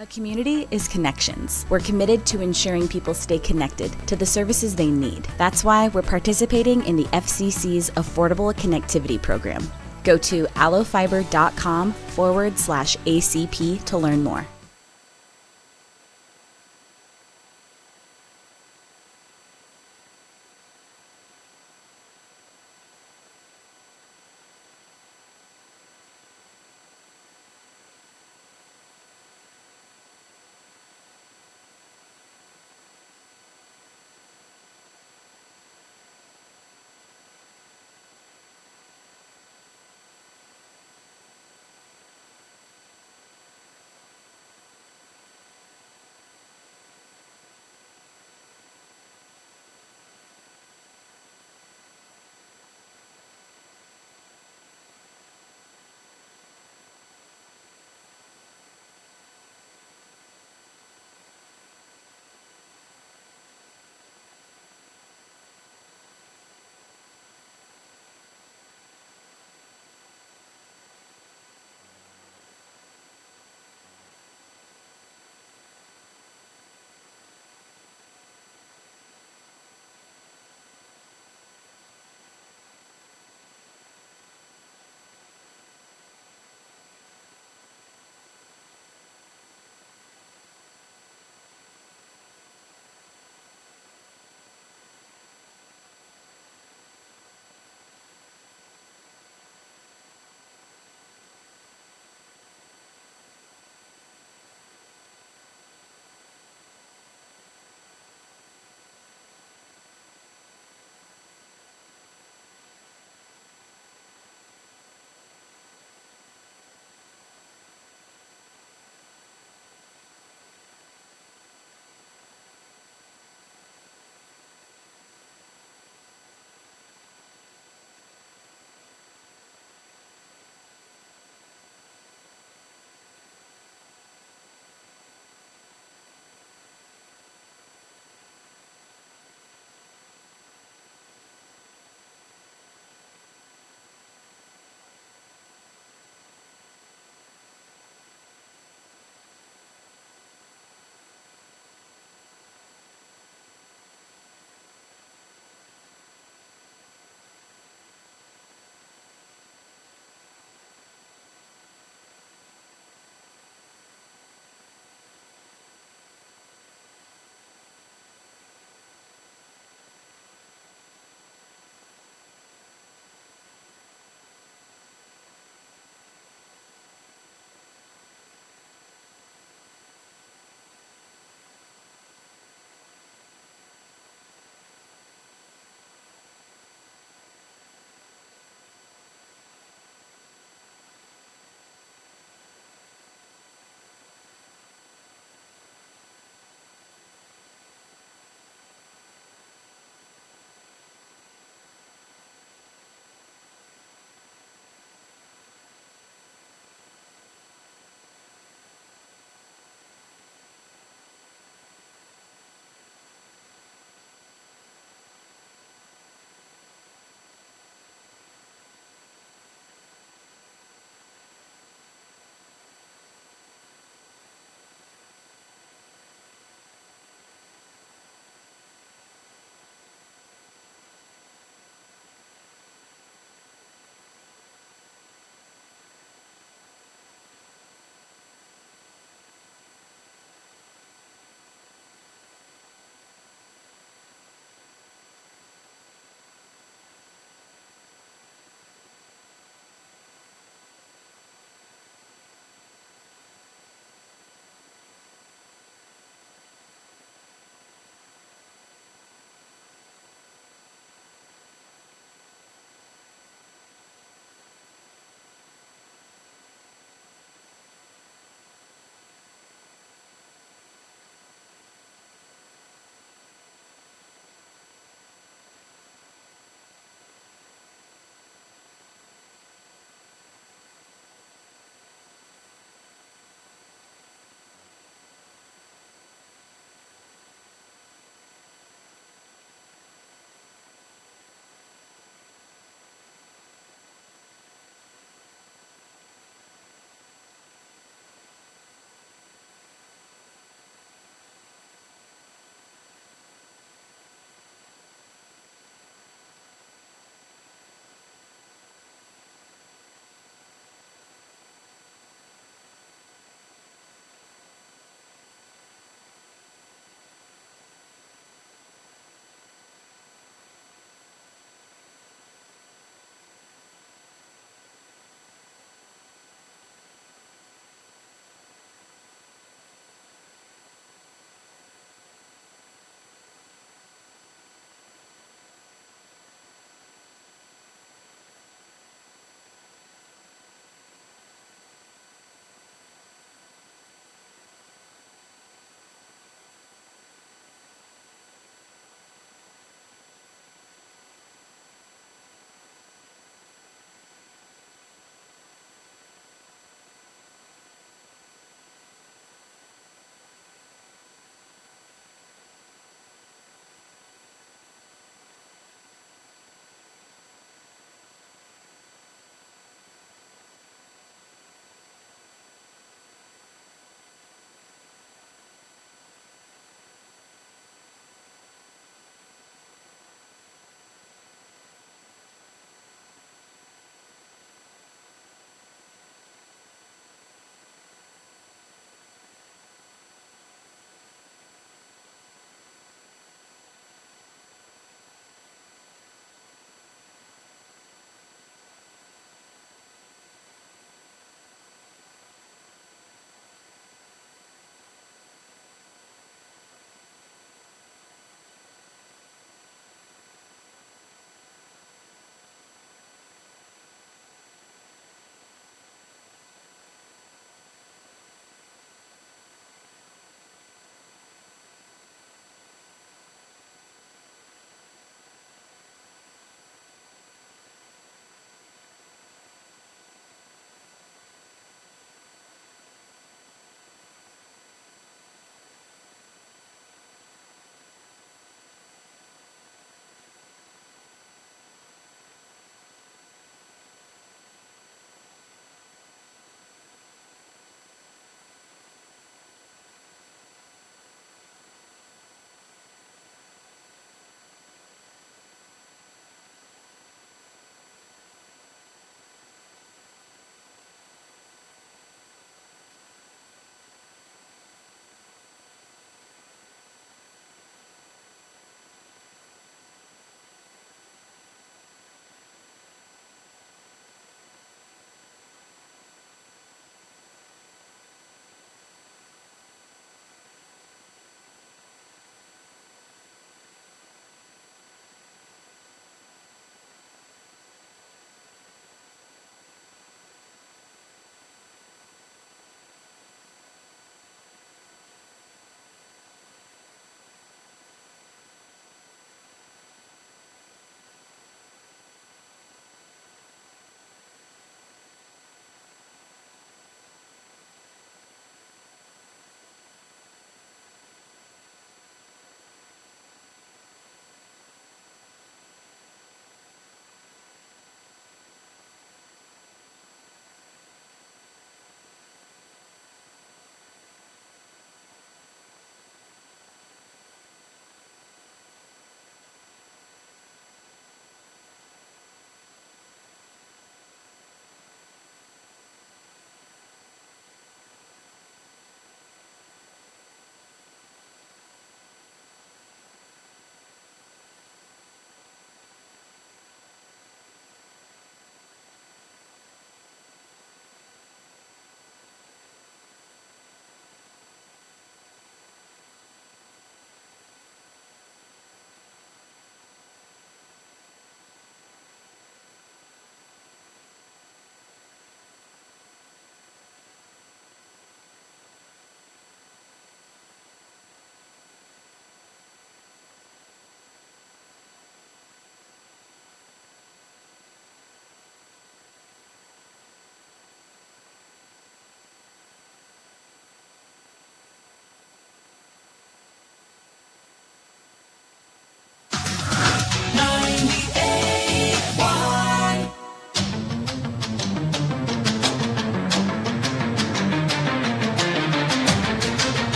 A community is connections. We're committed to ensuring people stay connected to the services they need. That's why we're participating in the FCC's Affordable Connectivity Program. Go to allofiber.com/ACP to learn more.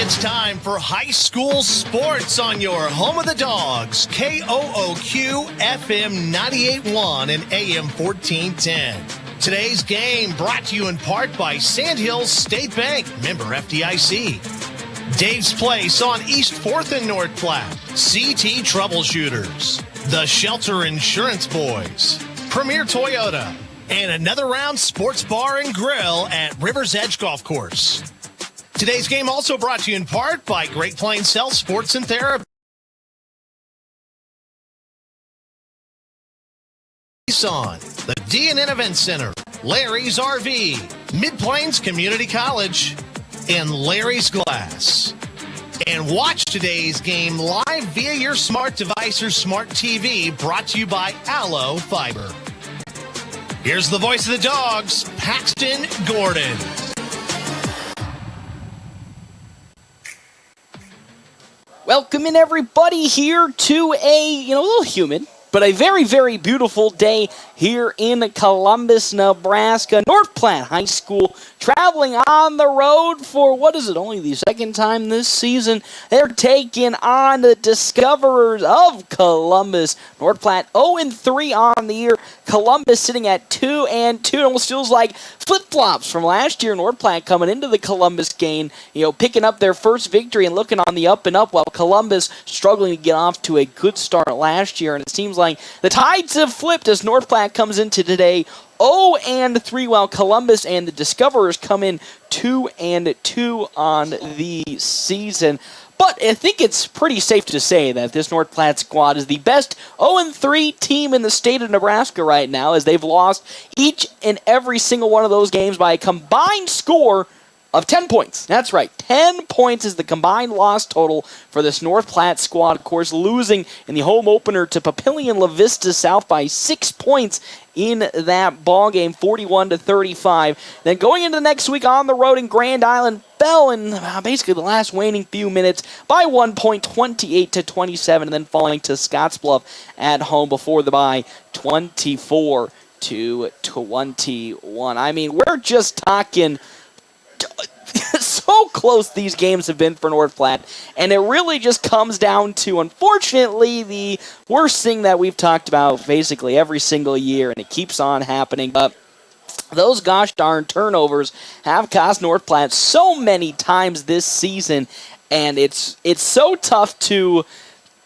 It's time for high school sports on your home of the Dogs, KOOQ FM 98.1 and AM 1410. Today's game brought to you in part by Sandhills State Bank, member FDIC. Dave's Place on East 4th and North Platte, CT Troubleshooters, The Shelter Insurance Boys, Premier Toyota, and Another Round Sports Bar and Grill at River's Edge Golf Course. Today's game also brought to you in part by Great Plains Health Sports and Therapy. On the D&N Event Center, Larry's RV, Mid-Plains Community College, and Larry's Glass. And watch today's game live via your smart device or smart TV, brought to you by Allo Fiber. Here's the voice of the Dogs, Paxton Gordon. Welcome in, everybody, here to a little humid, but a very, very beautiful day here in Columbus, Nebraska. North Platte High School traveling on the road for, only the second time this season. They're taking on the Discoverers of Columbus. North Platte 0-3 on the year. Columbus sitting at 2-2. It almost feels like flip-flops from last year. North Platte coming into the Columbus game, picking up their first victory and looking on the up and up, while Columbus struggling to get off to a good start last year. And it seems like the tides have flipped as North Platte comes into today 0-3, while Columbus and the Discoverers come in 2-2 on the season. But I think it's pretty safe to say that this North Platte squad is the best 0-3 team in the state of Nebraska right now, as they've lost each and every single one of those games by a combined score of 10 points. That's right, 10 points is the combined loss total for this North Platte squad. Of course, losing in the home opener to Papillion La Vista South by 6 points in that ball game, 41-35. Then going into the next week on the road in Grand Island, fell in basically the last waning few minutes by 1 point, 28-27, and then falling to Scottsbluff at home before the bye, 24-21. I mean, we're just talking so close these games have been for North Platte, and it really just comes down to, unfortunately, the worst thing that we've talked about basically every single year, and it keeps on happening. But those gosh darn turnovers have cost North Platte so many times this season, and it's so tough to,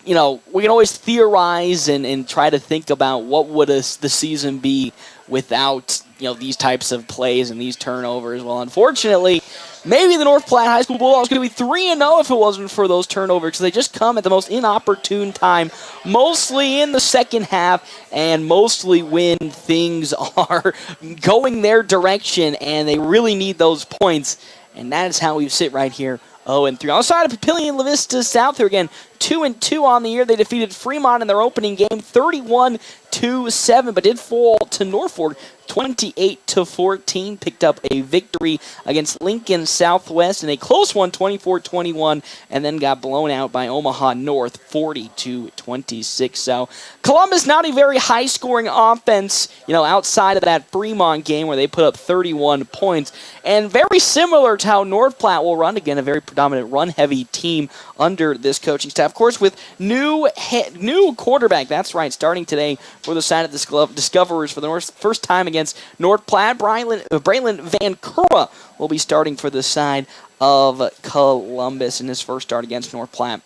we can always theorize and try to think about what would the season be without these types of plays and these turnovers. Well, unfortunately, maybe the North Platte High School Bulldogs could be 3-0 if it wasn't for those turnovers, because they just come at the most inopportune time, mostly in the second half, and mostly when things are going their direction and they really need those points. And that is how we sit right here, 0-3. Outside of Papillion La Vista South, here again, 2-2 on the year. They defeated Fremont in their opening game, 31-7, but did fall to Norfolk 28-14. Picked up a victory against Lincoln Southwest in a close one, 24-21, and then got blown out by Omaha North, 40-26. So Columbus, not a very high-scoring offense, outside of that Fremont game where they put up 31 points, and very similar to how North Platte will run. Again, a very predominant run-heavy team under this coaching staff. Of course, with new quarterback, that's right, starting today for the side of the Discoverers for the first time against North Platte. Braylon Van Kura will be starting for the side of Columbus in his first start against North Platte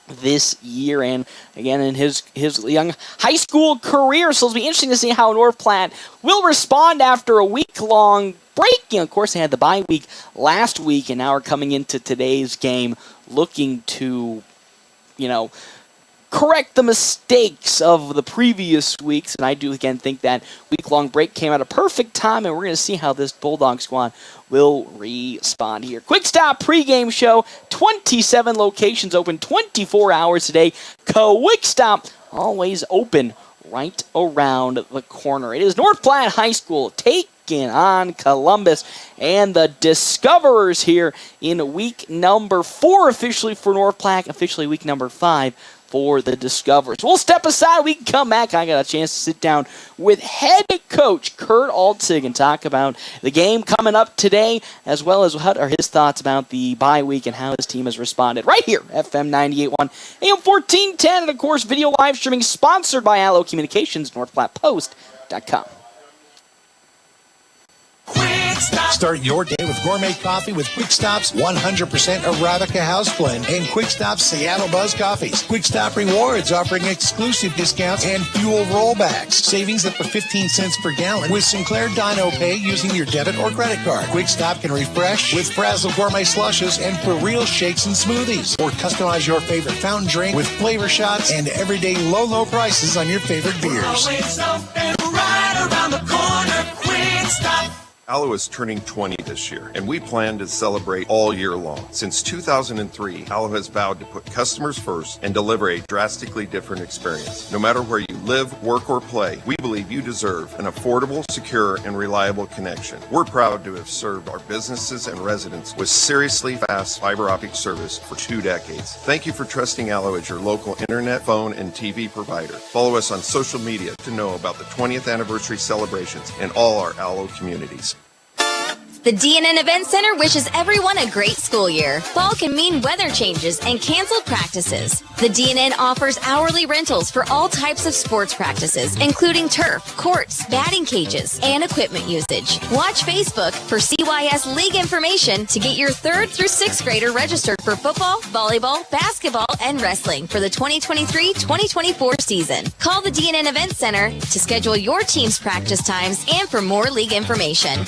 this year, and again in his young high school career. So it'll be interesting to see how North Platte will respond after a week-long break. Of course, they had the bye week last week, and now are coming into today's game looking to, correct the mistakes of the previous weeks. And I do, again, think that week-long break came at a perfect time, and we're going to see how this Bulldog squad will respond here. Quick Stop pregame show, 27 locations open 24 hours a day. Quick Stop always open right around the corner. It is North Platte High School taking on Columbus, and the Discoverers here in week number 4 officially for North Platte, officially week number 5 for the Discoverers. We'll step aside. We can come back. I got a chance to sit down with head coach Kurt Altig and talk about the game coming up today, as well as what are his thoughts about the bye week and how his team has responded. Right here, FM 98.1, AM 1410, and of course, video live streaming sponsored by Allo Communications, NorthPlattePost.com. Start your day with gourmet coffee with Quick Stop's 100% Arabica house blend and Quick Stop's Seattle Buzz coffees. Quick Stop Rewards offering exclusive discounts and fuel rollbacks. Savings up to 15 cents per gallon with Sinclair Dino Pay using your debit or credit card. Quick Stop can refresh with Frazzle Gourmet Slushes and For Real shakes and smoothies. Or customize your favorite fountain drink with flavor shots and everyday low prices on your favorite beers. Always open right around the corner. Quick Stop. Allo is turning 20 this year, and we plan to celebrate all year long. Since 2003, Allo has vowed to put customers first and deliver a drastically different experience. No matter where you live, work, or play, we believe you deserve an affordable, secure, and reliable connection. We're proud to have served our businesses and residents with seriously fast fiber optic service for 2 decades. Thank you for trusting Allo as your local internet, phone, and TV provider. Follow us on social media to know about the 20th anniversary celebrations in all our Allo communities. The DNN Event Center wishes everyone a great school year. Fall can mean weather changes and canceled practices. The DNN offers hourly rentals for all types of sports practices, including turf, courts, batting cages, and equipment usage. Watch Facebook for CYS League information to get your 3rd through 6th grader registered for football, volleyball, basketball, and wrestling for the 2023-2024 season. Call the DNN Event Center to schedule your team's practice times and for more league information.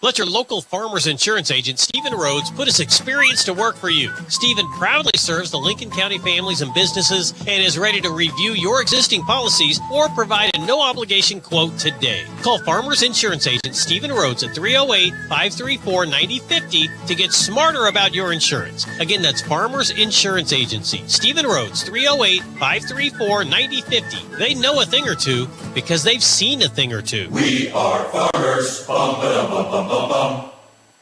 Let your local Farmers Insurance agent, Stephen Rhodes, put his experience to work for you. Stephen proudly serves the Lincoln County families and businesses and is ready to review your existing policies or provide a no-obligation quote today. Call Farmers Insurance agent Stephen Rhodes at 308-534-9050 to get smarter about your insurance. Again, that's Farmers Insurance Agency. Stephen Rhodes, 308-534-9050. They know a thing or two because they've seen a thing or two. We are farmers. Bum.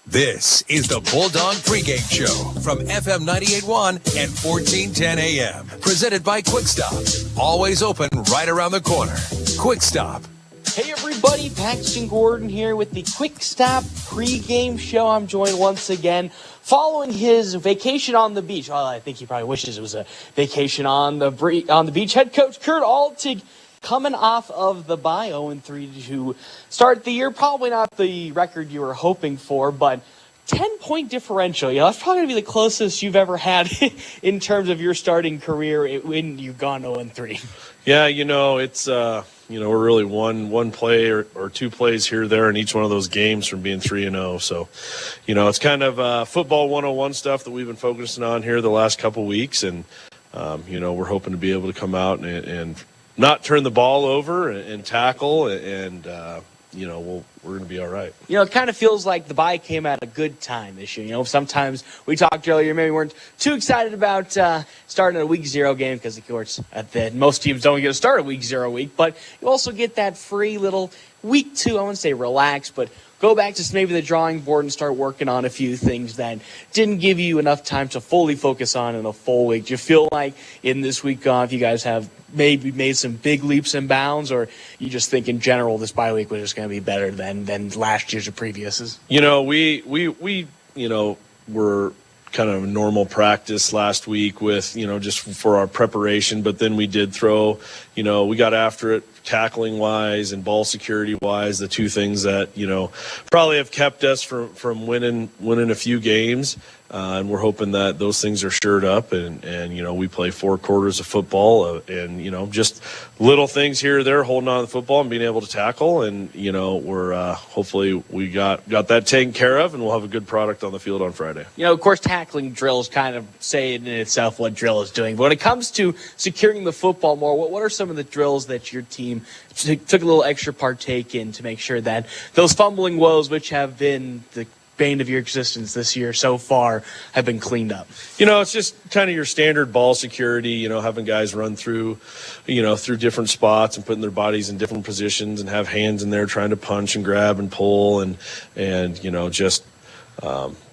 This is the Bulldog pregame show from FM 98.1 and 1410 AM. Presented by Quick Stop. Always open right around the corner. Quick Stop. Hey everybody, Paxton Gordon here with the Quick Stop pregame show. I'm joined once again following his vacation on the beach. Well, I think he probably wishes it was a vacation on the beach. Head coach Kurt Altig coming off of the bye, 0-3 to start the year. Probably not the record you were hoping for, but 10-point differential. That's probably going to be the closest you've ever had in terms of your starting career when you've gone 0-3. Yeah, it's we're really one play or 2 plays here or there in each one of those games from being 3-0. So, it's kind of football 101 stuff that we've been focusing on here the last couple weeks, and we're hoping to be able to come out and not turn the ball over and tackle, and we're going to be all right. It kind of feels like the bye came at a good time this year. Sometimes we talked earlier, maybe we weren't too excited about starting a week 0 game because, of course, most teams don't get to start a week 0 week, but you also get that free little week 2, I wouldn't say relax, but go back to maybe the drawing board and start working on a few things that didn't give you enough time to fully focus on in a full week. Do you feel like in this week off you guys have maybe made some big leaps and bounds, or you just think in general this bye week was just going to be better than last year's or previous's? We were kind of normal practice last week with, just for our preparation, but then we did throw, we got after it tackling wise and ball security wise, the 2 things that, probably have kept us from winning a few games. And we're hoping that those things are shored up and we play 4 quarters of football and, just little things here or there, holding on to the football and being able to tackle. And, we're hopefully we got that taken care of and we'll have a good product on the field on Friday. Of course, tackling drills kind of say in itself what drill is doing. But when it comes to securing the football more, what are some of the drills that your team took a little extra partake in to make sure that those fumbling woes, which have been the bane of your existence this year so far, have been cleaned up? It's just kind of your standard ball security, having guys run through, through different spots and putting their bodies in different positions and have hands in there trying to punch and grab and pull and just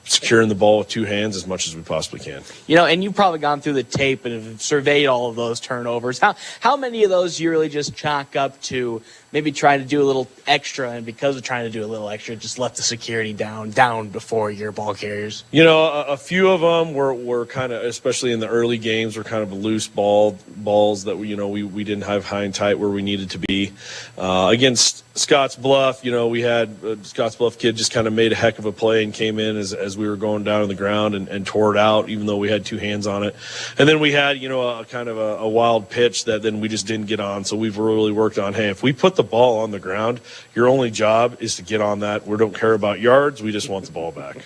securing the ball with two hands as much as we possibly can. And you've probably gone through the tape and have surveyed all of those turnovers. How many of those you really just chalk up to maybe trying to do a little extra, and because of trying to do a little extra, just left the security down before your ball carriers? A few of them were kind of, especially in the early games, were kind of loose balls that we didn't have high and tight where we needed to be. Against Scotts Bluff, we had Scotts Bluff kid just kind of made a heck of a play and came in as we were going down on the ground and tore it out, even though we had two hands on it. And then we had, a kind of a wild pitch that then we just didn't get on. So we've really worked on, hey, if we put the ball on the ground, your only job is to get on that. We don't care about yards. We just want the ball back.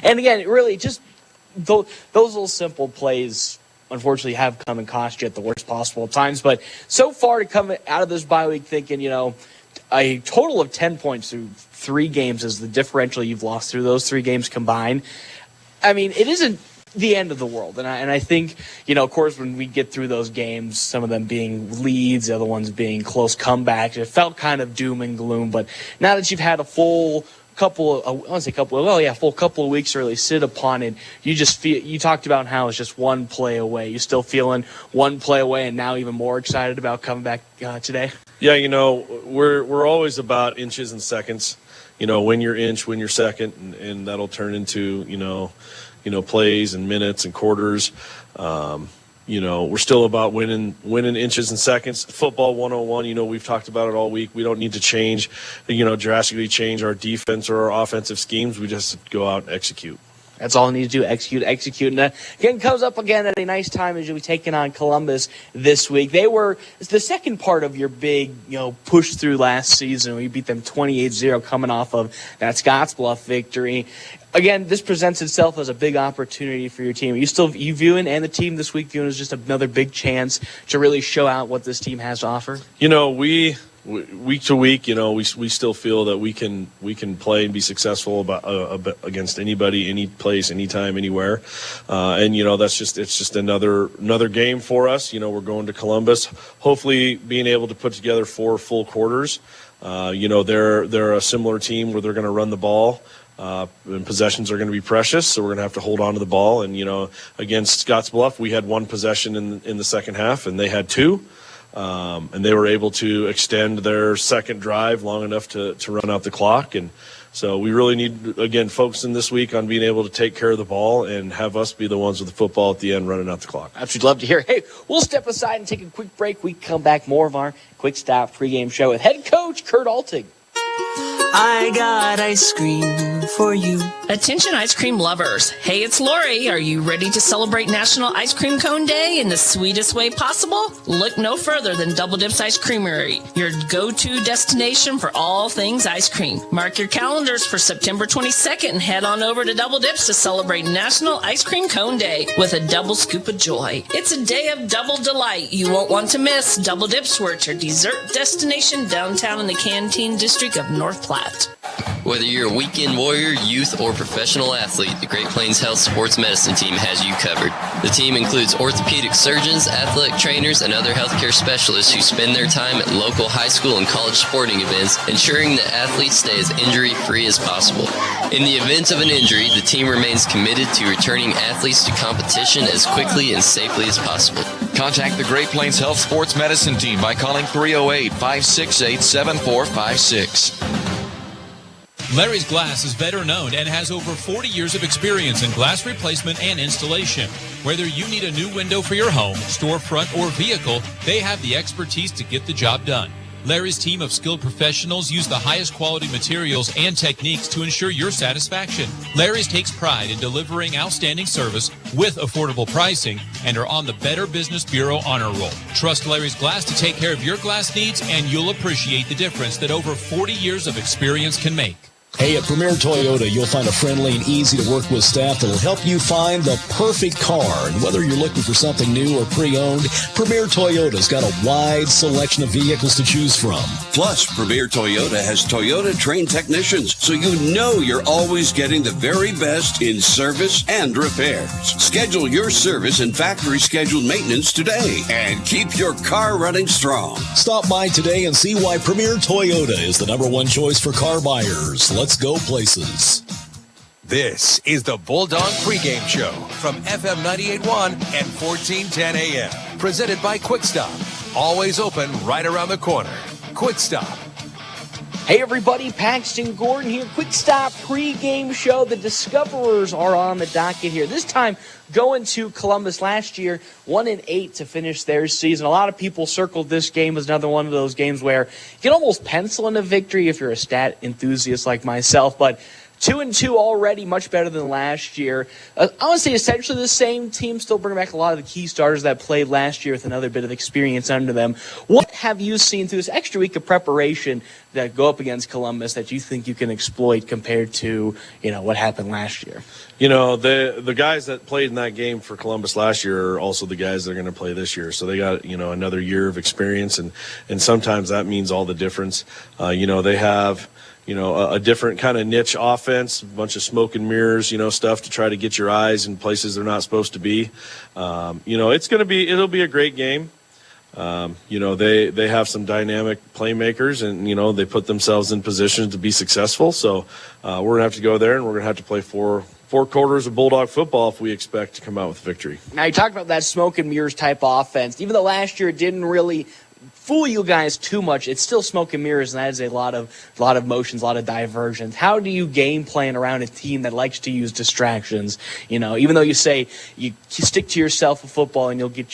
And again, really just those little simple plays, unfortunately, have come and cost you at the worst possible times. But so far to come out of this bye week thinking, a total of 10 points through 3 games is the differential you've lost through those 3 games combined. I mean, it isn't the end of the world. And I think, of course, when we get through those games, some of them being leads, the other ones being close comebacks, it felt kind of doom and gloom. But now that you've had a full couple of weeks to really sit upon it, you just feel, you talked about how it's just one play away. You still feeling one play away and now even more excited about coming back today? Yeah, we're always about inches and seconds. Win your inch, win your second, and that'll turn into, plays and minutes and quarters. We're still about winning inches and seconds. Football 101, we've talked about it all week. We don't need to drastically change our defense or our offensive schemes. We just go out and execute. That's all I need to do, execute. And again, comes up again at a nice time as you'll be taking on Columbus this week. It's the second part of your big, push through last season. We beat them 28-0 coming off of that Scotts Bluff victory. Again, this presents itself as a big opportunity for your team. You viewing, and the team this week viewing, as just another big chance to really show out what this team has to offer? Week to week, we still feel that we can play and be successful against anybody, any place, anytime, anywhere, and it's just another game for us. We're going to Columbus, hopefully being able to put together 4 full quarters. They're a similar team where they're going to run the ball. And possessions are going to be precious, so we're going to have to hold on to the ball. And against Scotts Bluff, we had 1 possession in the second half, and they had 2. And they were able to extend their second drive long enough to run out the clock. And so we really need, again, focusing this week on being able to take care of the ball and have us be the ones with the football at the end running out the clock. Absolutely love to hear. Hey, we'll step aside and take a quick break. We come back, more of our Quick Stop pregame show with head coach Kurt Altig. I got ice cream for you. Attention ice cream lovers. Hey, it's Lori. Are you ready to celebrate National Ice Cream Cone Day in the sweetest way possible? Look no further than Double Dips Ice Creamery, your go-to destination for all things ice cream. Mark your calendars for September 22nd and head on over to Double Dips to celebrate National Ice Cream Cone Day with a double scoop of joy. It's a day of double delight you won't want to miss. Double Dips, where it's your dessert destination downtown in the Canteen District of North Platte. Whether you're a weekend warrior, youth, or professional athlete, the Great Plains Health Sports Medicine Team has you covered. The team includes orthopedic surgeons, athletic trainers, and other healthcare specialists who spend their time at local high school and college sporting events, ensuring that athletes stay as injury-free as possible. In the event of an injury, the team remains committed to returning athletes to competition as quickly and safely as possible. Contact the Great Plains Health Sports Medicine Team by calling 308-568-7456. Larry's Glass is better known and has over 40 years of experience in glass replacement and installation. Whether you need a new window for your home, storefront, or vehicle, they have the expertise to get the job done. Larry's team of skilled professionals use the highest quality materials and techniques to ensure your satisfaction. Larry's takes pride in delivering outstanding service with affordable pricing and are on the Better Business Bureau honor roll. Trust Larry's Glass to take care of your glass needs, and you'll appreciate the difference that over 40 years of experience can make. Hey, at Premier Toyota, you'll find a friendly and easy-to-work with staff that'll help you find the perfect car. And whether you're looking for something new or pre-owned, Premier Toyota's got a wide selection of vehicles to choose from. Plus, Premier Toyota has Toyota-trained technicians, so you know you're always getting the very best in service and repairs. Schedule your service and factory-scheduled maintenance today and keep your car running strong. Stop by today and see why Premier Toyota is the #1 choice for car buyers. Let's go places. This is the Bulldog Pregame Show from FM 98.1 and 1410 AM. Presented by Quick Stop. Always open right around the corner. Quick Stop. Hey everybody, Paxton Gordon here. Quick Stop Pregame Show. The Discoverers are on the docket here. This time going to Columbus. Last year, 1-8 to finish their season. A lot of people circled this game as another one of those games where you can almost pencil in a victory if you're a stat enthusiast like myself, but 2-2 already, much better than last year. I want to say essentially the same team, still bringing back a lot of the key starters that played last year with another bit of experience under them. What have you seen through this extra week of preparation that go up against Columbus that you think you can exploit compared to, what happened last year? The guys that played in that game for Columbus last year are also the guys that are going to play this year. So they got, another year of experience, and sometimes that means all the difference. They have a different kind of niche offense, a bunch of smoke and mirrors, stuff to try to get your eyes in places they're not supposed to be. It'll be a great game. They have some dynamic playmakers, and, they put themselves in position to be successful. So we're going to have to go there, and we're going to have to play four quarters of Bulldog football if we expect to come out with victory. Now, you talked about that smoke and mirrors type offense. Even though last year it didn't really fool you guys too much, it's still smoke and mirrors, and that is a lot of motions, a lot of diversions. How do you game plan around a team that likes to use distractions? Even though you say you stick to yourself with football and you'll get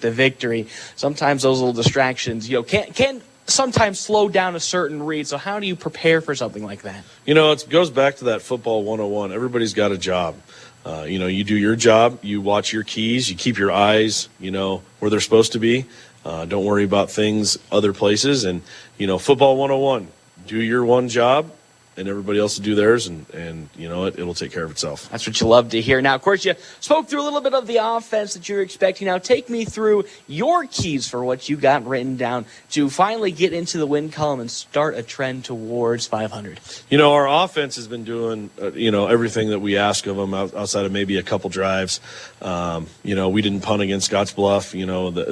the victory, sometimes those little distractions can sometimes slow down a certain read. So how do you prepare for something like that? It goes back to that football 101. Everybody's got a job. You do your job, you watch your keys, you keep your eyes, where they're supposed to be. Don't worry about things other places. And, football 101, do your one job, and everybody else will do theirs, and it'll take care of itself. That's what you love to hear. Now, of course, you spoke through a little bit of the offense that you're expecting. Now, take me through your keys for what you got written down to finally get into the win column and start a trend towards 500. Our offense has been doing, everything that we ask of them outside of maybe a couple drives. We didn't punt against Scottsbluff.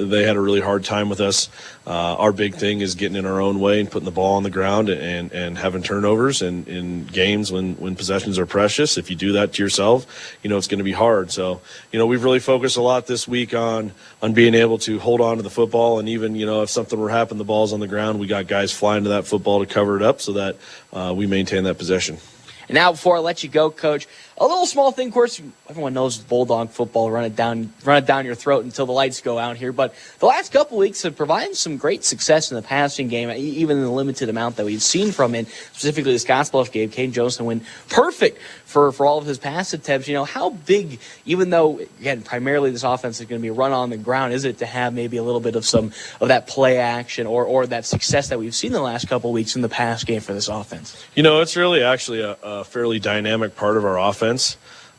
They had a really hard time with us. Our big thing is getting in our own way and putting the ball on the ground and having turnovers. And in games when possessions are precious, if you do that to yourself, it's going to be hard. So, we've really focused a lot this week on being able to hold on to the football. And even, if something were to happen, the ball's on the ground, we got guys flying to that football to cover it up so that we maintain that possession. And now, before I let you go, Coach, a little small thing. Of course, everyone knows Bulldog football, run it down your throat until the lights go out here. But the last couple weeks have provided some great success in the passing game, even in the limited amount that we've seen from it. Specifically, the Scottsbluff game, Caden Johnson went perfect for all of his pass attempts. How big, even though, again, primarily this offense is going to be run on the ground, is it to have maybe a little bit of some of that play action or that success that we've seen the last couple weeks in the pass game for this offense? It's really actually a fairly dynamic part of our offense.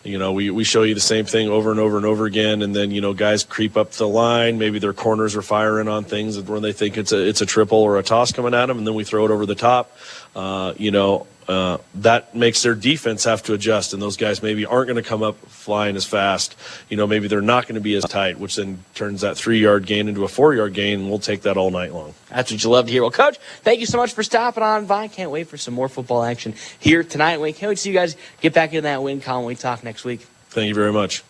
We show you the same thing over and over and over again, and then guys creep up the line. Maybe their corners are firing on things when they think it's a triple or a toss coming at them, and then we throw it over the top. That makes their defense have to adjust, and those guys maybe aren't going to come up flying as fast. Maybe they're not going to be as tight, which then turns that 3-yard gain into a 4-yard gain, and we'll take that all night long. That's what you love to hear. Well, Coach, thank you so much for stopping on by. Can't wait for some more football action here tonight. We can't wait to see you guys get back in that win column when we talk next week. Thank you very much.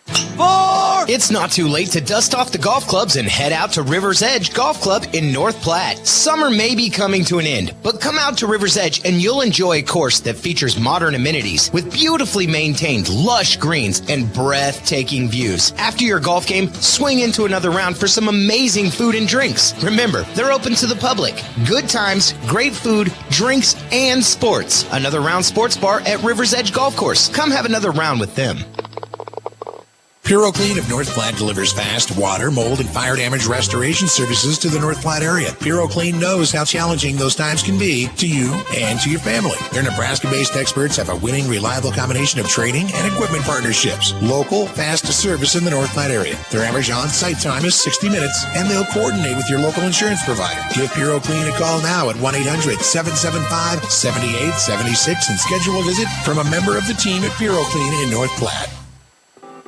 It's not too late to dust off the golf clubs and head out to River's Edge Golf Club in North Platte. Summer may be coming to an end, but come out to River's Edge and you'll enjoy a course that features modern amenities with beautifully maintained lush greens and breathtaking views. After your golf game, swing into another round for some amazing food and drinks. Remember, they're open to the public. Good times, great food, drinks, and sports. Another Round Sports Bar at River's Edge Golf Course. Come have another round with them. PuroClean of North Platte delivers fast water, mold, and fire damage restoration services to the North Platte area. PuroClean knows how challenging those times can be to you and to your family. Their Nebraska-based experts have a winning, reliable combination of training and equipment partnerships. Local, fast service in the North Platte area. Their average on-site time is 60 minutes, and they'll coordinate with your local insurance provider. Give PuroClean a call now at 1-800-775-7876 and schedule a visit from a member of the team at PuroClean in North Platte.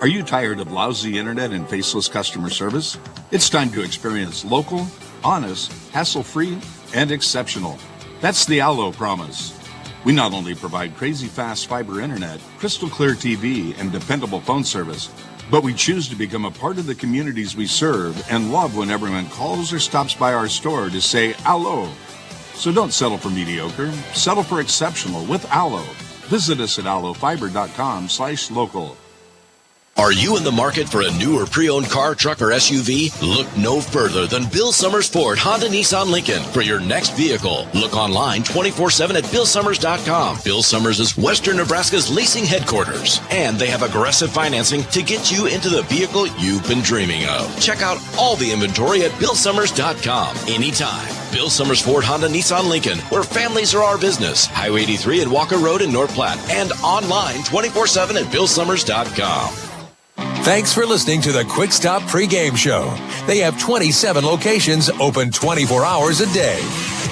Are you tired of lousy internet and faceless customer service? It's time to experience local, honest, hassle-free, and exceptional. That's the Allo promise. We not only provide crazy fast fiber internet, crystal clear TV, and dependable phone service, but we choose to become a part of the communities we serve and love when everyone calls or stops by our store to say "Allo." So don't settle for mediocre. Settle for exceptional with Allo. Visit us at allofiber.com/local. Are you in the market for a new or pre-owned car, truck, or SUV? Look no further than Bill Summers Ford, Honda, Nissan, Lincoln for your next vehicle. Look online 24/7 at BillSummers.com. Bill Summers is Western Nebraska's leasing headquarters, and they have aggressive financing to get you into the vehicle you've been dreaming of. Check out all the inventory at BillSummers.com anytime. Bill Summers Ford, Honda, Nissan, Lincoln, where families are our business. Highway 83 and Walker Road in North Platte, and online 24/7 at BillSummers.com. Thanks for listening to the Quick Stop pregame show. They have 27 locations open 24 hours a day.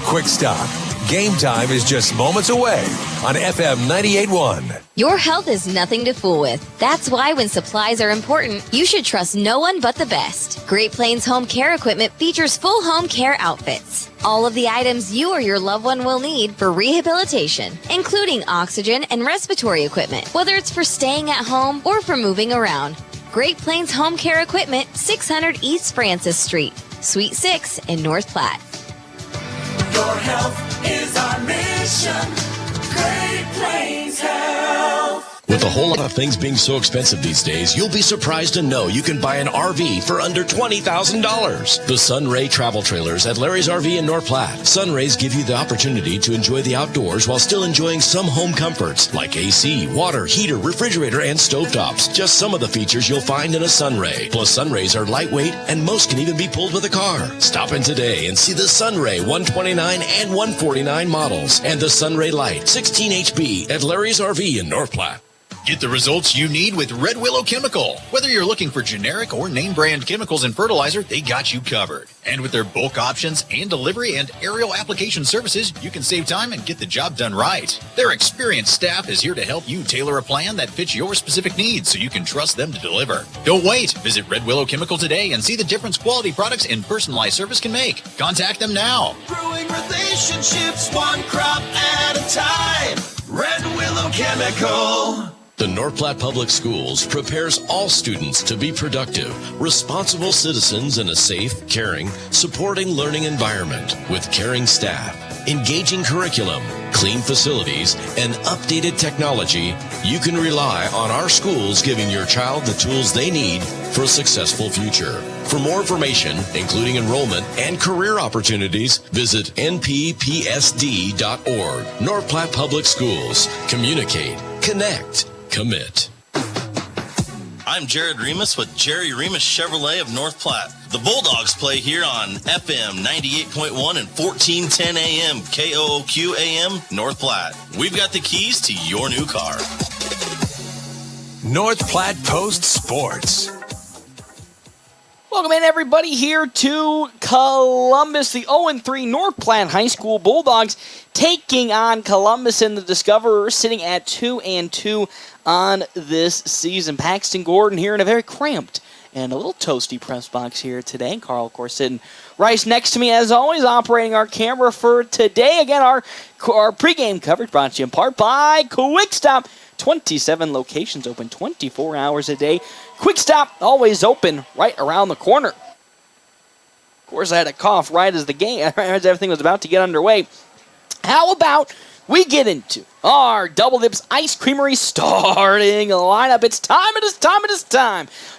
Quick Stop. Game time is just moments away on FM 98.1. Your health is nothing to fool with. That's why when supplies are important, you should trust no one but the best. Great Plains Home Care Equipment features full home care outfits. All of the items you or your loved one will need for rehabilitation, including oxygen and respiratory equipment, whether it's for staying at home or for moving around. Great Plains Home Care Equipment, 600 East Francis Street, Suite 6 in North Platte. Your health is our mission. Great Plains Health. With a whole lot of things being so expensive these days, you'll be surprised to know you can buy an RV for under $20,000. The Sunray Travel Trailers at Larry's RV in North Platte. Sunrays give you the opportunity to enjoy the outdoors while still enjoying some home comforts like AC, water, heater, refrigerator, and stovetops. Just some of the features you'll find in a Sunray. Plus, Sunrays are lightweight and most can even be pulled with a car. Stop in today and see the Sunray 129 and 149 models and the Sunray Light 16 HB at Larry's RV in North Platte. Get the results you need with Red Willow Chemical. Whether you're looking for generic or name brand chemicals and fertilizer, they got you covered. And with their bulk options and delivery and aerial application services, you can save time and get the job done right. Their experienced staff is here to help you tailor a plan that fits your specific needs so you can trust them to deliver. Don't wait. Visit Red Willow Chemical today and see the difference quality products and personalized service can make. Contact them now. Growing relationships, one crop at a time. Red Willow Chemical. The North Platte Public Schools prepares all students to be productive, responsible citizens in a safe, caring, supporting learning environment with caring staff, engaging curriculum, clean facilities, and updated technology. You can rely on our schools giving your child the tools they need for a successful future. For more information, including enrollment and career opportunities, visit nppsd.org. North Platte Public Schools. Communicate, connect, commit. I'm Jared Remus with Jerry Remus Chevrolet of North Platte. The Bulldogs play here on FM 98.1 and 1410 AM, KOOQ AM, North Platte. We've got the keys to your new car. North Platte Post Sports. Welcome in, everybody, here to Columbus. The 0-3 North Platte High School Bulldogs taking on Columbus and the Discoverers, sitting at 2-2 on this season. Paxton Gordon here in a very cramped and a little toasty press box here today. Carl, of course, sitting right next to me, as always, operating our camera for today. Again, our pregame coverage brought to you in part by Quick Stop. 27 locations open 24 hours a day. Quick Stop, always open right around the corner. Of course, I had a cough right as everything was about to get underway. How about we get into our Double Dips Ice Creamery starting lineup? It's time.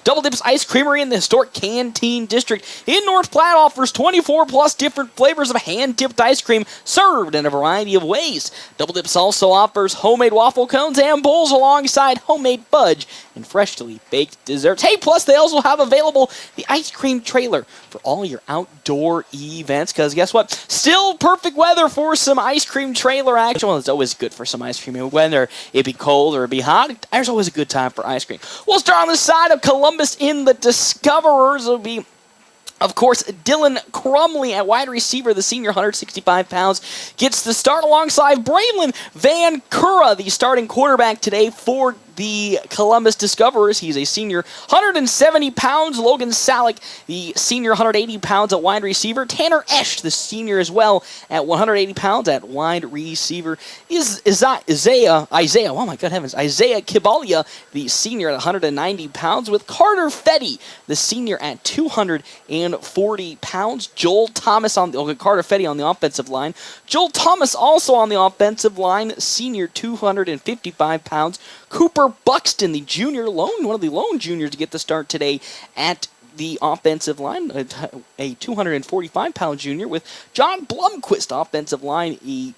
Double Dips Ice Creamery in the historic Canteen District in North Platte offers 24 plus different flavors of hand-dipped ice cream served in a variety of ways. Double Dips also offers homemade waffle cones and bowls alongside homemade fudge and freshly baked desserts. Hey, plus they also have available the ice cream trailer for all your outdoor events, because guess what? Still perfect weather for some ice cream trailer action. Well, it's always good for some ice cream, whether it be cold or it be hot. There's always a good time for ice cream. We'll start on the side of Columbus in the Discoverers. It'll be, of course, Dylan Crumley at wide receiver. The senior, 165 pounds, gets the start alongside Braylon Van Cura, the starting quarterback today for the Columbus Discoverers. He's a senior, 170 pounds. Logan Salick, the senior, 180 pounds at wide receiver. Tanner Esch, the senior as well, at 180 pounds at wide receiver. Isaiah, oh my God heavens, Isaiah Kibalia, the senior, at 190 pounds, with Carter Fetty, the senior, at 240 pounds. Joel Thomas Carter Fetty on the offensive line. Joel Thomas also on the offensive line, senior, 255 pounds. Cooper Buxton, the junior, one of the lone juniors to get the start today at the offensive line, a 245-pound junior, with John Blumquist, offensive line, a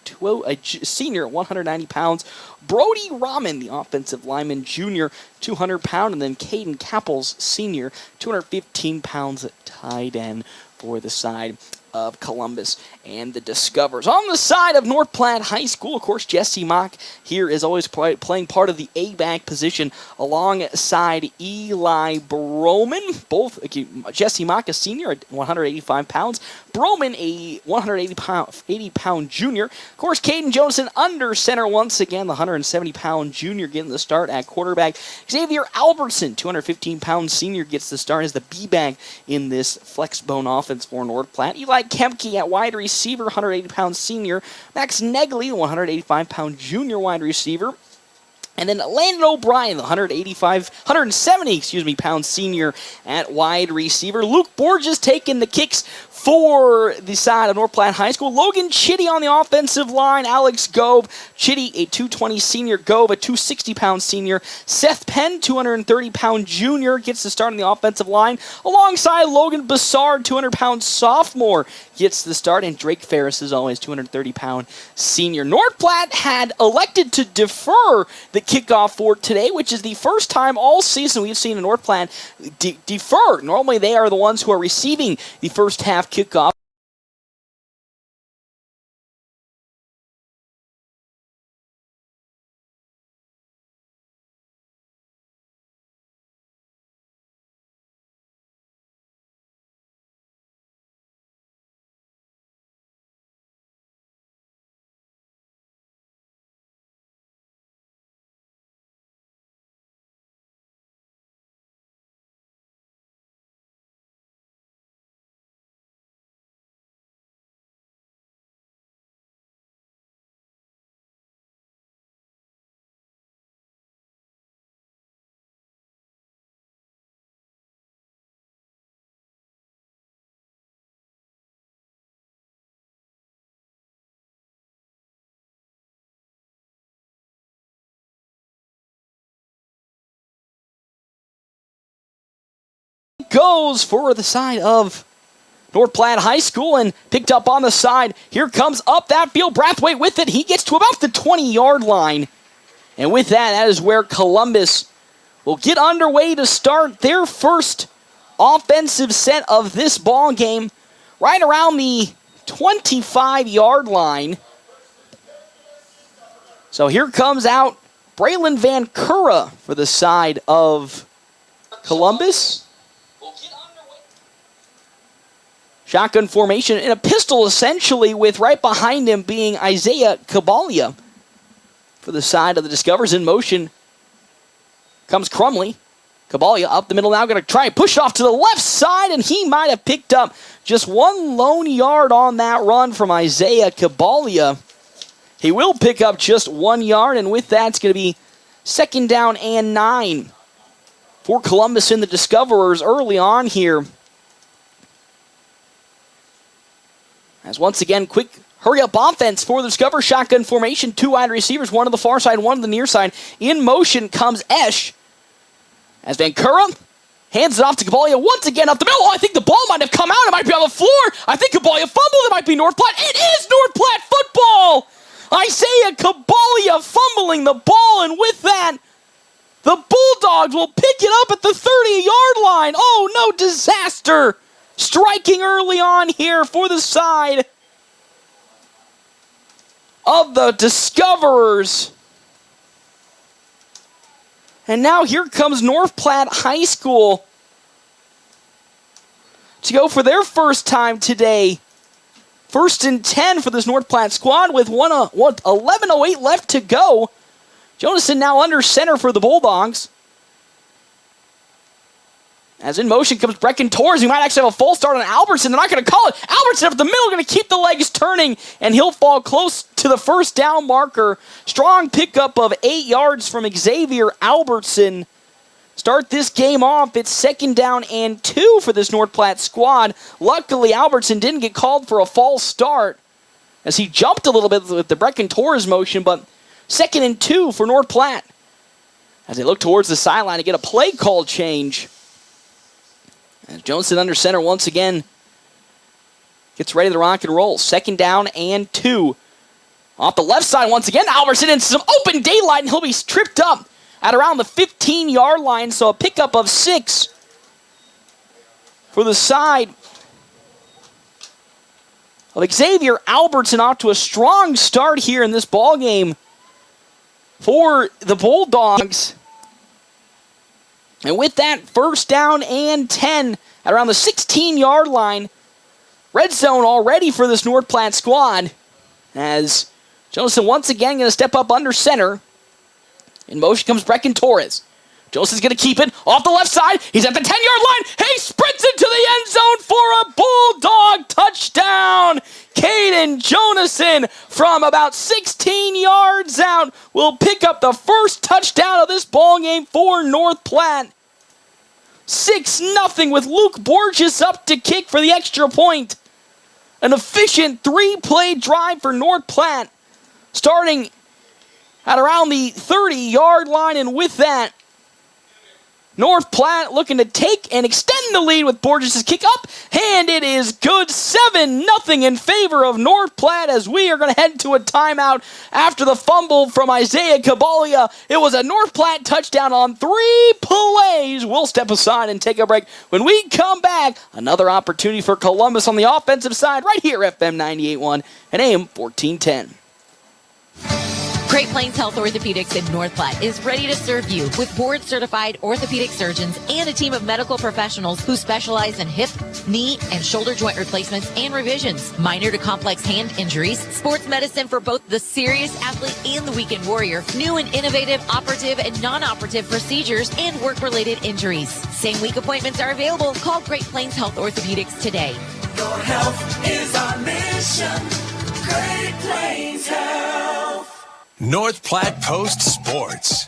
senior, 190 pounds. Brody Rahman, the offensive lineman, junior, 200 pound, and then Caden Kappels, senior, 215 pounds, tight end for the side of Columbus and the Discoverers. On the side of North Platte High School, of course, Jesse Mock here is always playing part of the A-back position alongside Eli Broman. Both Jesse Mock, a senior at 185 pounds. Broman, a 180-pound junior. Of course, Caden Johnson under center once again, the 170-pound junior getting the start at quarterback. Xavier Albertson, 215-pound senior, gets the start as the B-back in this flex bone offense for North Platte. Eli Kemke at wide receiver, 180-pound senior. Max Negley, 185-pound junior wide receiver. And then Landon O'Brien, the 170-pound senior at wide receiver. Luke Borges taking the kicks for the side of North Platte High School. Logan Chitty on the offensive line. Alex Gove. Chitty, a 220 senior. Gove, a 260-pound senior. Seth Penn, 230-pound junior, gets the start on the offensive line. Alongside Logan Bassard, 200-pound sophomore, gets the start. And Drake Ferris, as always, 230-pound senior. North Platte had elected to defer the kickoff for today, which is the first time all season we've seen a North Platte defer. Normally they are the ones who are receiving the first half kickoff. Goes for the side of North Platte High School and picked up on the side. Here comes up that field. Brathwaite with it. He gets to about the 20-yard line. And with that is where Columbus will get underway to start their first offensive set of this ball game right around the 25-yard line. So here comes out Braylon Van Cura for the side of Columbus. Shotgun formation in a pistol, essentially, with right behind him being Isaiah Kibalia. For the side of the Discoverers, in motion comes Crumley. Kibalia up the middle now, going to try and push off to the left side, and he might have picked up just one lone yard on that run from Isaiah Kibalia. He will pick up just 1 yard, and with that, it's going to be 2nd down and 9 for Columbus and the Discoverers early on here. As once again, quick hurry-up offense for the Discover. Shotgun formation, 2 wide receivers, one on the far side, one on the near side. In motion comes Esch. As Van Cura hands it off to Kibalia once again up the middle. Oh, I think the ball might have come out. It might be on the floor. I think Kibalia fumbled. It might be North Platte. It is North Platte football! Isaiah Kibalia fumbling the ball, and with that, the Bulldogs will pick it up at the 30-yard line. Oh, no, disaster! Striking early on here for the side of the Discoverers. And now here comes North Platte High School to go for their first time today. 1st and 10 for this North Platte squad with 11:08 left to go. Jonason now under center for the Bulldogs. As in motion comes Brecken Torres. He might actually have a full start on Albertson. They're not going to call it. Albertson up the middle, going to keep the legs turning, and he'll fall close to the first down marker. Strong pickup of 8 yards from Xavier Albertson. Start this game off. It's 2nd down and 2 for this North Platte squad. Luckily, Albertson didn't get called for a false start as he jumped a little bit with the Brecken Torres motion, but 2nd and 2 for North Platte. As they look towards the sideline to get a play call change. As Johnson under center once again gets ready to rock and roll. 2nd down and 2. Off the left side once again, Albertson into some open daylight, and he'll be tripped up at around the 15-yard line, so a pickup of 6 for the side of Xavier Albertson. Off to a strong start here in this ball game for the Bulldogs. And with that, 1st down and 10 at around the 16-yard line. Red zone already for this North Platte squad, as Johnson once again going to step up under center. In motion comes Brecken Torres. Johnson's going to keep it off the left side. He's at the 10-yard line. He sprints into the end zone for a Bulldog touchdown. Caden Jonason from about 16 yards out will pick up the first touchdown of this ball game for North Platte. 6-0 with Luke Borges up to kick for the extra point. An efficient 3-play drive for North Platte, starting at around the 30-yard line, and with that, North Platte looking to take and extend the lead with Borges' kick up, and it is good. 7-0 in favor of North Platte as we are going to head to a timeout after the fumble from Isaiah Kabalia. It was a North Platte touchdown on 3 plays. We'll step aside and take a break. When we come back, another opportunity for Columbus on the offensive side right here, FM 98.1 and AM 1410. Great Plains Health Orthopedics in North Platte is ready to serve you with board-certified orthopedic surgeons and a team of medical professionals who specialize in hip, knee, and shoulder joint replacements and revisions, minor to complex hand injuries, sports medicine for both the serious athlete and the weekend warrior, new and innovative operative and non-operative procedures, and work-related injuries. Same-week appointments are available. Call Great Plains Health Orthopedics today. Your health is our mission. Great Plains Health. North Platte Post Sports.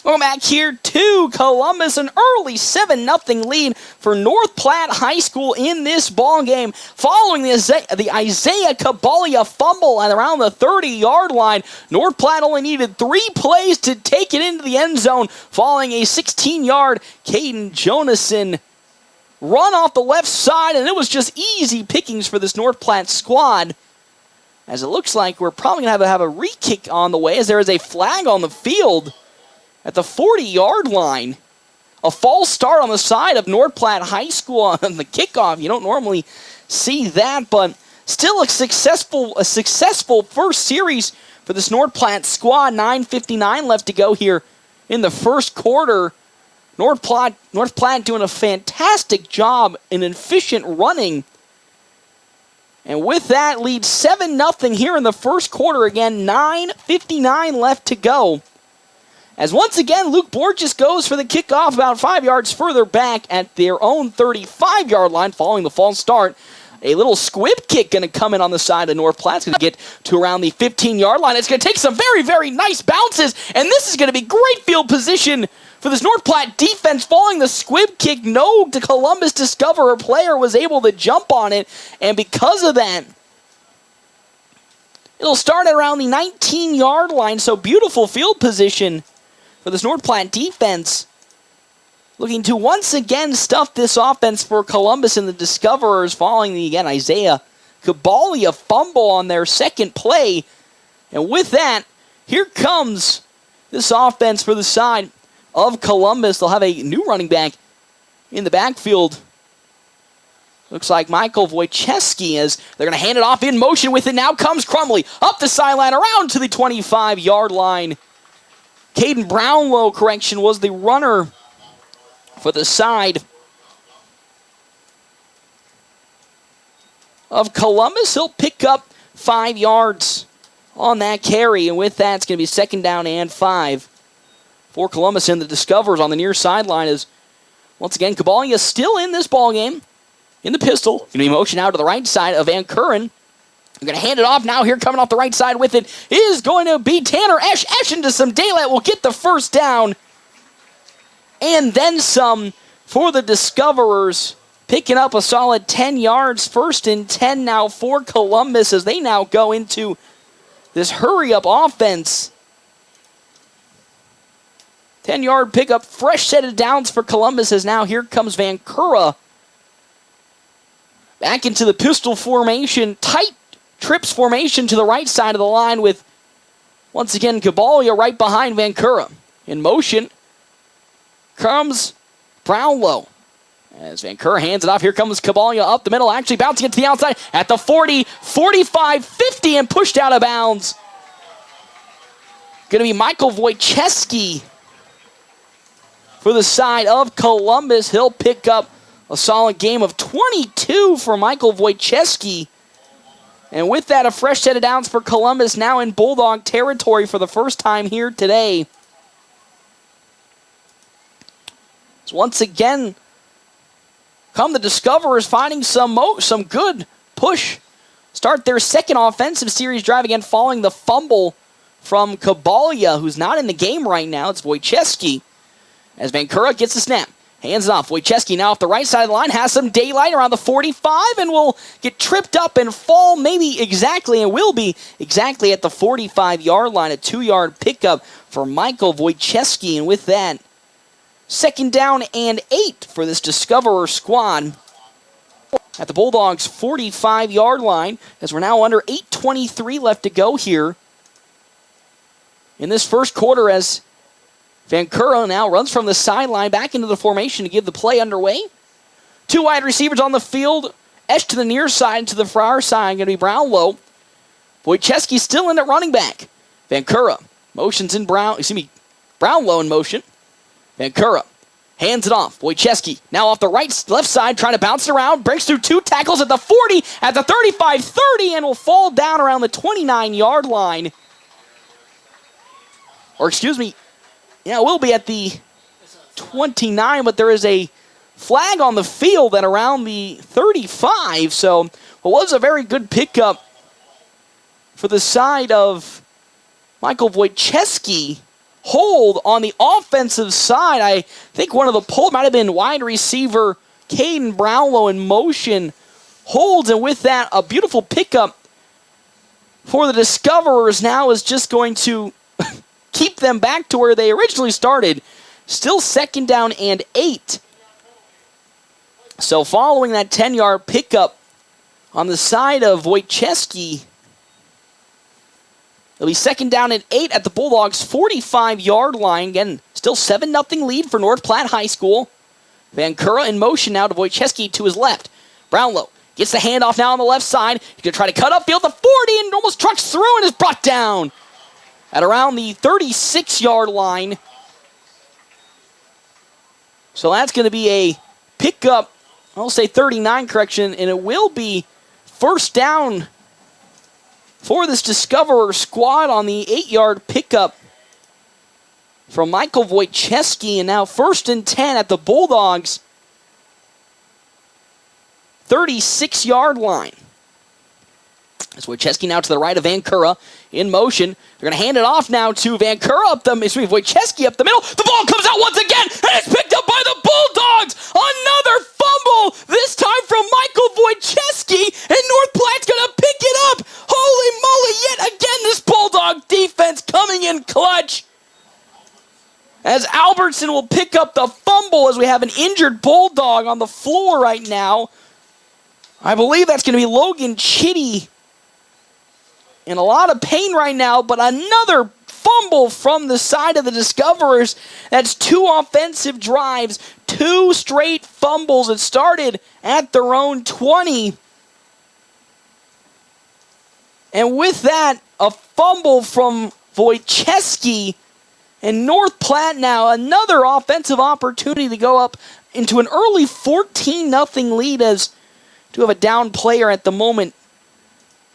Welcome back here to Columbus. An early 7-0 lead for North Platte High School in this ball game. Following the Isaiah Kabalia fumble at around the 30-yard line, North Platte only needed 3 plays to take it into the end zone, following a 16-yard Caden Jonason run off the left side, and it was just easy pickings for this North Platte squad. As it looks like we're probably going to have a re-kick on the way, as there is a flag on the field at the 40-yard line. A false start on the side of North Platte High School on the kickoff. You don't normally see that, but still a successful first series for this North Platte squad. 9:59 left to go here in the first quarter. North Platte doing a fantastic job in efficient running. And with that, leads 7-0 here in the first quarter. Again, 9:59 left to go. As once again, Luke Borges goes for the kickoff about 5 yards further back at their own 35-yard line following the false start. A little squib kick going to come in on the side of North Platte. It's going to get to around the 15-yard line. It's going to take some very, very nice bounces, and this is going to be great field position for this North Platte defense. Following the squib kick, no Columbus Discoverer player was able to jump on it, and because of that, it'll start at around the 19-yard line, so beautiful field position for this North Platte defense. Looking to once again stuff this offense for Columbus and the Discoverers following the, again, Isaiah Kabalia fumble on their second play. And with that, here comes this offense for the side of Columbus. They'll have a new running back in the backfield. Looks like Michael Wojcicki, as they're going to hand it off in motion with it. Now comes Crumley up the sideline around to the 25-yard line. Caden Brownlow, was the runner for the side of Columbus. He'll pick up 5 yards on that carry. And with that, it's going to be 2nd down and 5 for Columbus. And the Discoverers on the near sideline is, once again, Kabalia still in this ball game in the pistol. Going to be motion out to the right side of Van Curran. They're going to hand it off now. Here coming off the right side with it is going to be Tanner Esch. Esch into some daylight will get the first down. And then some for the Discoverers. Picking up a solid 10 yards. 1st and 10 now for Columbus as they now go into this hurry-up offense. 10-yard pickup. Fresh set of downs for Columbus as now here comes Vancouver. Back into the pistol formation. Tight trips formation to the right side of the line with, once again, Kabalia right behind Vancouver. In motion comes Brownlow. As Vancouver hands it off, here comes Kabalia up the middle, actually bouncing it to the outside at the 40, 45, 50, and pushed out of bounds. Going to be Michael Wojcicki for the side of Columbus. He'll pick up a solid game of 22 for Michael Wojcicki. And with that, a fresh set of downs for Columbus, now in Bulldog territory for the first time here today. So once again, come the Discoverers finding some good push. Start their second offensive series drive again following the fumble from Kabalia, who's not in the game right now. It's Wojcicki. As Vancouver gets the snap. Hands it off. Wojcicki now off the right side of the line. Has some daylight around the 45 and will get tripped up and fall maybe exactly and will be exactly at the 45-yard line. A 2-yard pickup for Michael Wojcicki. And with that, 2nd down and 8 for this Discoverer squad at the Bulldogs' 45-yard line as we're now under 8:23 left to go here in this first quarter as Vancouver now runs from the sideline back into the formation to give the play underway. 2 wide receivers on the field. Esch to the near side, to the far side, going to be Brownlow. Wojcicki still in at running back. Vancouver motions in Brownlow in motion. Vancouver hands it off. Wojcicki now off the left side, trying to bounce it around. Breaks through 2 tackles at the 40, at the 35, 30, and will fall down around the 29-yard line. Or excuse me, yeah, it will be at the 29, but there is a flag on the field at around the 35. So it was a very good pickup for the side of Michael Wojcicki. Hold on the offensive side. I think one of the pull might have been wide receiver Caden Brownlow in motion. Holds, and with that, a beautiful pickup for the Discoverers now is just going to keep them back to where they originally started. Still 2nd down and 8. So following that 10-yard pickup on the side of Wojcicki, it'll be 2nd down and 8 at the Bulldogs' 45-yard line. Again, still 7-0 lead for North Platte High School. Vancouver in motion now to Wojcicki to his left. Brownlow gets the handoff now on the left side. He's going to try to cut upfield the 40 and almost trucks through and is brought down at around the 36-yard line. So that's going to be a pickup, I'll say 39 correction, and it will be 1st down for this Discoverer squad on the 8-yard pickup from Michael Wojcicki. And now 1st and 10 at the Bulldogs' 36-yard line. As Wojcicki now to the right of Vancouver in motion. They're going to hand it off now to Wojcicki up the middle. The ball comes out once again, and it's picked up by the Bulldogs. Another fumble, this time from Michael Wojcicki, and North Platte's going to pick it up. Holy moly, yet again this Bulldog defense coming in clutch. As Albertson will pick up the fumble as we have an injured Bulldog on the floor right now. I believe that's going to be Logan Chitty in a lot of pain right now, but another fumble from the side of the Discoverers. That's 2 offensive drives, 2 straight fumbles. It started at their own 20. And with that, a fumble from Wojcicki, and North Platte now another offensive opportunity to go up into an early 14-0 lead as to have a down player at the moment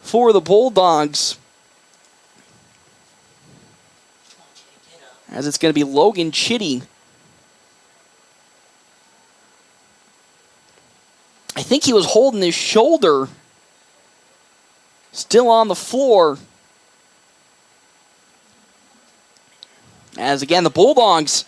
for the Bulldogs. as it's going to be Logan Chitty. I think he was holding his shoulder. Still on the floor. As again, the Bulldogs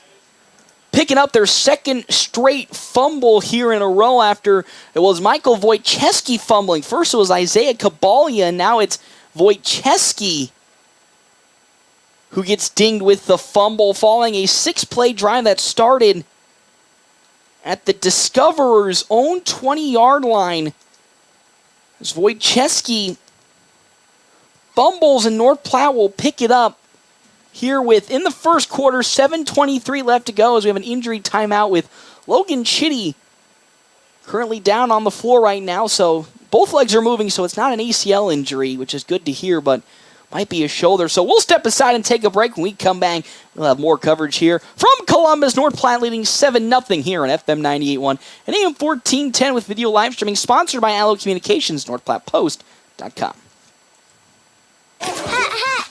picking up their second straight fumble here in a row after it was Michael Wojcicki fumbling. First it was Isaiah Kabalia, and now it's Wojcicki who gets dinged with the fumble, following a 6-play drive that started at the Discoverers' own 20-yard line. As Wojcicki fumbles, and North Platte will pick it up here with, in the first quarter, 7:23 left to go, as we have an injury timeout with Logan Chitty currently down on the floor right now. So both legs are moving, so it's not an ACL injury, which is good to hear, but might be a shoulder. So we'll step aside and take a break. When we come back, we'll have more coverage here from Columbus. North Platte leading 7-0 here on FM 98.1 and AM 1410 with video live streaming, sponsored by Allo Communications, NorthPlattePost.com.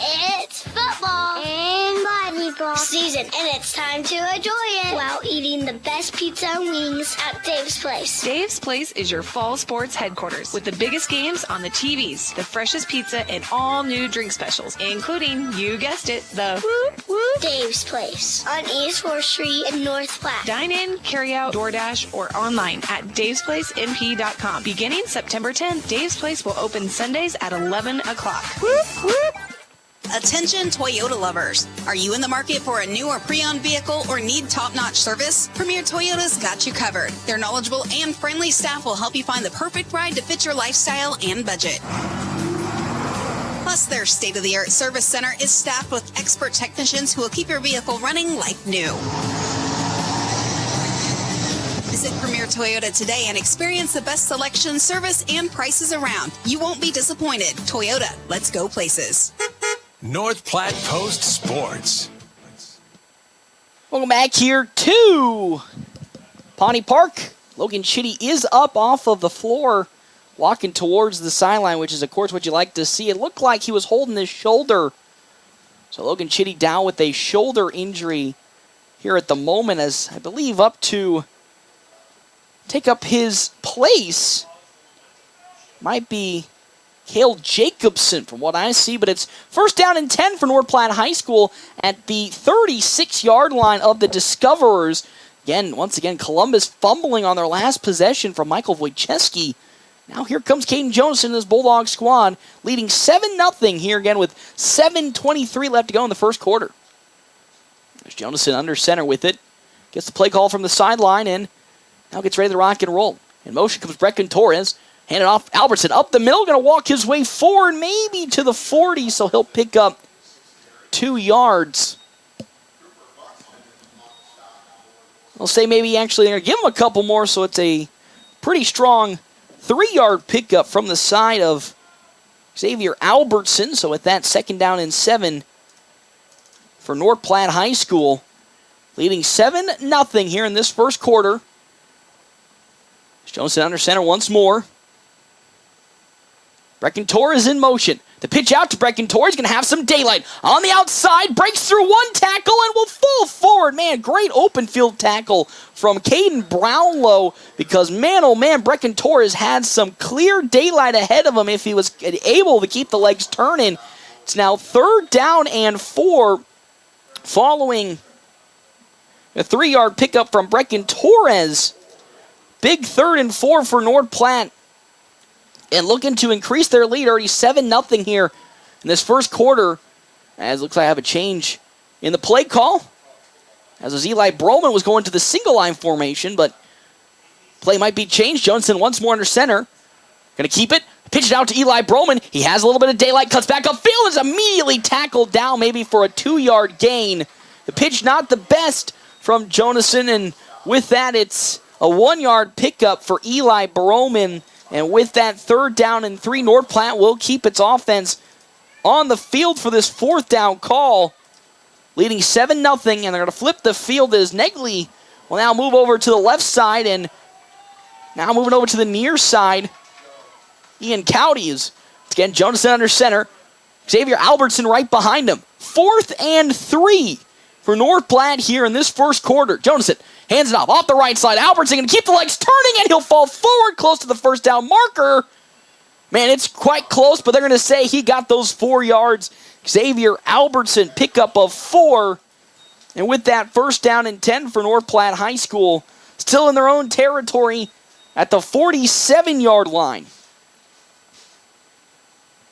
It's football and volleyball season, and it's time to enjoy it while eating the best pizza and wings at Dave's Place. Dave's Place is your fall sports headquarters with the biggest games on the TVs, the freshest pizza, and all new drink specials, including, you guessed it, the Whoop Whoop Dave's Place on East 4th Street in North Platte. Dine in, carry out, DoorDash, or online at davesplacenp.com. Beginning September 10th, Dave's Place will open Sundays at 11 o'clock. Whoop whoop! Attention Toyota lovers. Are you in the market for a new or pre-owned vehicle or need top-notch service? Premier Toyota's got you covered. Their knowledgeable and friendly staff will help you find the perfect ride to fit your lifestyle and budget. Plus, their state-of-the-art service center is staffed with expert technicians who will keep your vehicle running like new. Visit Premier Toyota today and experience the best selection, service, and prices around. You won't be disappointed. Toyota, let's go places. North Platte Post Sports. Welcome back here to Pawnee Park. Logan Chitty is up off of the floor, walking towards the sideline, which is, of course, what you like to see. It looked like he was holding his shoulder. So Logan Chitty down with a shoulder injury here at the moment, as I believe up to take up his place might be Cale Jacobson from what I see, but it's first down and 10 for North Platte High School at the 36-yard line of the Discoverers. Once again, Columbus fumbling on their last possession from Michael Wojcicki. Now here comes Caden Jonas and his Bulldog squad, leading 7-0 here again with 7:23 left to go in the first quarter. There's Jonason under center with it. Gets the play call from the sideline and now gets ready to rock and roll. In motion comes Brecken Torres. Hand it off. Albertson up the middle. Going to walk his way forward, maybe to the 40, so he'll pick up 2 yards. I'll say maybe actually they're going to give him a couple more, so it's a pretty strong 3-yard pickup from the side of Xavier Albertson. So with that, second down and 7 for North Platte High School, leading 7-0 here in this first quarter. Johnson under center once more. Brecken Torres in motion. The pitch out to Brecken Torres. Going to have some daylight. On the outside, breaks through one tackle and will fall forward. Man, great open field tackle from Caden Brownlow, because, man, oh man, Brecken Torres had some clear daylight ahead of him if he was able to keep the legs turning. It's now third down and 4 following a 3-yard pickup from Brecken Torres. Big 3rd and 4 for North Platte. And looking to increase their lead, already 7-0 here in this first quarter. As it looks like I have a change in the play call. As Eli Broman was going to the single line formation, but play might be changed. Johnson once more under center. Going to keep it. Pitch it out to Eli Broman. He has a little bit of daylight, cuts back upfield, is immediately tackled down, maybe for a 2-yard gain. The pitch not the best from Jonason, and with that, it's a 1-yard pickup for Eli Broman. And with that, third down and 3, North Platte will keep its offense on the field for this 4th down call, leading 7-0, and they're going to flip the field as Negley will now move over to the left side, and now moving over to the near side, Ian Cowdy is, again, Jonason under center, Xavier Albertson right behind him. 4th and 3 for North Platte here in this first quarter. Jonason hands it off the right side. Albertson going to keep the legs turning, and he'll fall forward close to the first down marker. Man, it's quite close, but they're going to say he got those 4 yards. Xavier Albertson, pickup of 4. And with that, first down and 10 for North Platte High School. Still in their own territory at the 47-yard line.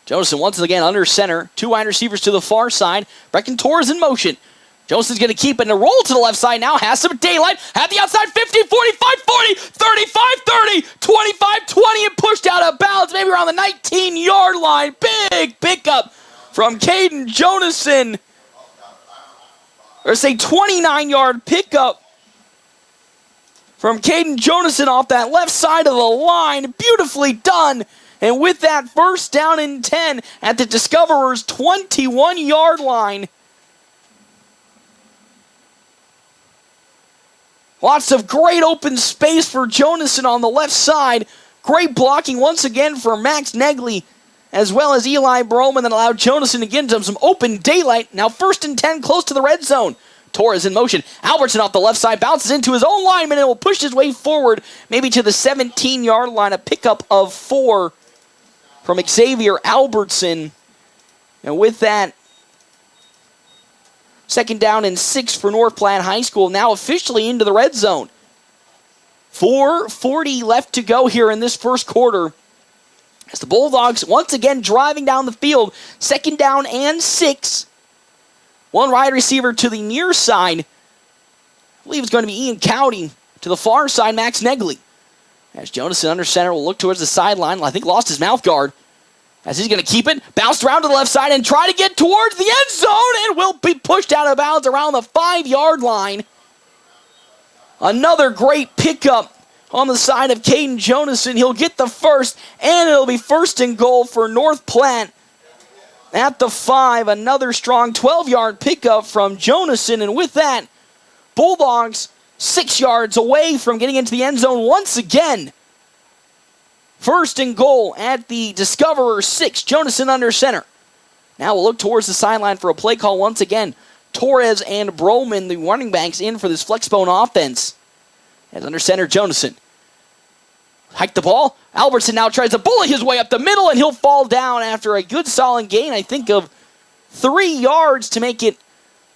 Jonason once again under center. 2 wide receivers to the far side. Brecken Torres in motion. Jonason's going to keep it and roll to the left side now. Has some daylight. At the outside, 50, 45, 40, 35, 30, 25, 20, and pushed out of bounds. Maybe around the 19-yard line. Big pickup from Caden Jonason. Or say 29-yard pickup from Caden Jonason off that left side of the line. Beautifully done. And with that, first down and 10 at the Discoverers' 21-yard line. Lots of great open space for Jonason on the left side. Great blocking once again for Max Negley, as well as Eli Broman, that allowed Jonason to get into some open daylight. Now first and 10, close to the red zone. Torres in motion. Albertson off the left side, bounces into his own lineman and will push his way forward, maybe to the 17-yard line. A pickup of 4 from Xavier Albertson. And with that, second down and 6 for North Platte High School, now officially into the red zone. 4:40 left to go here in this first quarter. As the Bulldogs once again driving down the field, second down and 6. 1 wide receiver to the near side. I believe it's going to be Ian Cowdy. To the far side, Max Negley. As Jonason under center will look towards the sideline. I think lost his mouth guard. As he's going to keep it, bounced around to the left side and try to get towards the end zone, and will be pushed out of bounds around the 5-yard line. Another great pickup on the side of Caden Jonason. He'll get the first, and it'll be first and goal for North Platte at the 5. Another strong 12-yard pickup from Jonason, and with that, Bulldogs 6 yards away from getting into the end zone once again. First and goal at the Discoverer 6. Jonason under center. Now we'll look towards the sideline for a play call once again. Torres and Broman, the running backs, in for this flexbone offense. As under center, Jonason. Hike the ball. Albertson now tries to bully his way up the middle, and he'll fall down after a good solid gain, I think, of 3 yards to make it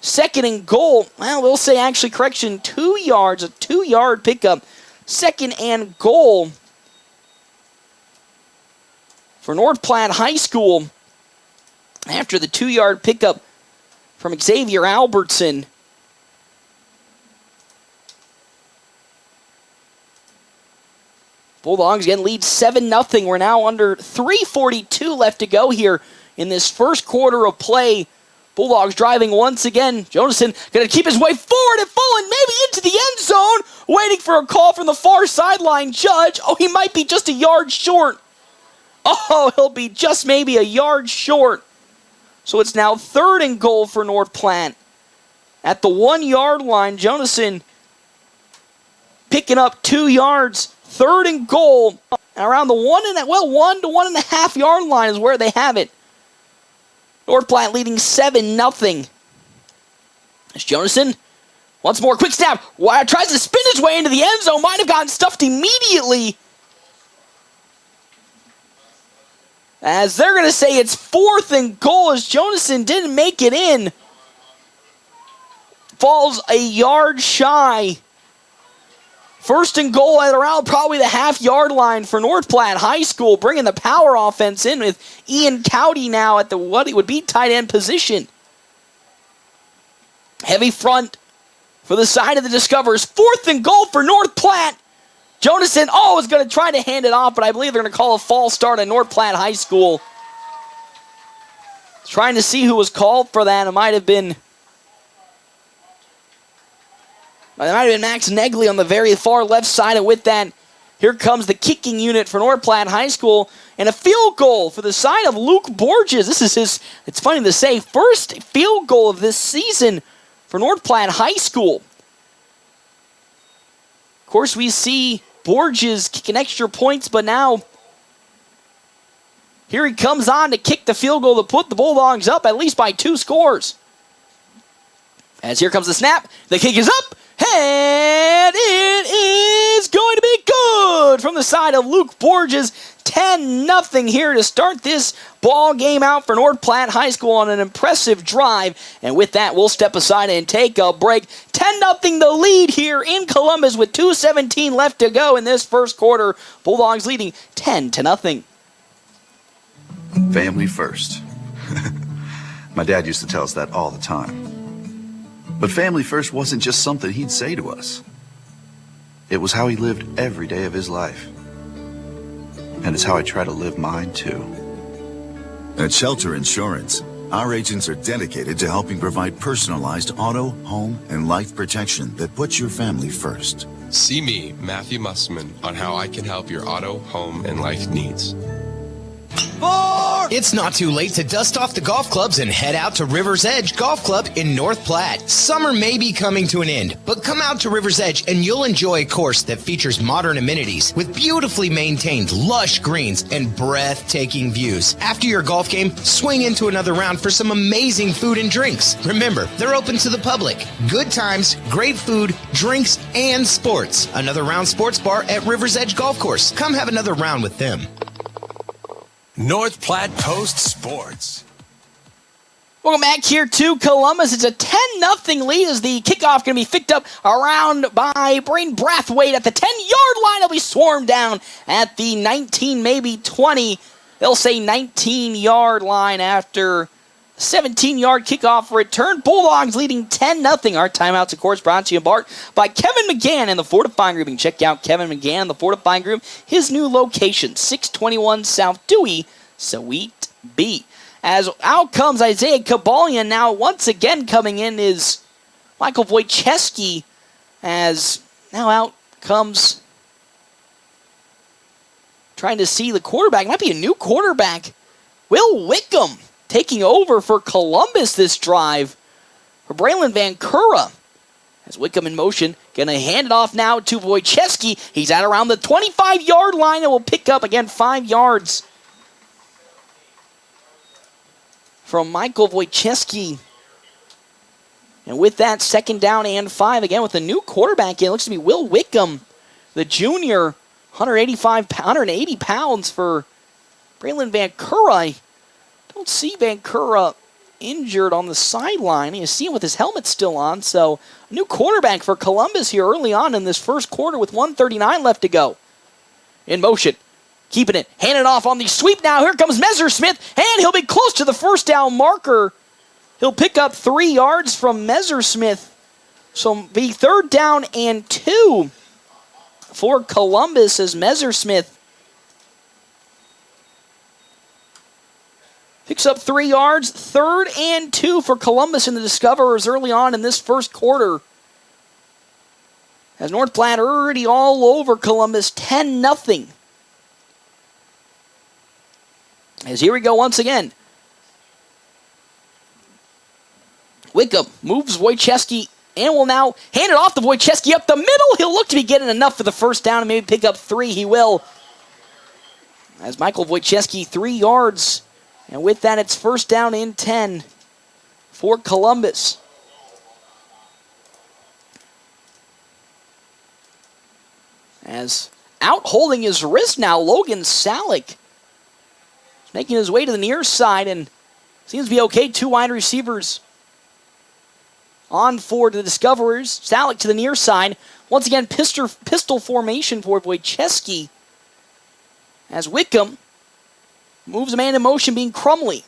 second and goal. Well, we'll say actually, correction, 2 yards. A 2-yard pickup. Second and goal for North Platte High School after the 2-yard pickup from Xavier Albertson. Bulldogs again lead 7-0. We're now under 3:42 left to go here in this first quarter of play. Bulldogs driving once again. Jonason going to keep his way forward and falling maybe into the end zone. Waiting for a call from the far sideline judge. Oh, he might be just a yard short. Oh, he'll be just maybe a yard short. So it's now third and goal for North Platte. At the 1-yard line, Jonason picking up 2 yards. Third and goal around the 1 to 1.5 yard line is where they have it. North Platte leading 7-0. As Jonason once more, quick snap. Tries to spin his way into the end zone. Might have gotten stuffed immediately. As they're going to say it's fourth and goal as Jonason didn't make it in. Falls a yard shy. First and goal at around probably the half-yard line for North Platte High School, bringing the power offense in with Ian Cowdy now at the what it would be tight end position. Heavy front for the side of the Discoverers. Fourth and goal for North Platte. Jonason, is going to try to hand it off, but I believe they're going to call a false start at North Platte High School. Trying to see who was called for that. It might have been Max Negley on the very far left side. And with that, here comes the kicking unit for North Platte High School. And a field goal for the side of Luke Borges. This is his, it's funny to say, first field goal of this season for North Platte High School. Of course, we see Borges kicking extra points, but now here he comes on to kick the field goal to put the Bulldogs up at least by 2 scores. As here comes the snap, the kick is up, and it is going to be good from the side of Luke Borges. 10-0 here to start this ball game out for North Platte High School on an impressive drive. And with that, we'll step aside and take a break. 10-0 the lead here in Columbus with 2:17 left to go in this first quarter. Bulldogs leading 10-0. Family first. My dad used to tell us that all the time. But family first wasn't just something he'd say to us. It was how he lived every day of his life. And it's how I try to live mine, too. At Shelter Insurance, our agents are dedicated to helping provide personalized auto, home, and life protection that puts your family first. See me, Matthew Musselman, on how I can help your auto, home, and life needs. It's not too late to dust off the golf clubs and head out to River's Edge Golf Club in North Platte. Summer may be coming to an end, but come out to River's Edge and you'll enjoy a course that features modern amenities with beautifully maintained lush greens and breathtaking views. After your golf game, swing into another round for some amazing food and drinks. Remember, they're open to the public. Good times, great food, drinks, and sports. Another Round Sports Bar at River's Edge Golf Course. Come have another round with them. North Platte Post Sports. Welcome back here to Columbus. It's a 10-0 lead as the kickoff going to be picked up around by Braden Brathwaite at the 10-yard line. He'll be swarmed down at the 19, maybe 20. They'll say 19-yard line after 17-yard kickoff return. Bulldogs leading 10-0. Our timeouts, of course, brought to you in part by Kevin McGann and the Fortifying Group. You can check out Kevin McGann and the Fortifying Group. His new location, 621 South Dewey, Suite B. As out comes Isaiah Kabalian. Now, once again coming in is Michael Wojcicki. As now out comes trying to see the quarterback. Might be a new quarterback. Will Wickham taking over for Columbus this drive for Braylon Van Cura. As Wickham in motion, going to hand it off now to Wojcicki. He's at around the 25-yard line and will pick up again 5 yards from Michael Wojcicki. And with that, 2nd down and 5 again with a new quarterback in. It looks to be Will Wickham, the junior, 180 pounds for Braylon Van Cura. Don't see Van Cura injured on the sideline. You see him with his helmet still on. So, a new quarterback for Columbus here early on in this first quarter with 1:39 left to go. In motion. Keeping it. Handed off on the sweep now. Here comes Messersmith. And he'll be close to the first down marker. He'll pick up 3 yards from Messersmith. So, be 3rd down and 2 for Columbus as Messersmith picks up 3 yards, 3rd and 2 for Columbus and the Discoverers early on in this first quarter. As North Platte already all over Columbus, 10-0. As here we go once again. Wickham moves Wojcicki and will now hand it off to Wojcicki up the middle. He'll look to be getting enough for the first down and maybe pick up 3. He will. As Michael Wojcicki, 3 yards. And with that, it's 1st down and 10 for Columbus. As out holding his wrist now, Logan Salick is making his way to the near side and seems to be okay. 2 wide receivers on for the Discoverers. Salick to the near side. Once again, pistol formation for Wojcicki. As Wickham moves a man in motion, being Crumley.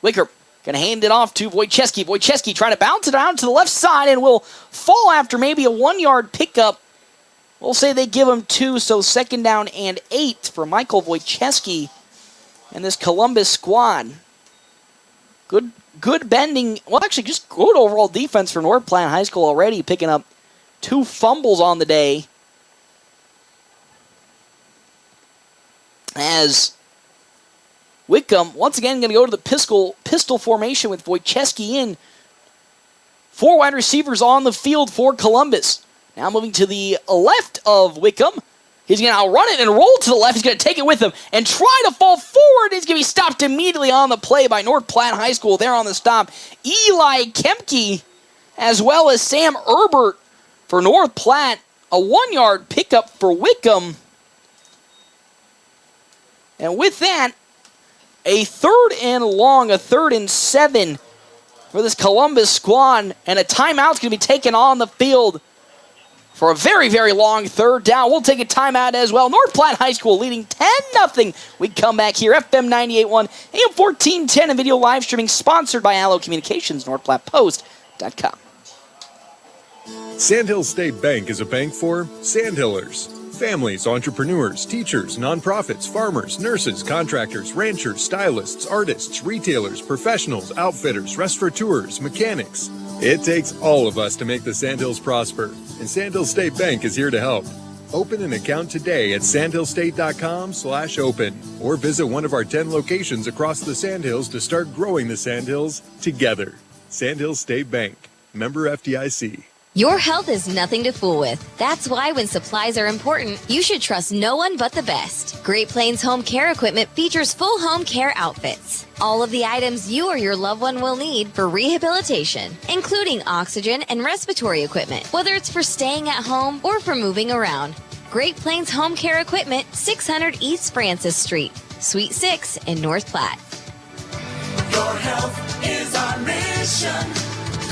Wickham going to hand it off to Wojcicki. Wojcicki trying to bounce it around to the left side and will fall after maybe a 1-yard pickup. We'll say they give him 2, so 2nd down and 8 for Michael Wojcicki and this Columbus squad. Good bending. Well, actually, just good overall defense for North Platte High School already, picking up 2 fumbles on the day. As Wickham, once again, going to go to the pistol formation with Wojcicki in. 4 wide receivers on the field for Columbus. Now moving to the left of Wickham. He's going to outrun it and roll to the left. He's going to take it with him and try to fall forward. He's going to be stopped immediately on the play by North Platte High School there on the stop. Eli Kemke as well as Sam Herbert for North Platte. A 1-yard pickup for Wickham. And with that, a 3rd and long, a 3rd and 7 for this Columbus squad. And a timeout's going to be taken on the field for a very, very long 3rd down. We'll take a timeout as well. North Platte High School leading 10-0. We come back here, FM 98.1, AM 1410, and video live streaming sponsored by Allo Communications, NorthPlattePost.com. Sandhill State Bank is a bank for Sandhillers. Families, entrepreneurs, teachers, nonprofits, farmers, nurses, contractors, ranchers, stylists, artists, retailers, professionals, outfitters, restaurateurs, mechanics. It takes all of us to make the Sandhills prosper, and Sandhill State Bank is here to help. Open an account today at sandhillstate.com/open or visit one of our 10 locations across the Sandhills to start growing the Sandhills together. Sandhill State Bank, member FDIC. Your health is nothing to fool with. That's why when supplies are important, you should trust no one but the best. Great Plains Home Care Equipment features full home care outfits. All of the items you or your loved one will need for rehabilitation, including oxygen and respiratory equipment, whether it's for staying at home or for moving around. Great Plains Home Care Equipment, 600 East Francis Street, Suite 6 in North Platte. Your health is our mission.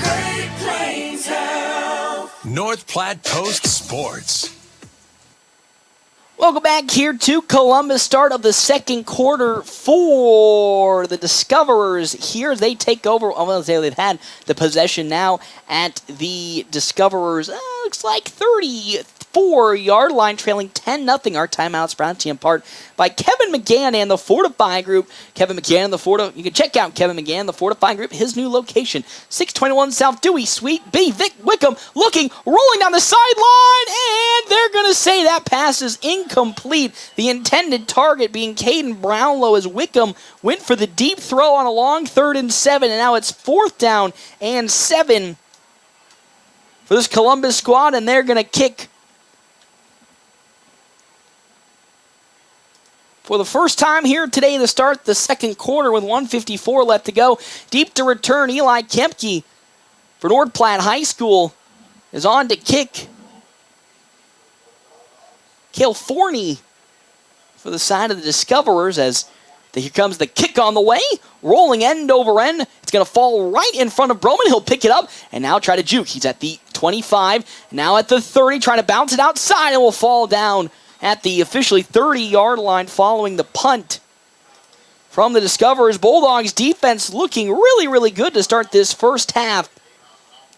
Great Plains Health. North Platte Post Sports. Welcome back here to Columbus. Start of the second quarter for the Discoverers. Here they take over. I'm going to say they've had the possession now at the Discoverers. Looks like 34-yard line, trailing 10-0. Our timeouts brought to you in part by Kevin McGann and the Fortify Group. Kevin McGann and the Fortify. You can check out Kevin McGann, the Fortify Group, his new location, 621 South Dewey, Suite B. Vic Wickham looking, rolling down the sideline, and they're going to say that pass is incomplete. The intended target being Caden Brownlow as Wickham went for the deep throw on a long 3rd and 7, and now it's 4th down and 7 for this Columbus squad, and they're going to kick for the first time here today to start the second quarter with 1:54 left to go. Deep to return, Eli Kempke for North Platte High School is on to kick. Cale Forney for the side of the Discoverers as here comes the kick on the way. Rolling end over end. It's going to fall right in front of Broman. He'll pick it up and now try to juke. He's at the 25, now at the 30, trying to bounce it outside and will fall down at the officially 30-yard line following the punt from the Discoverers. Bulldogs defense looking really, really good to start this first half.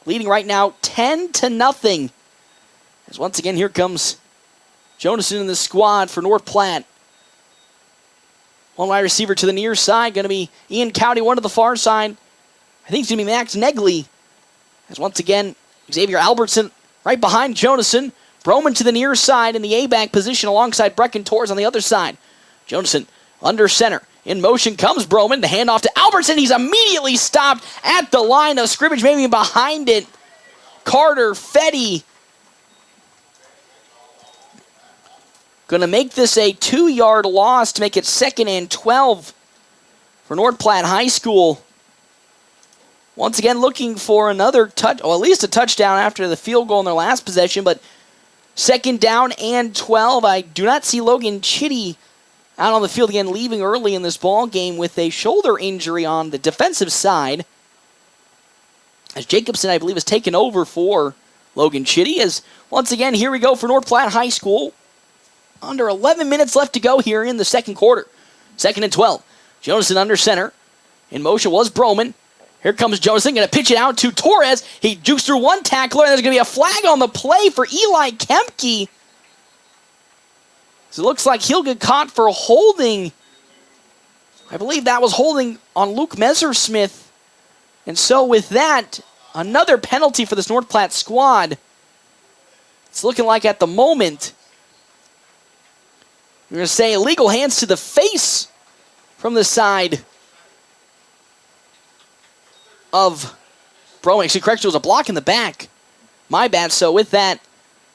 Leading right now 10-0. As once again, here comes Jonason in the squad for North Platte. One wide receiver to the near side, going to be Ian Cowdy, one to the far side. I think it's going to be Max Negley. As once again, Xavier Albertson right behind Jonason. Broman to the near side in the A-back position alongside Brecken Torres on the other side. Jonason under center. In motion comes Broman. The handoff to Albertson. He's immediately stopped at the line of scrimmage, maybe behind it. Carter Fetty going to make this a 2-yard loss to make it 2nd and 12 for North Platte High School. Once again looking for another touch, or at least a touchdown after the field goal in their last possession, but 2nd down and 12. I do not see Logan Chitty out on the field again, leaving early in this ball game with a shoulder injury on the defensive side. As Jacobson, I believe, has taken over for Logan Chitty. As once again, here we go for North Platte High School. Under 11 minutes left to go here in the second quarter. 2nd and 12. Jonason under center. In motion was Broman. Here comes Jonason, going to pitch it out to Torres. He jukes through one tackler, and there's going to be a flag on the play for Eli Kempke. So it looks like he'll get caught for holding. I believe that was holding on Luke Messersmith. And so with that, another penalty for this North Platte squad. It's looking like at the moment, we're going to say illegal hands to the face from the side of Broman. Actually, correction, it was a block in the back. My bad. So with that,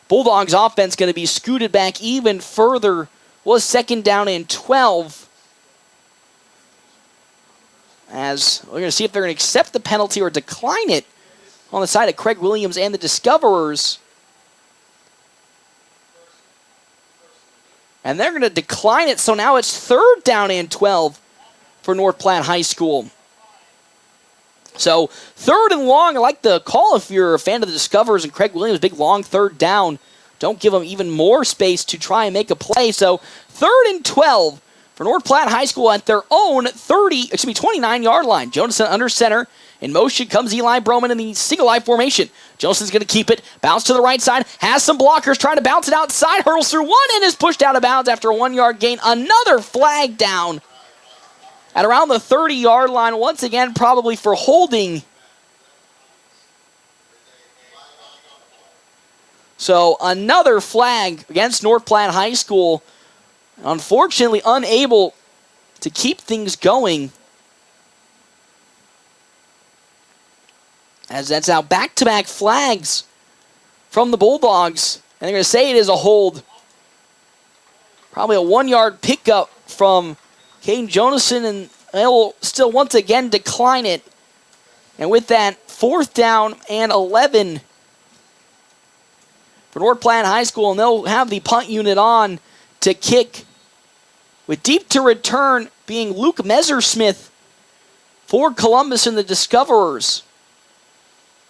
Bulldogs offense going to be scooted back even further. Was 2nd down and 12. As we're going to see if they're going to accept the penalty or decline it on the side of Craig Williams and the Discoverers. And they're going to decline it, so now it's 3rd down and 12 for North Platte High School. So 3rd and long, I like the call if you're a fan of the Discoverers and Craig Williams, big long 3rd down. Don't give them even more space to try and make a play. So 3rd and 12 for North Platte High School at their own 29-yard line. Jonason under center. In motion comes Eli Broman in the single eye formation. Jonason's going to keep it. Bounce to the right side. Has some blockers trying to bounce it outside. Hurdles through one and is pushed out of bounds after a 1-yard gain. Another flag down at around the 30-yard line. Once again, probably for holding. So another flag against North Platte High School. Unfortunately, unable to keep things going. As that's now back-to-back flags from the Bulldogs. And they're going to say it is a hold. Probably a 1-yard pickup from Caden Jonason, and they'll still once again decline it. And with that, 4th down and 11 for North Platte High School, and they'll have the punt unit on to kick, with deep to return being Luke Messersmith for Columbus and the Discoverers.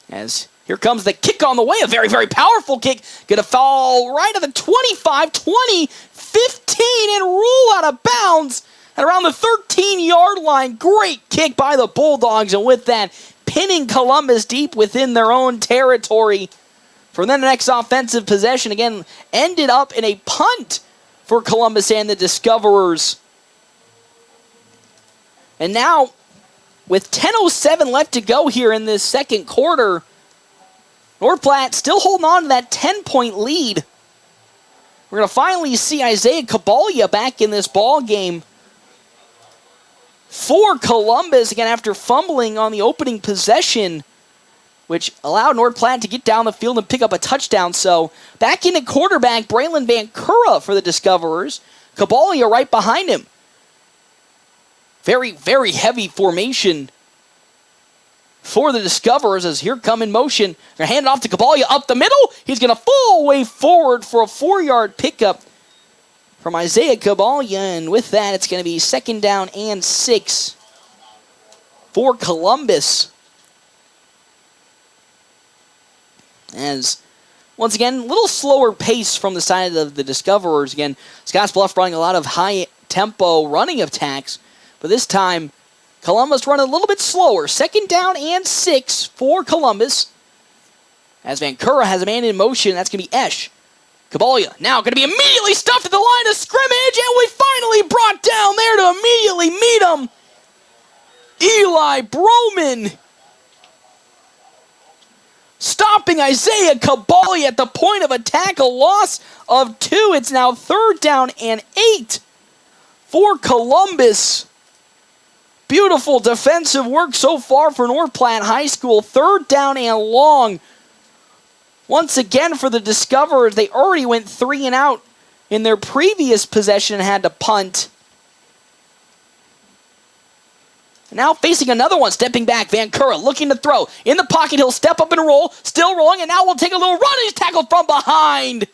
As here comes the kick on the way, a very, very powerful kick. Going to fall right at the 25, 20, 15, and roll out of bounds at around the 13-yard line. Great kick by the Bulldogs, and with that, pinning Columbus deep within their own territory. For then the next offensive possession, again, ended up in a punt for Columbus and the Discoverers. And now, with 10:07 left to go here in this second quarter, North Platte still holding on to that 10-point lead. We're going to finally see Isaiah Kabalia back in this ball game for Columbus, again after fumbling on the opening possession, which allowed North Platte to get down the field and pick up a touchdown. So back in at quarterback, Braylon Van Cura for the Discoverers. Kabalia right behind him. Very, very heavy formation for the Discoverers as here come in motion. They're handing off to Kabalia up the middle. He's going to fall away forward for a 4-yard pickup from Isaiah Kabalia. And with that, it's going to be 2nd down and 6 for Columbus. As, once again, a little slower pace from the side of the Discoverers. Again, Scottsbluff running a lot of high-tempo running attacks. But this time, Columbus running a little bit slower. 2nd down and 6 for Columbus. As Van Cura has a man in motion, that's going to be Esch. Kabalia now going to be immediately stuffed at the line of scrimmage, and we finally brought down there to immediately meet him. Eli Broman stopping Isaiah Kabalia at the point of attack, a loss of 2. It's now 3rd down and 8 for Columbus. Beautiful defensive work so far for North Platte High School. 3rd down and long. Once again for the Discoverers, they already went 3 and out in their previous possession and had to punt. Now facing another one, stepping back, Van Cura looking to throw. In the pocket, he'll step up and roll, still rolling, and now we'll take a little run, and he's tackled from behind.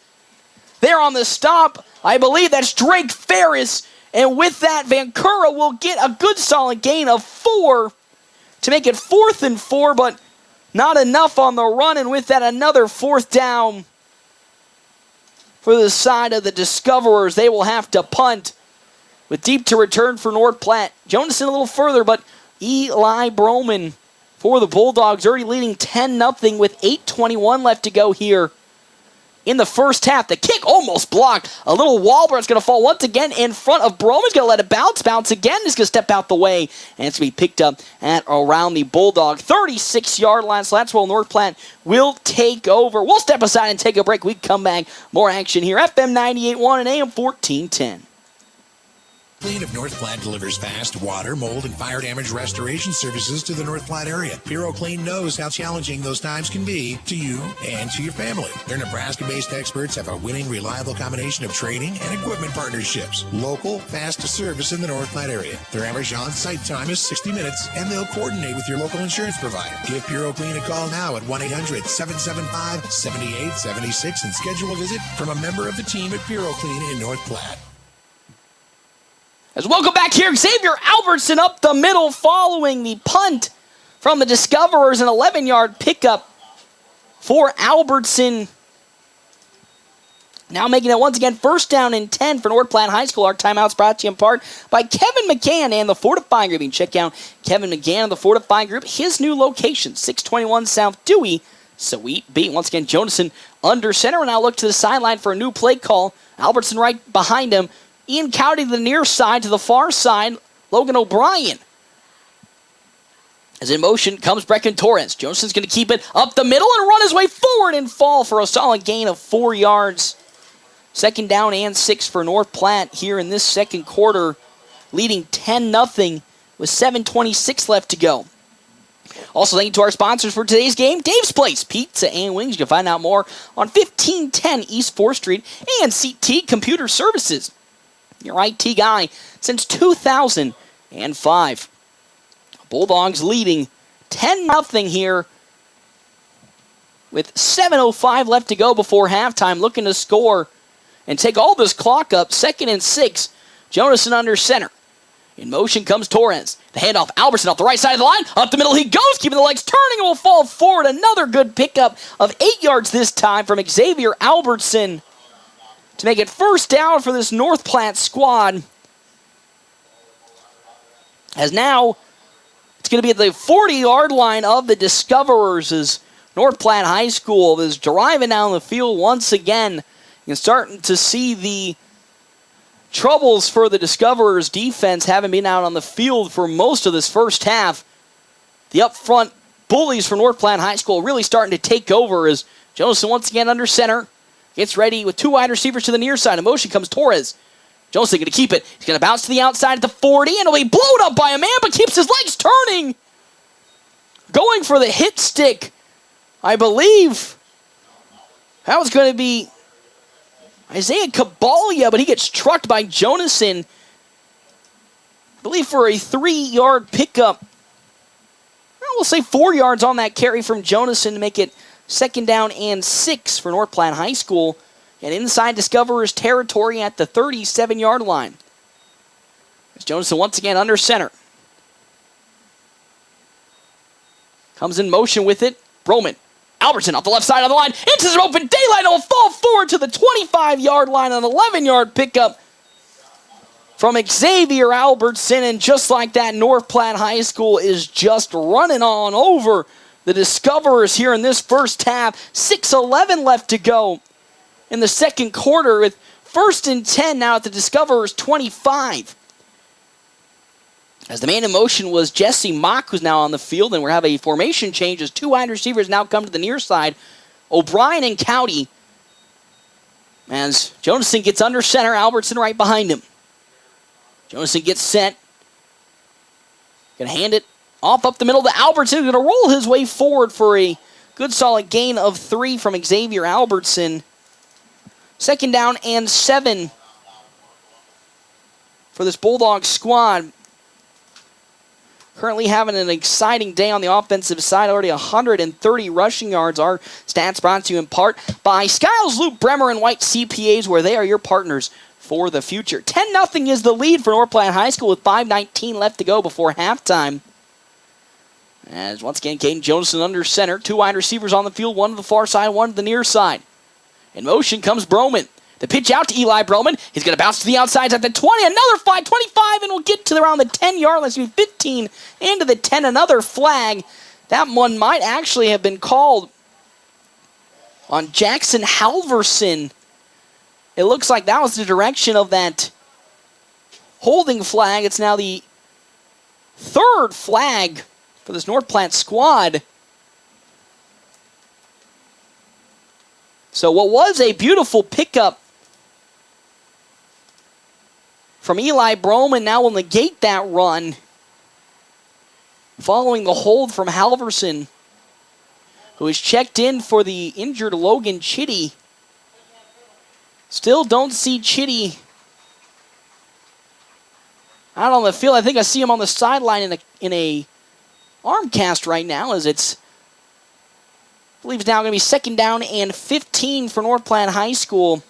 There on the stop, I believe that's Drake Ferris. And with that, Van Cura will get a good solid gain of 4 to make it 4th and 4, but not enough on the run. And with that, another 4th down for the side of the Discoverers. They will have to punt with deep to return for North Platte. Jonason a little further, but Eli Broman for the Bulldogs already leading 10-0 with 8:21 left to go here in the first half. The kick almost blocked. A little wobble. It's going to fall once again in front of Broman. He's going to let it bounce. Bounce again. He's going to step out the way. And it's going to be picked up at around the Bulldog 36-yard line. So that's where North Platte will take over. We'll step aside and take a break. We come back. More action here. FM 98.1 and AM 1410. Clean of North Platte delivers fast water, mold, and fire damage restoration services to the North Platte area. Puro Clean knows how challenging those times can be to you and to your family. Their Nebraska-based experts have a winning, reliable combination of training and equipment partnerships. Local, fast service in the North Platte area. Their average on-site time is 60 minutes, and they'll coordinate with your local insurance provider. Give Puro Clean a call now at 1-800-775-7876 and schedule a visit from a member of the team at Puro Clean in North Platte. As welcome back here, Xavier Albertson up the middle following the punt from the Discoverers, an 11-yard pickup for Albertson. Now making it once again first down and 10 for North Platte High School. Our timeout's brought to you in part by Kevin McCann and the Fortify Group. You can check out Kevin McCann and the Fortify Group. His new location, 621 South Dewey, Sweet Beat. Once again, Jonason under center, and now look to the sideline for a new play call. Albertson right behind him. Ian Cowdy to the near side, to the far side, Logan O'Brien. As in motion comes Brecken Torres. Jonason's going to keep it up the middle and run his way forward and fall for a solid gain of 4 yards. Second down and 6 for North Platte here in this second quarter, leading 10-0 with 7:26 left to go. Also, thank you to our sponsors for today's game, Dave's Place Pizza and Wings. You can find out more on 1510 East 4th Street, and CT Computer Services, your IT guy since 2005. Bulldogs leading 10-0 here with 7:05 left to go before halftime, looking to score and take all this clock up. 2nd and 6, Jonason under center. In motion comes Torres. The handoff, Albertson off the right side of the line. Up the middle he goes, keeping the legs turning and will fall forward. Another good pickup of 8 yards this time from Xavier Albertson to make it first down for this North Platte squad. As now it's going to be at the 40-yard line of the Discoverers as North Platte High School is driving down the field once again. You're starting to see the troubles for the Discoverers defense having been out on the field for most of this first half. The up front bullies for North Platte High School really starting to take over as Jonason once again under center. Gets ready with 2 wide receivers to the near side. In motion comes Torres. Jonason going to keep it. He's going to bounce to the outside at the 40, and it'll be blown up by a man, but keeps his legs turning. Going for the hit stick, I believe. That was going to be Isaiah Cabalia, but he gets trucked by Jonason. I believe for a 3-yard pickup. We'll say 4 yards on that carry from Jonason to make it 2nd down and 6 for North Platte High School. And inside Discoverers territory at the 37-yard line. As Jonason once again under center. Comes in motion with it. Broman. Albertson off the left side of the line. Into some open daylight. It will fall forward to the 25-yard line. An 11-yard pickup from Xavier Albertson. And just like that, North Platte High School is just running on over the Discoverers here in this first half. 6:11 left to go in the second quarter with 1st and 10 now at the Discoverers 25. As the man in motion was Jesse Mock, who's now on the field, and we're having a formation change as 2 wide receivers now come to the near side. O'Brien and Cowdy. As Jonason gets under center, Albertson right behind him. Jonason gets set. Gonna hand it off up the middle to Albertson. Gonna roll his way forward for a good solid gain of 3 from Xavier Albertson. 2nd down and 7 for this Bulldogs squad. Currently having an exciting day on the offensive side. Already 130 rushing yards. Our stats brought to you in part by Skiles, Luke Bremer, and White CPAs, where they are your partners for the future. 10-0 is the lead for North Platte High School with 5:19 left to go before halftime. As once again, Caden Jonason under center. 2 wide receivers on the field. 1 to the far side, 1 to the near side. In motion comes Broman. The pitch out to Eli Broman. He's going to bounce to the outsides at the 20. Another flag, 25, and we'll get to around the 10-yard line. 15 into the 10. Another flag. That one might actually have been called on Jackson Halverson. It looks like that was the direction of that holding flag. It's now the 3rd flag for this North Platte squad. So what was a beautiful pickup from Eli Broman now will negate that run. Following the hold from Halverson, who is checked in for the injured Logan Chitty. Still don't see Chitty out on the field. I think I see him on the sideline in a arm cast right now, as it's, I believe it's now going to be 2nd down and 15 for North Platte High School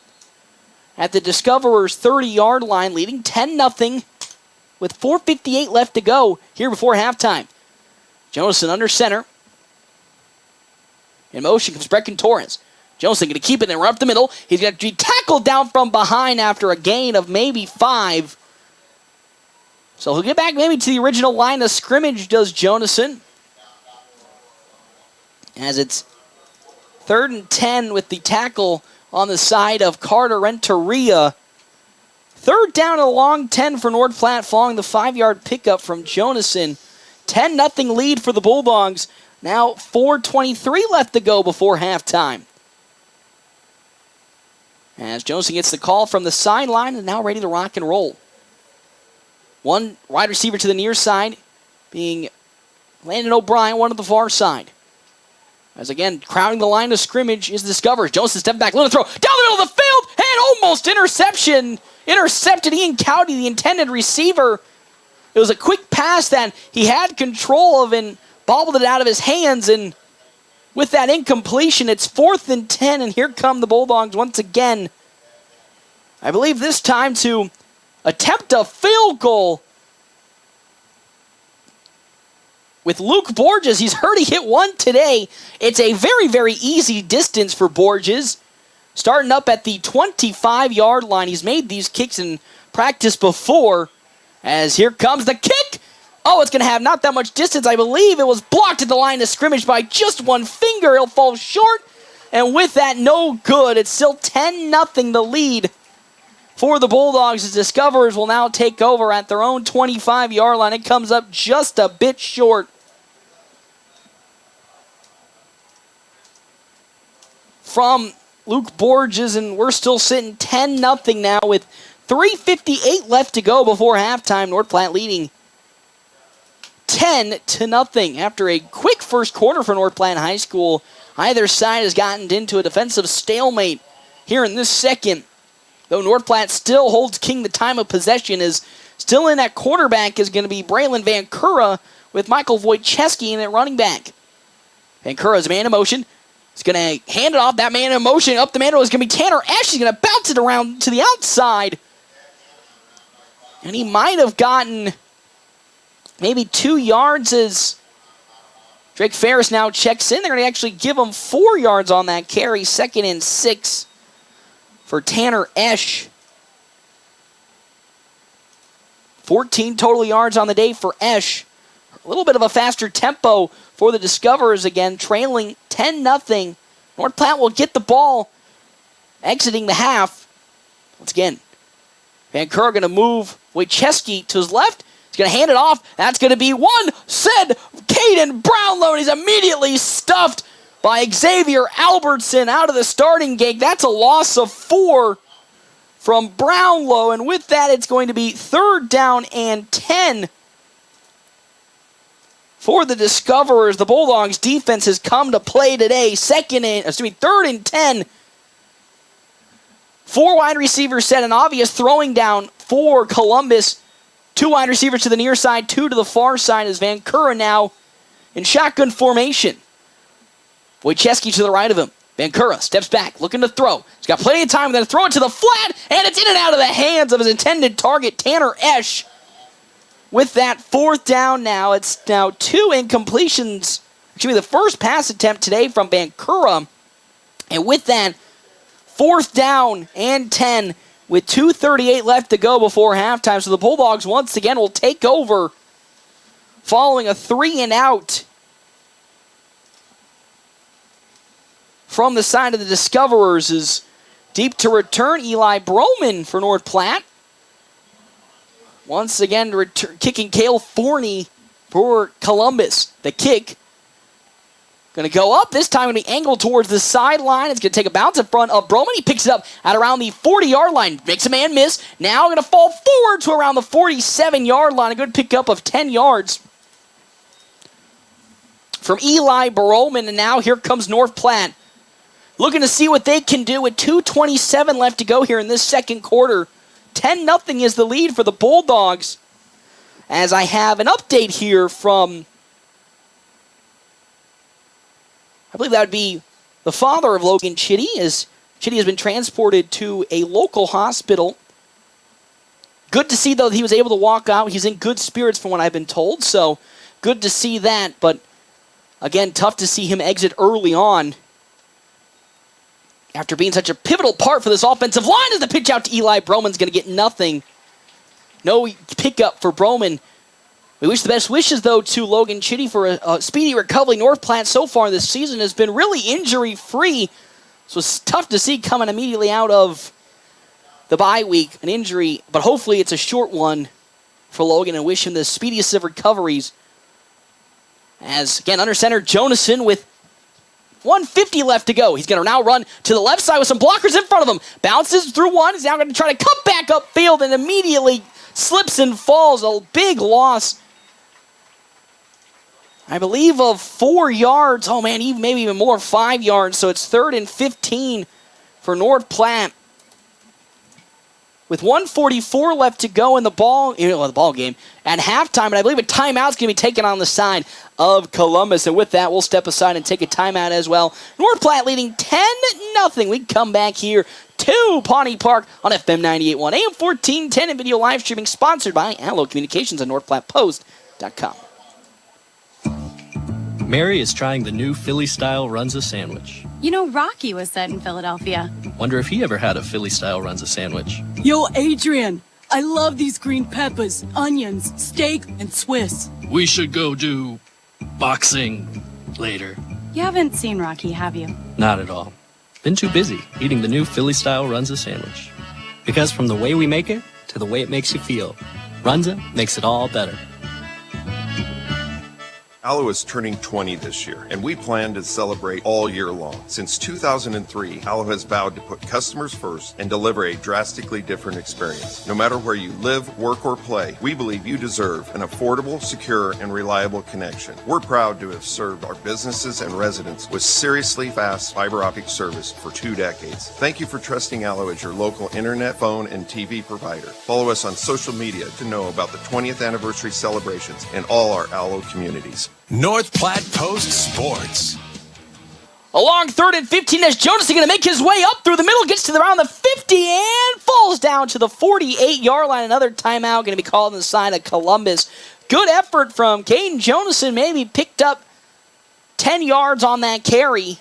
at the Discoverers' 30-yard line, leading 10-0 with 4:58 left to go here before halftime. Jonathan under center. In motion comes Brecken Torres. Jonathan going to keep it and run up the middle. He's going to be tackled down from behind after a gain of maybe 5. So he'll get back maybe to the original line of scrimmage, does Jonathan. As it's 3rd and 10 with the tackle on the side of Carter Renteria. 3rd down and a long 10 for North Platte following the 5-yard pickup from Jonathan. 10-0 lead for the Bulldogs. Now 4:23 left to go before halftime. As Jonathan gets the call from the sideline and now ready to rock and roll. One wide receiver to the near side being Landon O'Brien, one to the far side. As again, crowding the line of scrimmage is the Discoverers. Jonathan step back, little throw, down the middle of the field, and almost interception. Intercepted Ian Cowdy, the intended receiver. It was a quick pass that he had control of and bobbled it out of his hands, and with that incompletion, it's 4th and 10, and here come the Bulldogs once again. I believe this time to attempt a field goal with Luke Borges. He's already hit one today. It's a very, very easy distance for Borges. Starting up at the 25-yard line. He's made these kicks in practice before. As here comes the kick. Oh, it's going to have not that much distance. I believe it was blocked at the line of scrimmage by just one finger. It'll fall short. And with that, no good. It's still 10-0 the lead for the Bulldogs. The Discoverers will now take over at their own 25-yard line. It comes up just a bit short. From Luke Borges, and we're still sitting 10-0 now with 3:58 left to go before halftime. North Platte leading 10-0 after a quick first quarter for North Platte High School. Either side has gotten into a defensive stalemate here in this second. Though North Platte still holds king the time of possession, is still in at quarterback is going to be Braylon Vancura with Michael Wojcicki in at running back. Vancura's man in motion. He's going to hand it off. That man in motion up the middle is going to be Tanner Esch. He's going to bounce it around to the outside. And he might have gotten maybe 2 yards as Drake Ferris now checks in. They're going to actually give him 4 yards on that carry. 2nd and 6 for Tanner Esch. 14 total yards on the day for Esch. A little bit of a faster tempo for the Discoverers again, trailing 10-0. North Platte will get the ball exiting the half. Once again, Vancouver going to move Wojcicki to his left. He's going to hand it off. That's going to be one said Caden Brownlow, and he's immediately stuffed by Xavier Albertson out of the starting gate. That's a loss of 4 from Brownlow, and with that, it's going to be 3rd down and 10 for the Discoverers. The Bulldogs defense has come to play today. 3rd and 10. 4 wide receivers set, an obvious throwing down for Columbus. 2 wide receivers to the near side, 2 to the far side as Vancouver now in shotgun formation. Wojcicki to the right of him. Vancouver steps back, looking to throw. He's got plenty of time, then throw it to the flat, and it's in and out of the hands of his intended target, Tanner Esch. With that 4th down now, it's now 2 incompletions. Excuse me, the first pass attempt today from Vancouver. And with that, 4th down and 10 with 2:38 left to go before halftime. So the Bulldogs once again will take over following a 3-and-out from the side of the Discoverers. Is deep to return Eli Broman for North Platte. Once again, kicking Cale Forney for Columbus. The kick Going to go up. This time going to be angled towards the sideline. It's going to take a bounce in front of Broman. He picks it up at around the 40-yard line. Makes a man miss. Now going to fall forward to around the 47-yard line. A good pickup of 10 yards from Eli Broman. And now here comes North Platte, looking to see what they can do with 2:27 left to go here in this second quarter. 10-0 is the lead for the Bulldogs. As I have an update here from, I believe that would be the father of Logan Chitty, as Chitty has been transported to a local hospital. Good to see, though, that he was able to walk out. He's in good spirits from what I've been told, so good to see that. But, again, tough to see him exit early on after being such a pivotal part for this offensive line. As the pitch out to Eli Broman's going to get nothing. No pickup for Broman. We wish the best wishes, though, to Logan Chitty for a speedy recovery. North Platte so far this season has been really injury-free, so it's tough to see coming immediately out of the bye week, an injury, but hopefully it's a short one for Logan, and wish him the speediest of recoveries. As, again, under center, Jonason with 1:50 left to go. He's going to now run to the left side with some blockers in front of him. Bounces through one. He's now going to try to cut back upfield and immediately slips and falls. A big loss, I believe, of 4 yards. Oh, man, maybe even more, 5 yards. So it's 3rd and 15 for North Platte. With 1:44 left to go in the ball game at halftime, and I believe a timeout's going to be taken on the side of Columbus. And with that, we'll step aside and take a timeout as well. North Platte leading 10-0. We come back here to Pawnee Park on FM 98.1 AM 1410 and video live streaming, sponsored by Allo Communications on NorthPlattePost.com. Mary is trying the new Philly-style Runza sandwich. You know, Rocky was set in Philadelphia. Wonder if he ever had a Philly-style Runza sandwich. Yo, Adrian, I love these green peppers, onions, steak, and Swiss. We should go do boxing later. You haven't seen Rocky, have you? Not at all. Been too busy eating the new Philly-style Runza sandwich. Because from the way we make it to the way it makes you feel, Runza makes it all better. Allo is turning 20 this year, and we plan to celebrate all year long. Since 2003, Allo has vowed to put customers first and deliver a drastically different experience. No matter where you live, work, or play, we believe you deserve an affordable, secure, and reliable connection. We're proud to have served our businesses and residents with seriously fast fiber optic service for 2 decades. Thank you for trusting Allo as your local internet, phone, and TV provider. Follow us on social media to know about the 20th anniversary celebrations in all our Allo communities. North Platte Post Sports. Along 3rd and 15 as Jonas is going to make his way up through the middle, gets to around the 50 and falls down to the 48-yard line. Another timeout going to be called on the side of Columbus. Good effort from Caden Jonason, maybe picked up 10 yards on that carry.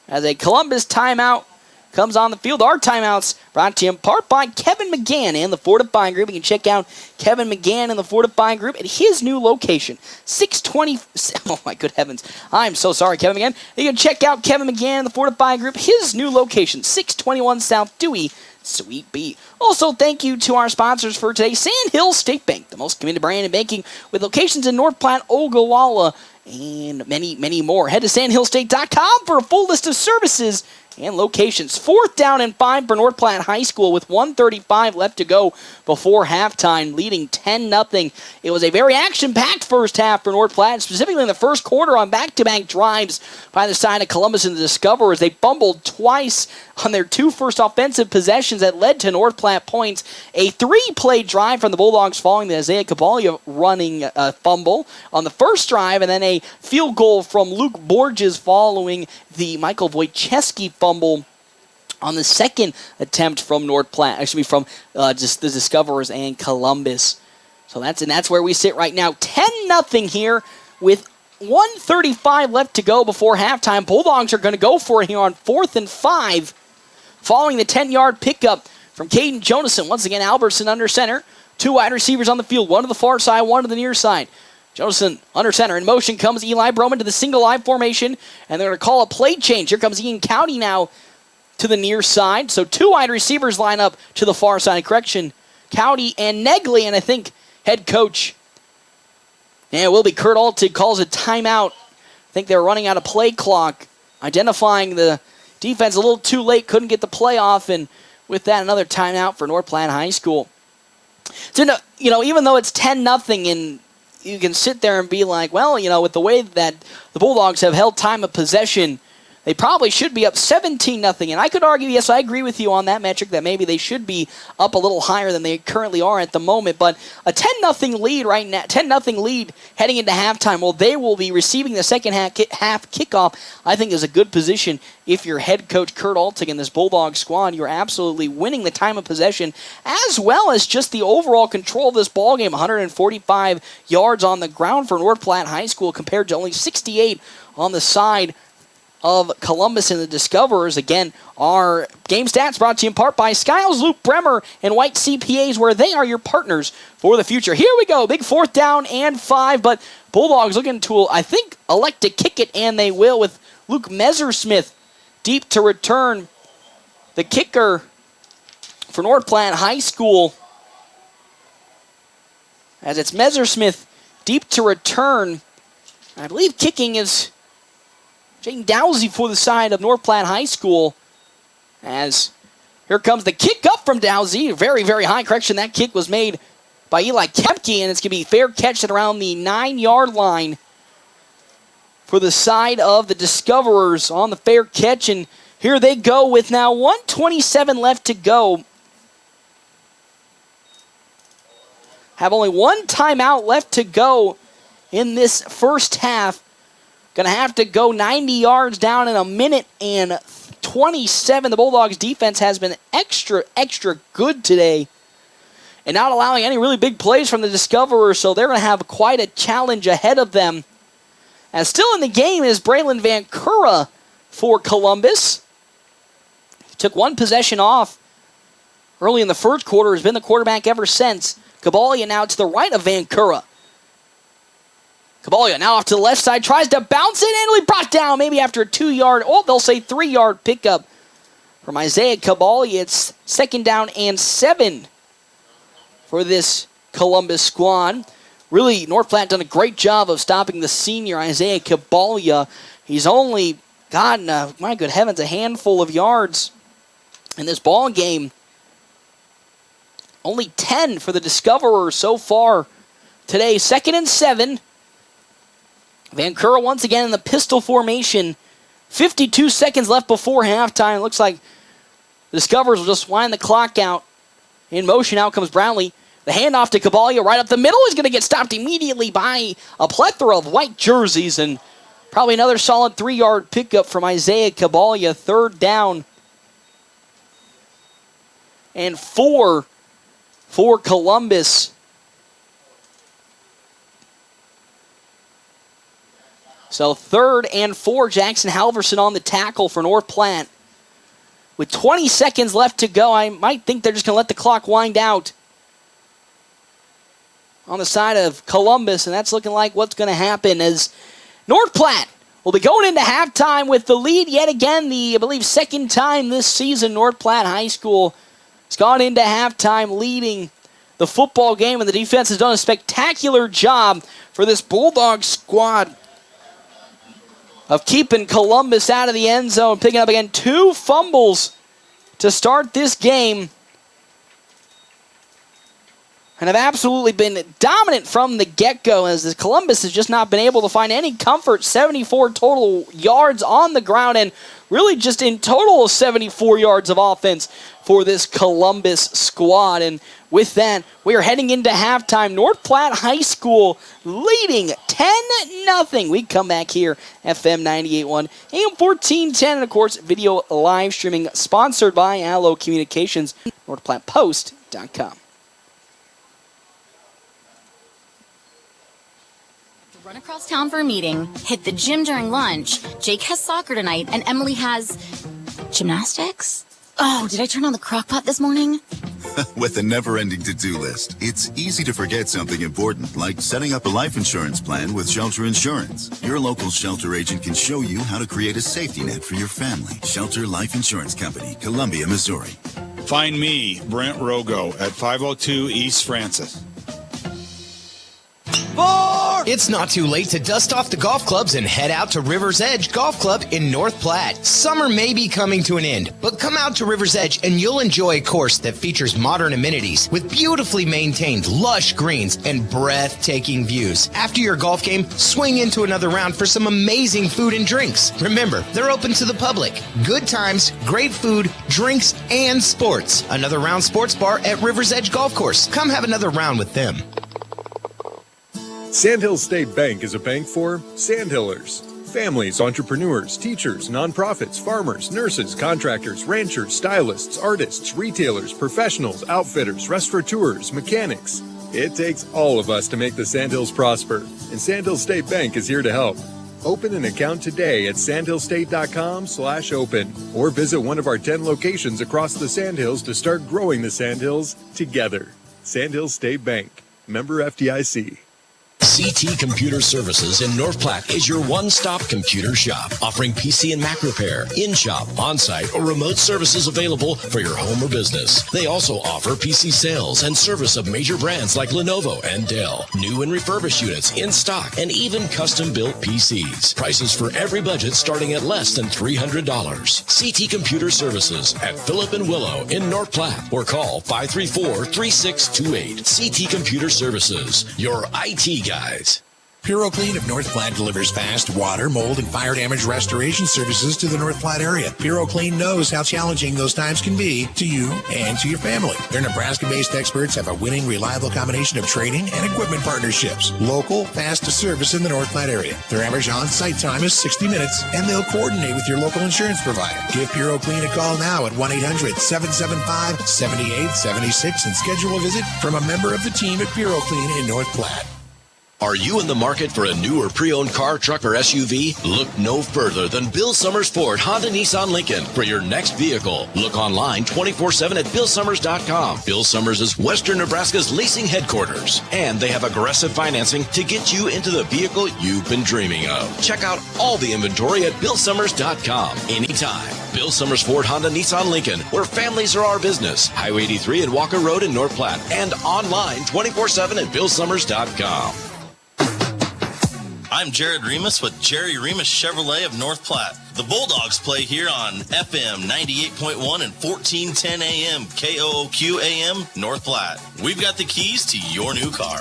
As a Columbus timeout comes on the field. Our timeouts brought to you in part by Kevin McGann and the Fortifying Group. You can check out Kevin McGann and the Fortifying Group at his new location, 620. Oh, my good heavens. I'm so sorry, Kevin McGann. You can check out Kevin McGann and the Fortifying Group, his new location, 621 South Dewey, Suite B. Also, thank you to our sponsors for today, Sandhill State Bank, the most committed brand in banking with locations in North Platte, Ogallala, and many, many more. Head to sandhillstate.com for a full list of services and locations. 4th down and 5 for North Platte High School with 1:35 left to go before halftime, leading 10-0. It was a very action-packed first half for North Platte, specifically in the first quarter on back-to-back drives by the side of Columbus and the Discoverers. They fumbled twice on their 2 first offensive possessions that led to North Platte points. A 3-play drive from the Bulldogs following the Isaiah Caballo running fumble on the first drive, and then a field goal from Luke Borges following the Michael Wojcicki fumble on the second attempt from North Platte, actually from just the Discoverers and Columbus. So that's where we sit right now. 10-0 here with 1:35 left to go before halftime. Bulldogs are going to go for it here on 4th and 5, following the 10-yard pickup from Caden Jonason. Once again, Albertson under center. 2 wide receivers on the field, one to the far side, one to the near side. Jonason under center. In motion comes Eli Broman to the single eye formation, and they're going to call a play change. Here comes Ian Cowdy now to the near side. So 2 wide receivers line up to the far side. Correction, Cowdy and Negley, and I think head coach, Wilby Kurt Altig calls a timeout. I think they were running out of play clock, identifying the defense a little too late, couldn't get the play off, and with that, another timeout for North Platte High School. So, even though it's 10-0, and you can sit there and be like, well, with the way that the Bulldogs have held time of possession, they probably should be up 17-0. And I could argue, yes, I agree with you on that metric, that maybe they should be up a little higher than they currently are at the moment. But a 10-0 lead right now, 10-0 lead heading into halftime, well, they will be receiving the second half kickoff, I think is a good position. If you're head coach Kurt Altig and this Bulldog squad, you're absolutely winning the time of possession, as well as just the overall control of this ball game. 145 yards on the ground for North Platte High School compared to only 68 on the side of Columbus and the Discoverers. Again, our game stats brought to you in part by Skiles, Luke Bremer, and White CPAs, where they are your partners for the future. Here we go. Big 4th down and 5, but Bulldogs looking to, I think, elect to kick it, and they will, with Luke Messersmith deep to return. The kicker for North Platte High School, as it's Messersmith deep to return. I believe kicking is Jane Dowsey for the side of North Platte High School, as here comes the kick up from Dowsey. Very, very high. Correction, that kick was made by Eli Kepke, and it's going to be fair catch at around the 9-yard line for the side of the Discoverers on the fair catch. And here they go with now 1:27 left to go. Have only one timeout left to go in this first half. Going to have to go 90 yards down in a minute and 27. The Bulldogs defense has been extra good today, and not allowing any really big plays from the Discoverers, so they're going to have quite a challenge ahead of them. As still in the game is Braylon Vancouver for Columbus. He took one possession off early in the first quarter, has been the quarterback ever since. Kabalia now to the right of Vancouver. Kabalia now off to the left side, tries to bounce it, and will be brought down maybe after a 2-yard, they'll say 3-yard pickup from Isaiah Kabalia. It's 2nd down and 7 for this Columbus squad. Really, North Platte done a great job of stopping the senior Isaiah Kabalia. He's only gotten, my good heavens, a handful of yards in this ball game. Only 10 for the Discoverers so far today. 2nd and 7. Vancouver once again in the pistol formation. 52 seconds left before halftime. It looks like the Discoverers will just wind the clock out. In motion, out comes Brownlee. The handoff to Kabalia right up the middle is going to get stopped immediately by a plethora of white jerseys, and probably another solid 3-yard pickup from Isaiah Kabalia. 3rd down and 4 for Columbus. So 3rd and 4, Jackson Halverson on the tackle for North Platte. With 20 seconds left to go, I might think they're just going to let the clock wind out on the side of Columbus, and that's looking like what's going to happen, as North Platte will be going into halftime with the lead yet again. I believe, 2nd time this season North Platte High School has gone into halftime leading the football game, and the defense has done a spectacular job for this Bulldog squad of keeping Columbus out of the end zone, picking up again 2 fumbles to start this game, and have absolutely been dominant from the get-go, as the Columbus has just not been able to find any comfort. 74 total yards on the ground, and really just in total 74 yards of offense for this Columbus squad. And with that, we are heading into halftime. North Platte High School leading 10-0. We come back here, FM 98.1, AM 1410, and of course, video live streaming sponsored by Allo Communications, NorthPlattePost.com. Run across town for a meeting, hit the gym during lunch. Jake has soccer tonight, and Emily has gymnastics? Oh, did I turn on the crock pot this morning? With a never-ending to-do list, it's easy to forget something important, like setting up a life insurance plan with Shelter Insurance. Your local Shelter agent can show you how to create a safety net for your family. Shelter Life Insurance Company, Columbia, Missouri. Find me, Brent Rogo, at 502 East Francis. 4. It's not too late to dust off the golf clubs and head out to River's Edge Golf Club in North Platte. Summer may be coming to an end, but come out to River's Edge and you'll enjoy a course that features modern amenities with beautifully maintained lush greens and breathtaking views. After your golf game, swing into another round for some amazing food and drinks. Remember, they're open to the public. Good times, great food, drinks, and sports. Another Round Sports Bar at River's Edge Golf Course. Come have another round with them. Sandhills State Bank is a bank for Sandhillers. Families, entrepreneurs, teachers, nonprofits, farmers, nurses, contractors, ranchers, stylists, artists, retailers, professionals, outfitters, restaurateurs, mechanics. It takes all of us to make the Sandhills prosper, and Sandhills State Bank is here to help. Open an account today at sandhillstate.com/open or visit one of our 10 locations across the Sandhills to start growing the Sandhills together. Sandhills State Bank, member FDIC. CT Computer Services in North Platte is your one-stop computer shop, offering PC and Mac repair, in-shop, on-site, or remote services available for your home or business. They also offer PC sales and service of major brands like Lenovo and Dell, new and refurbished units in stock, and even custom-built PCs. Prices for every budget starting at less than $300. CT Computer Services at Phillip and Willow in North Platte, or call 534-3628. CT Computer Services, your IT guys. Puro Clean of North Platte delivers fast water, mold, and fire damage restoration services to the North Platte area. Puro Clean knows how challenging those times can be to you and to your family. Their Nebraska-based experts have a winning, reliable combination of training and equipment partnerships. Local, fast to service in the North Platte area. Their average on-site time is 60 minutes, and they'll coordinate with your local insurance provider. Give Puro Clean a call now at 1-800-775-7876 and schedule a visit from a member of the team at Puro Clean in North Platte. Are you in the market for a new or pre-owned car, truck, or SUV? Look no further than Bill Summers Ford, Honda, Nissan, Lincoln for your next vehicle. Look online 24/7 at BillSummers.com. Bill Summers is Western Nebraska's leasing headquarters, and they have aggressive financing to get you into the vehicle you've been dreaming of. Check out all the inventory at BillSummers.com anytime. Bill Summers Ford, Honda, Nissan, Lincoln, where families are our business. Highway 83 and Walker Road in North Platte, and online 24/7 at BillSummers.com. I'm Jared Remus with Jerry Remus Chevrolet of North Platte. The Bulldogs play here on FM 98.1 and 1410 AM, KOOQ AM, North Platte. We've got the keys to your new car.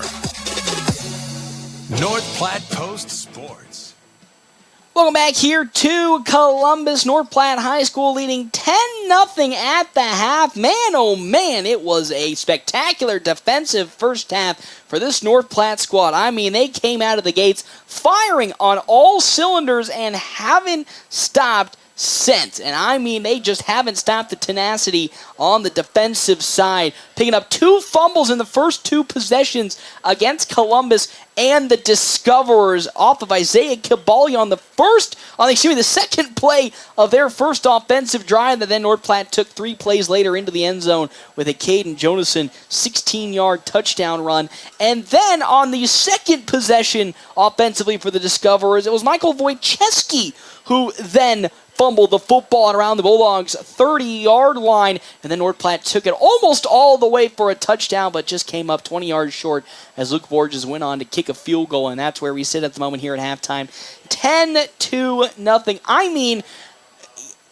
North Platte Post Sports. Welcome back here to Columbus. North Platte High School leading 10-0 at the half. Man, oh man, it was a spectacular defensive first half for this North Platte squad. I mean, they came out of the gates firing on all cylinders and haven't stopped since. And I mean, they just haven't stopped the tenacity on the defensive side, picking up 2 fumbles in the first 2 possessions against Columbus and the Discoverers off of Isaiah Cabali on the second play of their first offensive drive, that then North Platte took 3 plays later into the end zone with a Caden Jonason 16-yard touchdown run. And then on the second possession offensively for the Discoverers, it was Michael Wojcicki who then fumbled the football around the Bulldogs' 30-yard line, and then North Platte took it almost all the way for a touchdown, but just came up 20 yards short as Luke Borges went on to kick a field goal, and that's where we sit at the moment here at halftime. 10-0. I mean,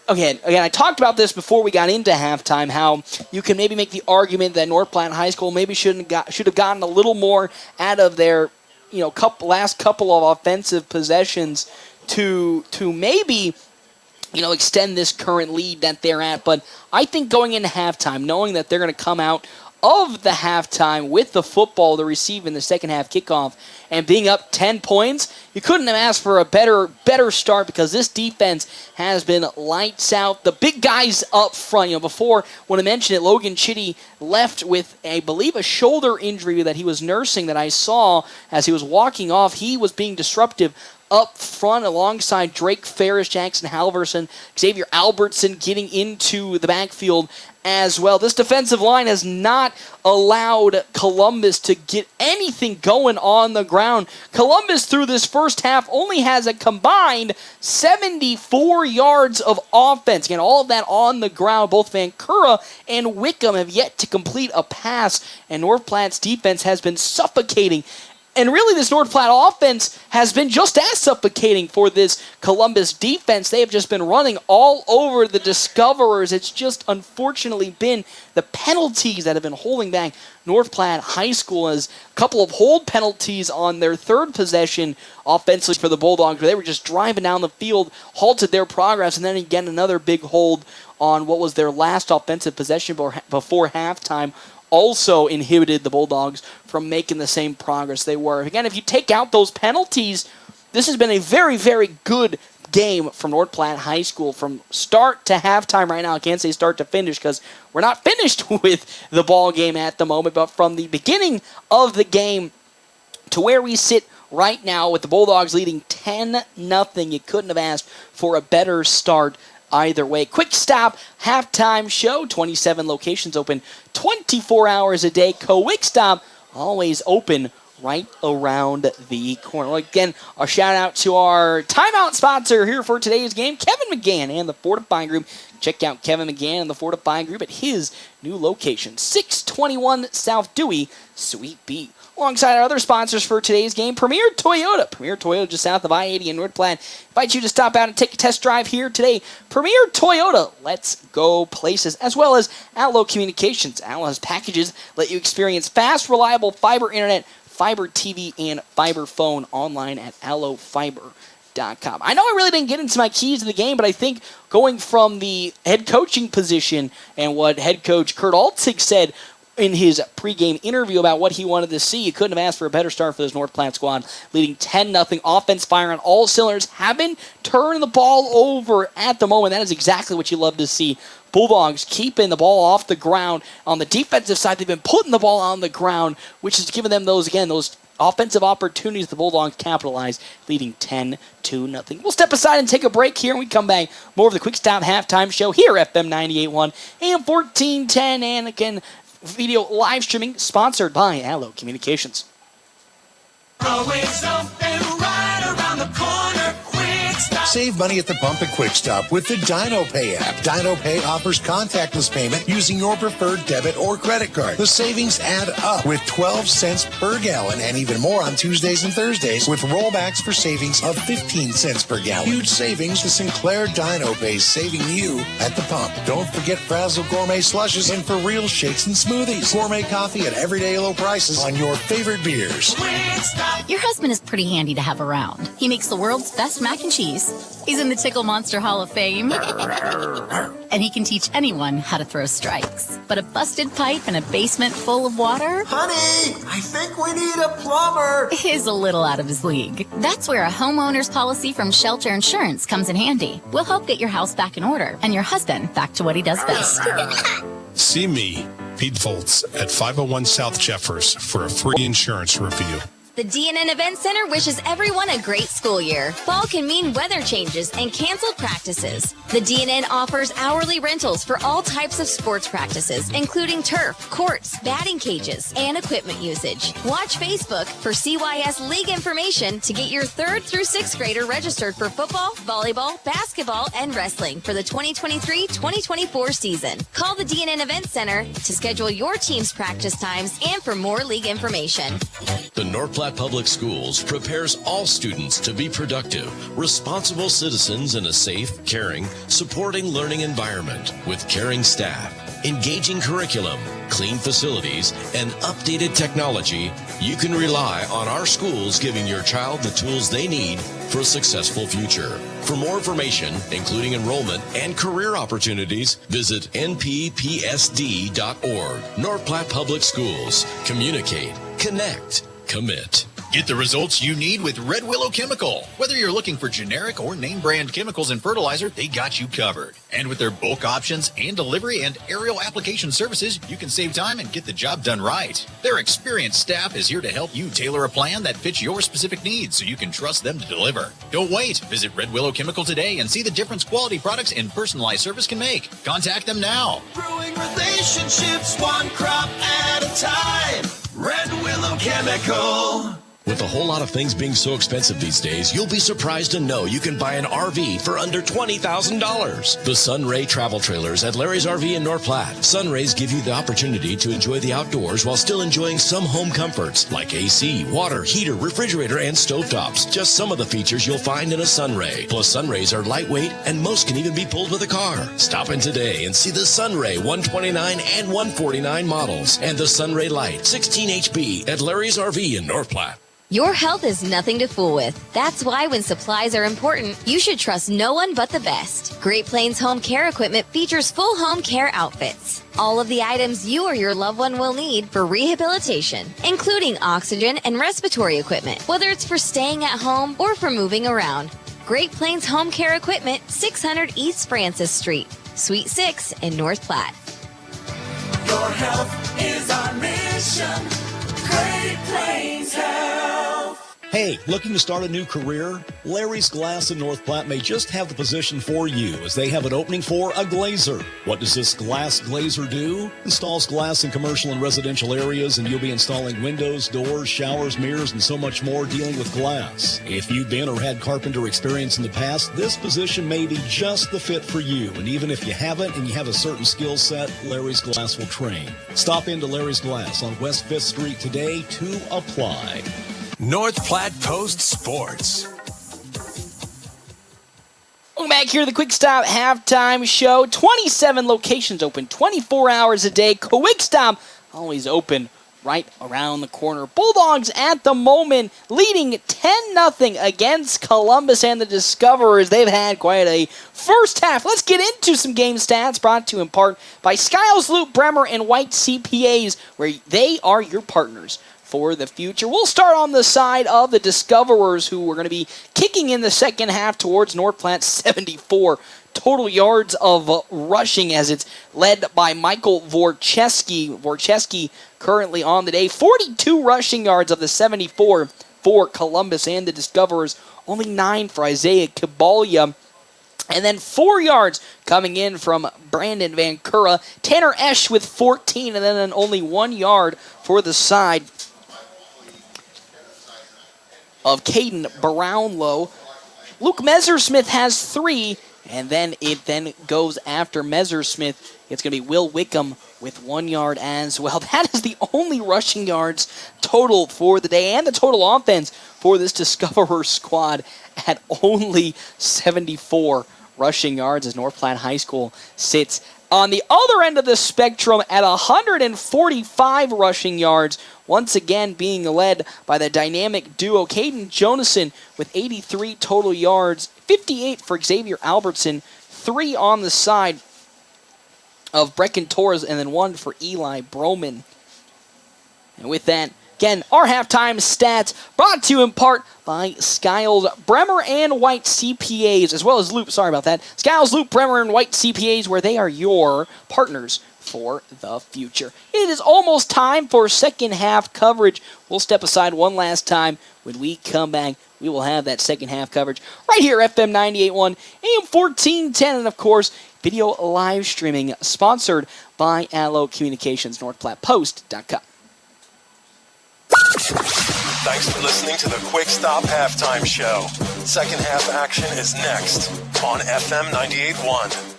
again, I talked about this before we got into halftime, how you can maybe make the argument that North Platte High School maybe should have gotten a little more out of their last couple of offensive possessions to maybe extend this current lead that they're at. But I think going into halftime, knowing that they're going to come out of the halftime with the football to receive in the second half kickoff and being up 10 points, you couldn't have asked for a better start, because this defense has been lights out. The big guys up front, before when I mentioned it, Logan Chitty left with, I believe, a shoulder injury that he was nursing that I saw as he was walking off. He was being disruptive up front alongside Drake Ferris, Jackson Halverson, Xavier Albertson getting into the backfield as well. This defensive line has not allowed Columbus to get anything going on the ground. Columbus through this first half only has a combined 74 yards of offense. Again, all of that on the ground. Both Vancouver and Wickham have yet to complete a pass, and North Platte's defense has been suffocating And really, this North Platte offense has been just as suffocating for this Columbus defense. They have just been running all over the Discoverers. It's just unfortunately been the penalties that have been holding back North Platte High School, as a couple of hold penalties on their third possession offensively for the Bulldogs, where they were just driving down the field, halted their progress, and then again another big hold on what was their last offensive possession before halftime. Also inhibited the Bulldogs from making the same progress they were. Again, if you take out those penalties, this has been a very, very good game from North Platte High School from start to halftime right now. I can't say start to finish because we're not finished with the ball game at the moment, but from the beginning of the game to where we sit right now with the Bulldogs leading 10-0, you couldn't have asked for a better start either way. Quick Stop halftime show, 27 locations open 24 hours a day. Quick Stop always open right around the corner. Well, again, a shout out to our timeout sponsor here for today's game, Kevin McGann and the Fortifying Group. Check out Kevin McGann and the Fortifying Group at his new location, 621 South Dewey, Suite B. Alongside our other sponsors for today's game, Premier Toyota. Premier Toyota just south of I-80 in North Platte. Invite you to stop out and take a test drive here today. Premier Toyota, let's go places. As well as Allo Communications. Allo has packages let you experience fast, reliable fiber internet, fiber TV, and fiber phone online at allofiber.com. I know I really didn't get into my keys of the game, but I think going from the head coaching position and what head coach Kurt Altzig said in his pregame interview about what he wanted to see, you couldn't have asked for a better start for this North Platte squad, leading 10-0, offense firing on all cylinders, haven't turned the ball over at the moment. That is exactly what you love to see. Bulldogs keeping the ball off the ground. On the defensive side, they've been putting the ball on the ground, which has given them those offensive opportunities the Bulldogs capitalize, leading 10-0. We'll step aside and take a break here, and we come back. More of the Quick Stop halftime show here at FM 98.1 AM 1410, and again, video live streaming sponsored by Allo Communications. Always something right around the corner. Quick Stop. Save money at the pump at Quick Stop with the DinoPay app. DinoPay offers contactless payment using your preferred debit or credit card. The savings add up with 12 cents per gallon and even more on Tuesdays and Thursdays with rollbacks for savings of 15 cents per gallon. Huge savings to Sinclair DinoPay, saving you at the pump. Don't forget Frazzle Gourmet Slushes and For Real Shakes and Smoothies. Gourmet coffee at everyday low prices on your favorite beers. Your husband is pretty handy to have around. He makes the world's best mac and cheese. He's in the Tickle Monster Hall of Fame. And he can teach anyone how to throw strikes. But a busted pipe and a basement full of water? Honey, I think we need a plumber. Is a little out of his league. That's where a homeowner's policy from Shelter Insurance comes in handy. We'll help get your house back in order and your husband back to what he does best. See me, Pete Volz, at 501 South Jeffers for a free insurance review. The DNN Event Center wishes everyone a great school year. Fall can mean weather changes and canceled practices. The DNN offers hourly rentals for all types of sports practices, including turf, courts, batting cages, and equipment usage. Watch Facebook for CYS League information to get your 3rd through 6th grader registered for football, volleyball, basketball, and wrestling for the 2023-2024 season. Call the DNN Event Center to schedule your team's practice times and for more league information. The North Platte Public Schools prepares all students to be productive, responsible citizens in a safe, caring, supporting learning environment with caring staff, engaging curriculum, clean facilities, and updated technology. You can rely on our schools giving your child the tools they need for a successful future. For more information, including enrollment and career opportunities, visit nppsd.org. North Platte Public Schools. Communicate, connect, commit. Get the results you need with Red Willow Chemical. Whether you're looking for generic or name brand chemicals and fertilizer, they got you covered. And with their bulk options and delivery and aerial application services, you can save time and get the job done right. Their experienced staff is here to help you tailor a plan that fits your specific needs so you can trust them to deliver. Don't wait. Visit Red Willow Chemical today and see the difference quality products and personalized service can make. Contact them now. Brewing relationships one crop at a time. Red Willow Chemical. With a whole lot of things being so expensive these days, you'll be surprised to know you can buy an RV for under $20,000. The Sunray Travel Trailers at Larry's RV in North Platte. Sunrays give you the opportunity to enjoy the outdoors while still enjoying some home comforts like AC, water, heater, refrigerator, and stovetops. Just some of the features you'll find in a Sunray. Plus, Sunrays are lightweight and most can even be pulled with a car. Stop in today and see the Sunray 129 and 149 models and the Sunray Lite 16 HB at Larry's RV in North Platte. Your health is nothing to fool with. That's why when supplies are important, you should trust no one but the best. Great Plains Home Care Equipment features full home care outfits. All of the items you or your loved one will need for rehabilitation, including oxygen and respiratory equipment, whether it's for staying at home or for moving around. Great Plains Home Care Equipment, 600 East Francis Street, Suite 6 in North Platte. Your health is our mission. Great Plains Health. Hey, looking to start a new career? Larry's Glass in North Platte may just have the position for you as they have an opening for a glazer. What does this glass glazer do? Installs glass in commercial and residential areas, and you'll be installing windows, doors, showers, mirrors, and so much more dealing with glass. If you've been or had carpenter experience in the past, this position may be just the fit for you. And even if you haven't and you have a certain skill set, Larry's Glass will train. Stop into Larry's Glass on West 5th Street today to apply. North Platte Post Sports. Welcome back here to the Quick Stop Halftime Show. 27 locations open 24 hours a day. Quick Stop always open right around the corner. Bulldogs at the moment leading 10-0 against Columbus and the Discoverers. They've had quite a first half. Let's get into some game stats brought to you in part by Skiles, Loop, Bremer, and White CPAs, where they are your partners for the future. We'll start on the side of the Discoverers, who are going to be kicking in the second half towards North Platte's 74 total yards of rushing, as it's led by Michael Vorcheski. Vorcheski currently on the day. 42 rushing yards of the 74 for Columbus and the Discoverers. Only 9 for Isaiah Kibalia. And then 4 yards coming in from Brandon Van Cura. Tanner Esch with 14, and then only 1 yard for the side of Caden Brownlow. Luke Messersmith has 3, and then it goes after Messersmith. It's going to be Will Wickham with 1 yard as well. That is the only rushing yards total for the day, and the total offense for this Discoverer squad at only 74 rushing yards, as North Platte High School sits on the other end of the spectrum at 145 rushing yards, once again being led by the dynamic duo Caden Jonason with 83 total yards, 58 for Xavier Albertson, 3 on the side of Brecken Torres, and then 1 for Eli Broman. And with that, again, our halftime stats brought to you in part by Skiles, Bremer, and White CPAs, as well as Loop. Sorry about that. Skiles, Loop, Bremer, and White CPAs, where they are your partners for the future. It is almost time for second half coverage. We'll step aside one last time. When we come back, we will have that second half coverage right here, FM 98.1, AM 1410, and of course, video live streaming sponsored by Allo Communications, NorthPlattePost.com. Thanks for listening to the Quick Stop Halftime Show. Second half action is next on FM 98.1.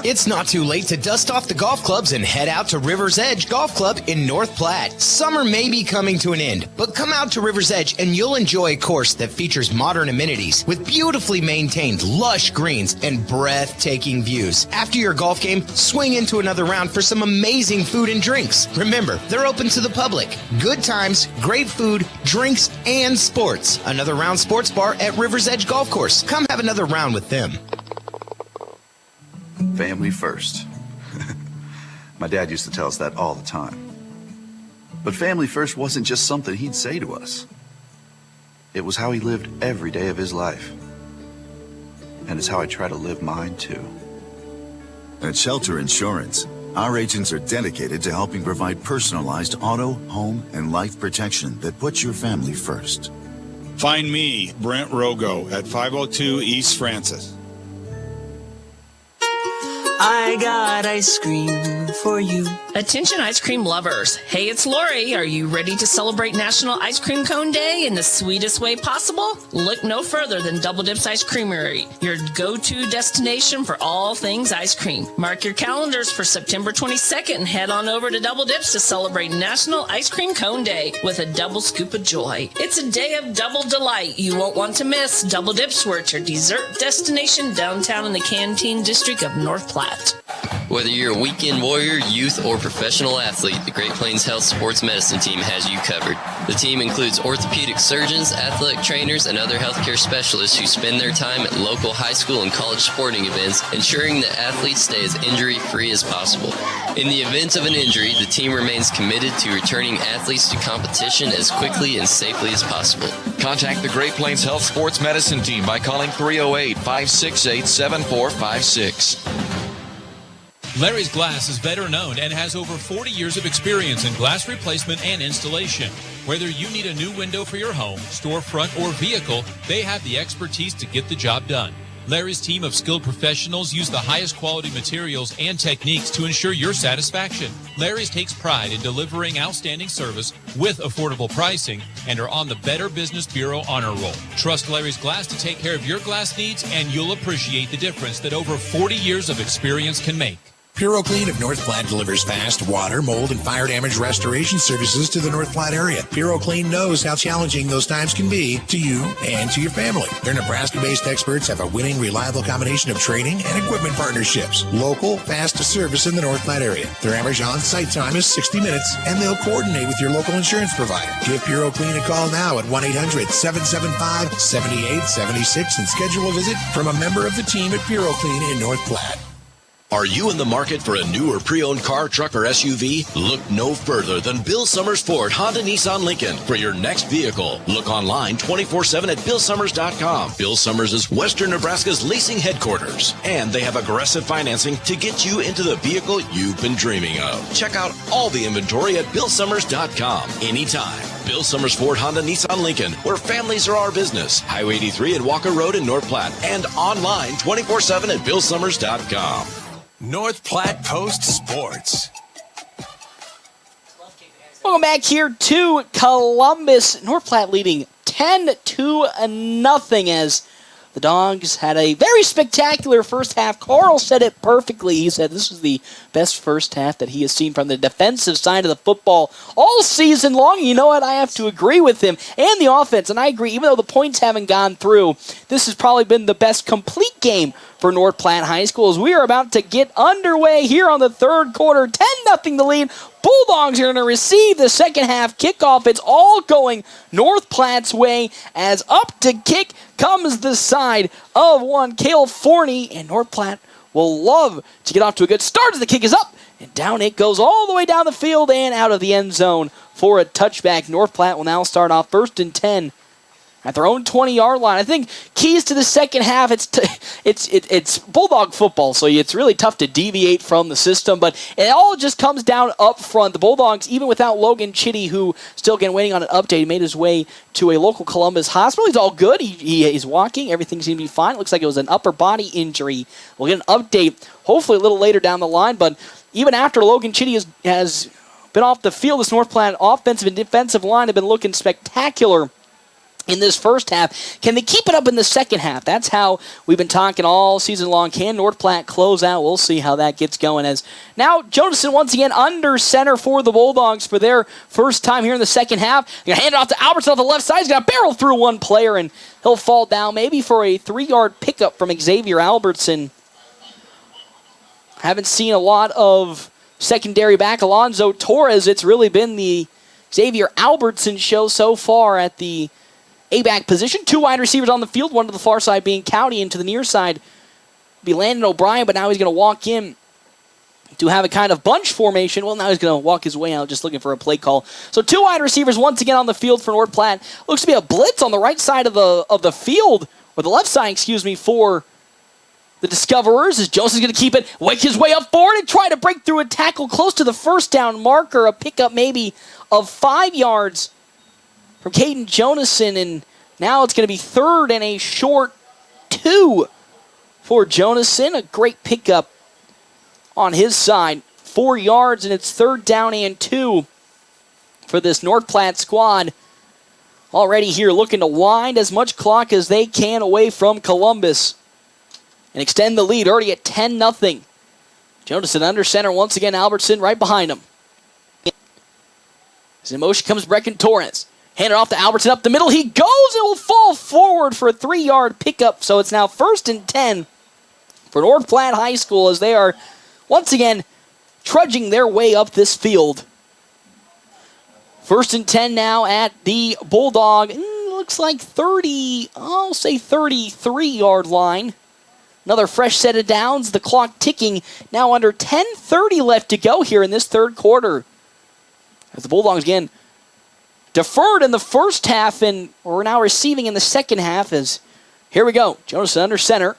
It's not too late to dust off the golf clubs and head out to River's Edge Golf Club in North Platte. Summer may be coming to an end, but come out to River's Edge and you'll enjoy a course that features modern amenities with beautifully maintained lush greens and breathtaking views. After your golf game, swing into another round for some amazing food and drinks. Remember, they're open to the public. Good times, great food, drinks, and sports. Another Round Sports Bar at River's Edge Golf Course. Come have another round with them. Family first. My dad used to tell us that all the time. But family first wasn't just something he'd say to us. It was how he lived every day of his life. And it's how I try to live mine too. At Shelter Insurance, our agents are dedicated to helping provide personalized auto, home, and life protection that puts your family first. Find me, Brent Rogo, at 502 East Francis. I got ice cream for you. Attention ice cream lovers. Hey, it's Lori. Are you ready to celebrate National Ice Cream Cone Day in the sweetest way possible? Look no further than Double Dips Ice Creamery, your go-to destination for all things ice cream. Mark your calendars for September 22nd and head on over to Double Dips to celebrate National Ice Cream Cone Day with a double scoop of joy. It's a day of double delight you won't want to miss. Double Dips, where it's your dessert destination downtown in the Canteen District of North Platte. Whether you're a weekend warrior, youth, or professional athlete, the Great Plains Health Sports Medicine Team has you covered. The team includes orthopedic surgeons, athletic trainers, and other healthcare specialists who spend their time at local high school and college sporting events, ensuring that athletes stay as injury-free as possible. In the event of an injury, the team remains committed to returning athletes to competition as quickly and safely as possible. Contact the Great Plains Health Sports Medicine Team by calling 308-568-7456. Larry's Glass is better known and has over 40 years of experience in glass replacement and installation. Whether you need a new window for your home, storefront, or vehicle, they have the expertise to get the job done. Larry's team of skilled professionals use the highest quality materials and techniques to ensure your satisfaction. Larry's takes pride in delivering outstanding service with affordable pricing and are on the Better Business Bureau honor roll. Trust Larry's Glass to take care of your glass needs, and you'll appreciate the difference that over 40 years of experience can make. Puro Clean of North Platte delivers fast water, mold, and fire damage restoration services to the North Platte area. Puro Clean knows how challenging those times can be to you and to your family. Their Nebraska-based experts have a winning, reliable combination of training and equipment partnerships. Local, fast service in the North Platte area. Their average on-site time is 60 minutes, and they'll coordinate with your local insurance provider. Give Puro Clean a call now at 1-800-775-7876 and schedule a visit from a member of the team at Puro Clean in North Platte. Are you in the market for a new or pre-owned car, truck, or SUV? Look no further than Bill Summers Ford, Honda, Nissan, Lincoln for your next vehicle. Look online 24/7 at BillSummers.com. Bill Summers is Western Nebraska's leasing headquarters, and they have aggressive financing to get you into the vehicle you've been dreaming of. Check out all the inventory at BillSummers.com anytime. Bill Summers Ford, Honda, Nissan, Lincoln, where families are our business. Highway 83 and Walker Road in North Platte, and online 24/7 at BillSummers.com. North Platte Post Sports. Welcome back here to Columbus. North Platte leading 10-0 as the Dogs had a very spectacular first half. Carl said it perfectly. He said this was the best first half that he has seen from the defensive side of the football all season long. You know what? I have to agree with him. And the offense, and I agree, even though the points haven't gone through, this has probably been the best complete game for North Platte High School as we are about to get underway here on the third quarter. 10-0 the lead. Bulldogs are going to receive the second half kickoff. It's all going North Platte's way as up to kick comes the side of one Cale Forney, and North Platte will love to get off to a good start as the kick is up, and down it goes all the way down the field and out of the end zone for a touchback. North Platte will now start off 1st and 10 at their own 20-yard line. I think keys to the second half, it's Bulldog football, so it's really tough to deviate from the system, but it all just comes down up front. The Bulldogs, even without Logan Chitty, who still again waiting on an update, made his way to a local Columbus hospital. He's all good. He's walking. Everything seems to be fine. It looks like it was an upper body injury. We'll get an update hopefully a little later down the line, but even after Logan Chitty has been off the field, this North Platte offensive and defensive line have been looking spectacular in this first half. Can they keep it up in the second half? That's how we've been talking all season long. Can North Platte close out? We'll see how that gets going. As now Jonathan once again under center for the Bulldogs for their first time here in the second half. They're going to hand it off to Albertson on the left side. He's going to barrel through one player, and he'll fall down maybe for a 3-yard pickup from Xavier Albertson. Haven't seen a lot of secondary back Alonzo Torres. It's really been the Xavier Albertson show so far at the A-back position. 2 wide receivers on the field, one to the far side being Cowdy, and to the near side be Landon O'Brien, but now he's going to walk in to have a kind of bunch formation. Well, now he's going to walk his way out just looking for a play call. So 2 wide receivers once again on the field for North Platte. Looks to be a blitz on the right side of the field, or the left side, for the Discoverers, as Joseph's going to keep it, wake his way up forward and try to break through a tackle close to the first down marker, a pickup maybe of 5 yards from Caden Jonason, and now it's going to be 3rd and a short 2 for Jonason. A great pickup on his side. 4 yards, and it's 3rd down and 2 for this North Platte squad. Already here looking to wind as much clock as they can away from Columbus and extend the lead already at 10-0. Jonasson under center once again. Albertson right behind him. As in motion comes Brecken Torres. Hand it off to Albertson up the middle. He goes and will fall forward for a 3-yard pickup. So it's now 1st and 10 for North Platte High School as they are once again trudging their way up this field. 1st and 10 now at the Bulldog. Looks like 33-yard line. Another fresh set of downs. The clock ticking. Now under 10:30 left to go here in this 3rd quarter. As the Bulldogs again deferred in the first half and we're now receiving in the second half as here we go. Jonasson under center.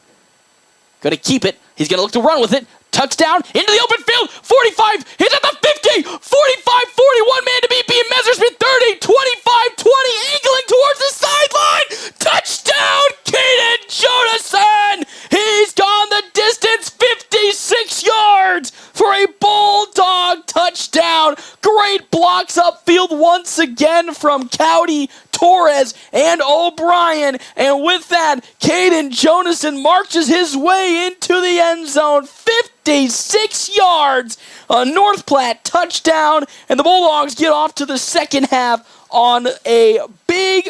Going to keep it. He's going to look to run with it. Touchdown into the open field. 45. He's at the 50. 45. 41 man to beat. Being Messerschmitt 30. 25. 20. Angling towards the sideline. Touchdown. Caden Jonasson. He's gone the distance. 56 yards for a Bulldog touchdown. Great blocks upfield once again from Cowdy, Torres, and O'Brien. And with that, Caden Jonasson marches his way into the end zone. 56 yards. A North Platte touchdown. And the Bulldogs get off to the second half on a big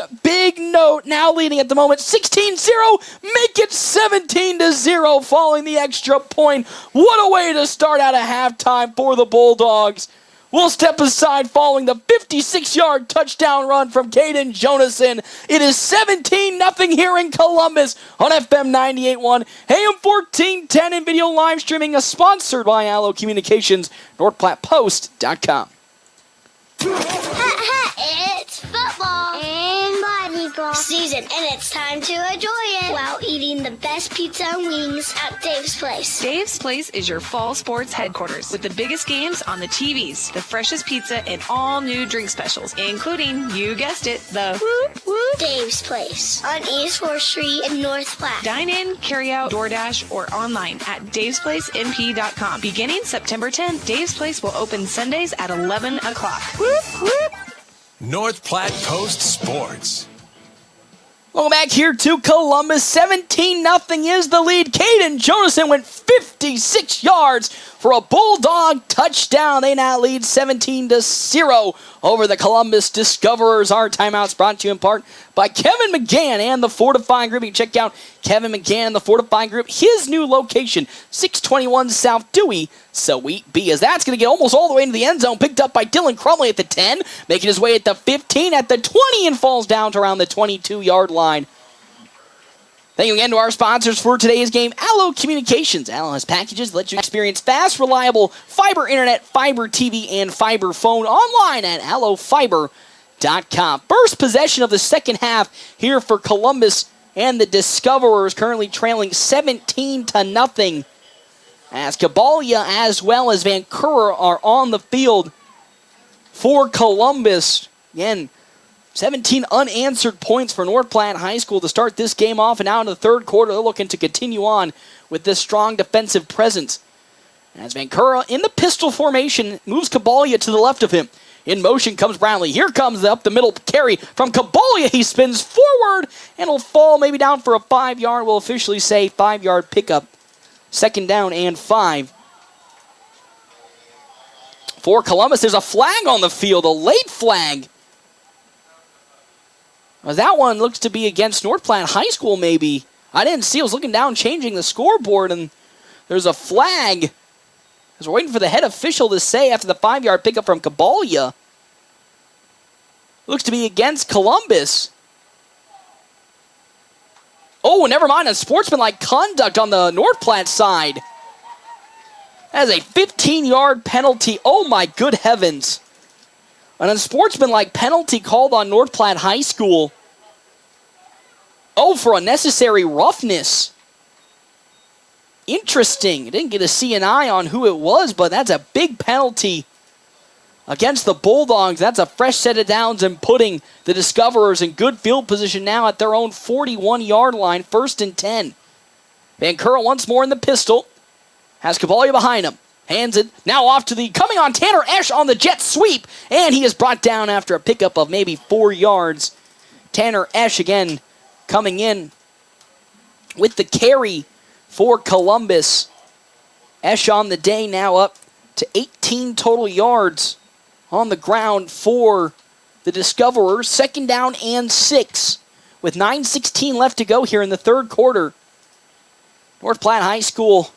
note. Now leading at the moment 16-0. Make it 17-0 following the extra point. What a way to start out a halftime for the Bulldogs. We'll step aside following the 56-yard touchdown run from Caden Jonasson. It is 17-0 here in Columbus on FM 98.1, AM 1410, and video live streaming, sponsored by Allo Communications, NorthPlattePost.com. It's football and volleyball season, and it's time to enjoy it while eating the best pizza and wings at Dave's Place. Dave's Place is your fall sports headquarters with the biggest games on the TVs, the freshest pizza, and all new drink specials, including, you guessed it, the Whoop Whoop Dave's Place on East 4th Street in North Platte. Dine in, carry out, DoorDash, or online at davesplacenp.com. Beginning September 10th, Dave's Place will open Sundays at 11 o'clock. Whoop, whoop. North Platte Post Sports. Welcome back here to Columbus. 17-0 is the lead. Caden Jonasson went 56 yards for a Bulldog touchdown. They now lead 17-0 over the Columbus Discoverers. Our timeouts brought to you in part by Kevin McGann and the Fortifying Group. You can check out Kevin McGann and the Fortifying Group. His new location, 621 South Dewey, Suite B. As that's going to get almost all the way into the end zone. Picked up by Dylan Crumley at the 10. Making his way at the 15, at the 20, and falls down to around the 22-yard line. Thank you again to our sponsors for today's game, Allo Communications. Allo has packages that let you experience fast, reliable fiber internet, fiber TV, and fiber phone online at allofiber.com. First possession of the second half here for Columbus and the Discoverers, currently trailing 17-0. As Kabalia as well as Vancouver are on the field for Columbus. Again, 17 unanswered points for North Platte High School to start this game off, and now in the third quarter, they're looking to continue on with this strong defensive presence. As Vancouver in the pistol formation moves Kabalia to the left of him. In motion comes Brownlee. Here comes up the middle carry from Kabalia. He spins forward and will fall maybe down for a 5-yard. We'll officially say 5-yard pickup. 2nd down and 5. For Columbus, there's a flag on the field, a late flag. Well, that one looks to be against North Platte High School, maybe. I didn't see. I was looking down, changing the scoreboard, and there's a flag. As we're waiting for the head official to say after the 5-yard pickup from Kabalia. Looks to be against Columbus. Oh, never mind. A sportsmanlike conduct on the North Platte side. That is a 15-yard penalty. Oh, my good heavens. An unsportsmanlike penalty called on North Platte High School. Oh, for unnecessary roughness. Interesting. I didn't get a CNI on who it was, but that's a big penalty against the Bulldogs. That's a fresh set of downs and putting the Discoverers in good field position now at their own 41-yard line, 1st and 10. Vancouver once more in the pistol. Has Kabalia behind him. Hands it now off to the coming on Tanner Esch on the jet sweep, and he is brought down after a pickup of maybe 4 yards. Tanner Esch again coming in with the carry for Columbus. Esch on the day now up to 18 total yards on the ground for the Discoverers. 2nd down and 6 with 9:16 left to go here in the third quarter. North Platte High School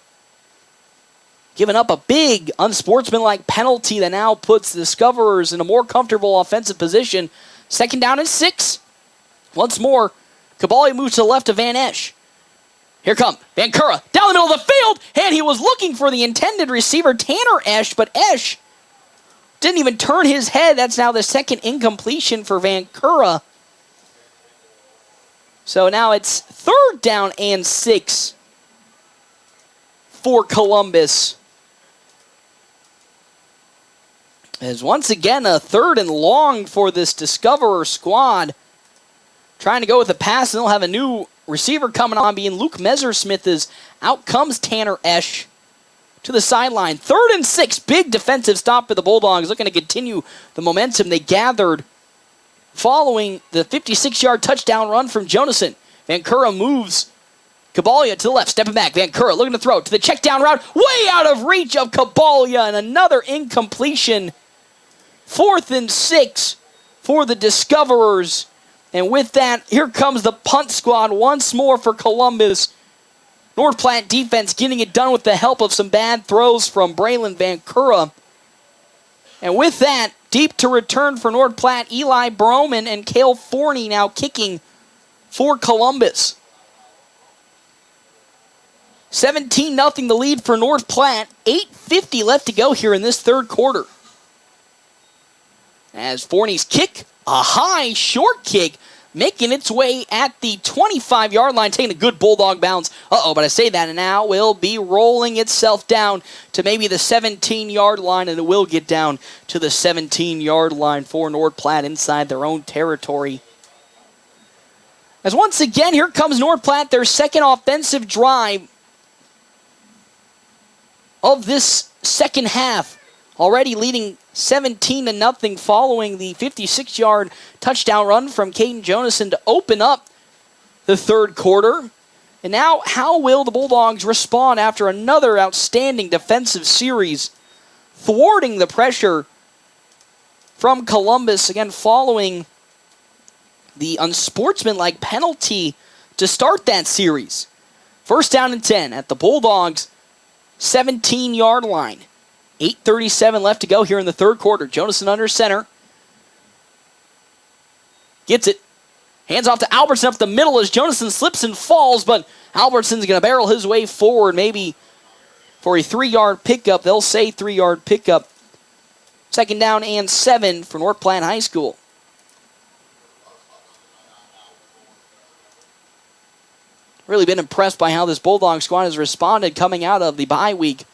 giving up a big unsportsmanlike penalty that now puts the Discoverers in a more comfortable offensive position. 2nd down and 6. Once more, Caballi moves to the left of Van Esch. Here come Vancouver down the middle of the field, and he was looking for the intended receiver, Tanner Esch, but Esch didn't even turn his head. That's now the second incompletion for Vancouver. So now it's 3rd down and 6 for Columbus. As once again a 3rd and long for this Discoverer squad. Trying to go with the pass, and they'll have a new receiver coming on, being Luke Messersmith, as out comes Tanner Esch to the sideline. 3rd and 6, big defensive stop for the Bulldogs, looking to continue the momentum they gathered following the 56-yard touchdown run from Jonason. Vancouver moves Caballia to the left, stepping back. Vancouver looking to throw to the check down route, way out of reach of Caballia, and another incompletion. 4th and 6 for the Discoverers. And with that, here comes the punt squad once more for Columbus. North Platte defense getting it done with the help of some bad throws from Braylon Vancouver. And with that, deep to return for North Platte, Eli Broman and Cale Forney now kicking for Columbus. 17-0 the lead for North Platte. 8:50 left to go here in this third quarter. As Forney's kick, a high short kick, making its way at the 25-yard line, taking a good Bulldog bounce. But I say that, and now will be rolling itself down to maybe the 17-yard line, and it will get down to the 17-yard line for North Platte inside their own territory. As once again, here comes North Platte, their second offensive drive of this second half. Already leading 17-0 following the 56-yard touchdown run from Caden Jonason to open up the third quarter. And now, how will the Bulldogs respond after another outstanding defensive series, thwarting the pressure from Columbus, again following the unsportsmanlike penalty to start that series? 1st down and 10 at the Bulldogs' 17-yard line. 8:37 left to go here in the third quarter. Jonason under center. Gets it. Hands off to Albertson up the middle as Jonason slips and falls, but Albertson's going to barrel his way forward, maybe for a 3-yard pickup. They'll say 3-yard pickup. 2nd down and 7 for North Platte High School. Really been impressed by how this Bulldog squad has responded coming out of the bye week.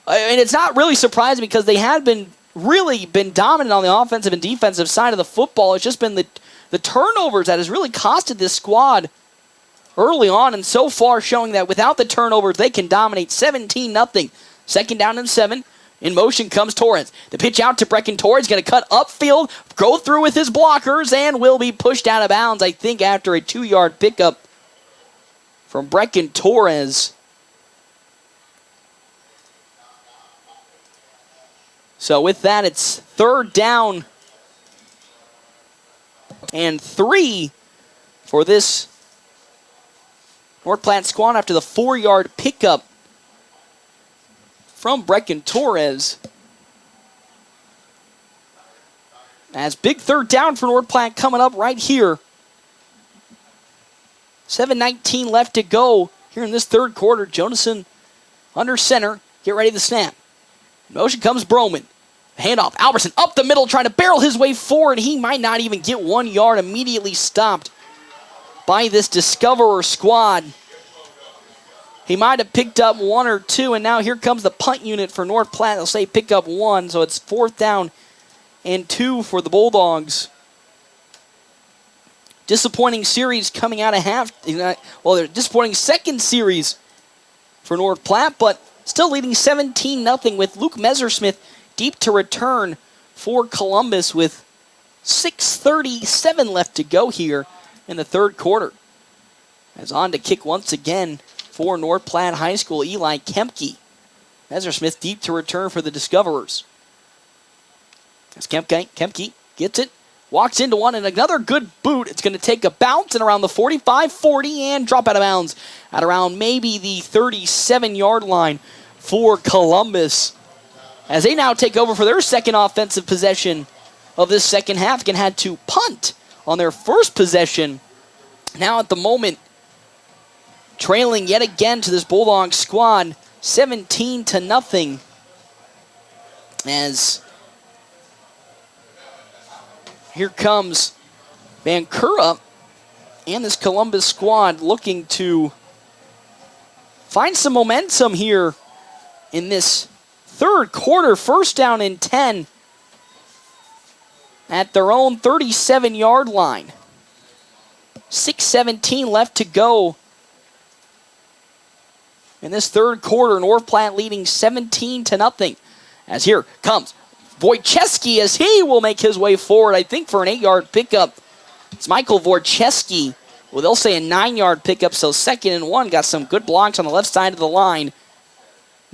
I mean, it's not really surprising because they had been dominant on the offensive and defensive side of the football. It's just been the turnovers that has really costed this squad early on, and so far showing that without the turnovers, they can dominate 17-0. 2nd down and 7. In motion comes Torrens. The pitch out to Brecken Torrens. Going to cut upfield, go through with his blockers, and will be pushed out of bounds, I think, after a 2-yard pickup from Brecken Torres. So with that, it's 3rd down and 3 for this North Platte squad after the 4-yard pickup from Brecken Torres. As big 3rd down for North Platte coming up right here. 7:19 left to go here in this third quarter. Jonason under center. Get ready to snap. In motion comes Broman. Handoff. Albertson up the middle trying to barrel his way forward. He might not even get 1 yard. Immediately stopped by this Discoverer squad. He might have picked up 1 or 2, and now here comes the punt unit for North Platte. They'll say pick up 1, so it's 4th down and 2 for the Bulldogs. Disappointing series coming out of half. Well, they're disappointing second series for North Platte, but still leading 17-0 with Luke Messersmith deep to return for Columbus with 6:37 left to go here in the third quarter. As on to kick once again for North Platte High School, Eli Kempke. Messersmith deep to return for the Discoverers. As Kempke gets it, walks into one, and another good boot. It's going to take a bounce and around the 45-40 and drop out of bounds at around maybe the 37-yard line for Columbus. As they now take over for their second offensive possession of this second half. Again, had to punt on their first possession. Now at the moment, trailing yet again to this Bulldogs squad, 17-0. As here comes Vancouver and this Columbus squad looking to find some momentum here in this third quarter. First down and 10 at their own 37-yard line. 6:17 left to go in this third quarter. North Platte leading 17-0. As here comes Wojcicki as he will make his way forward, I think, for an 8-yard pickup. It's Michael Wojcicki. Well, they'll say a 9-yard pickup, so 2nd and 1. Got some good blocks on the left side of the line.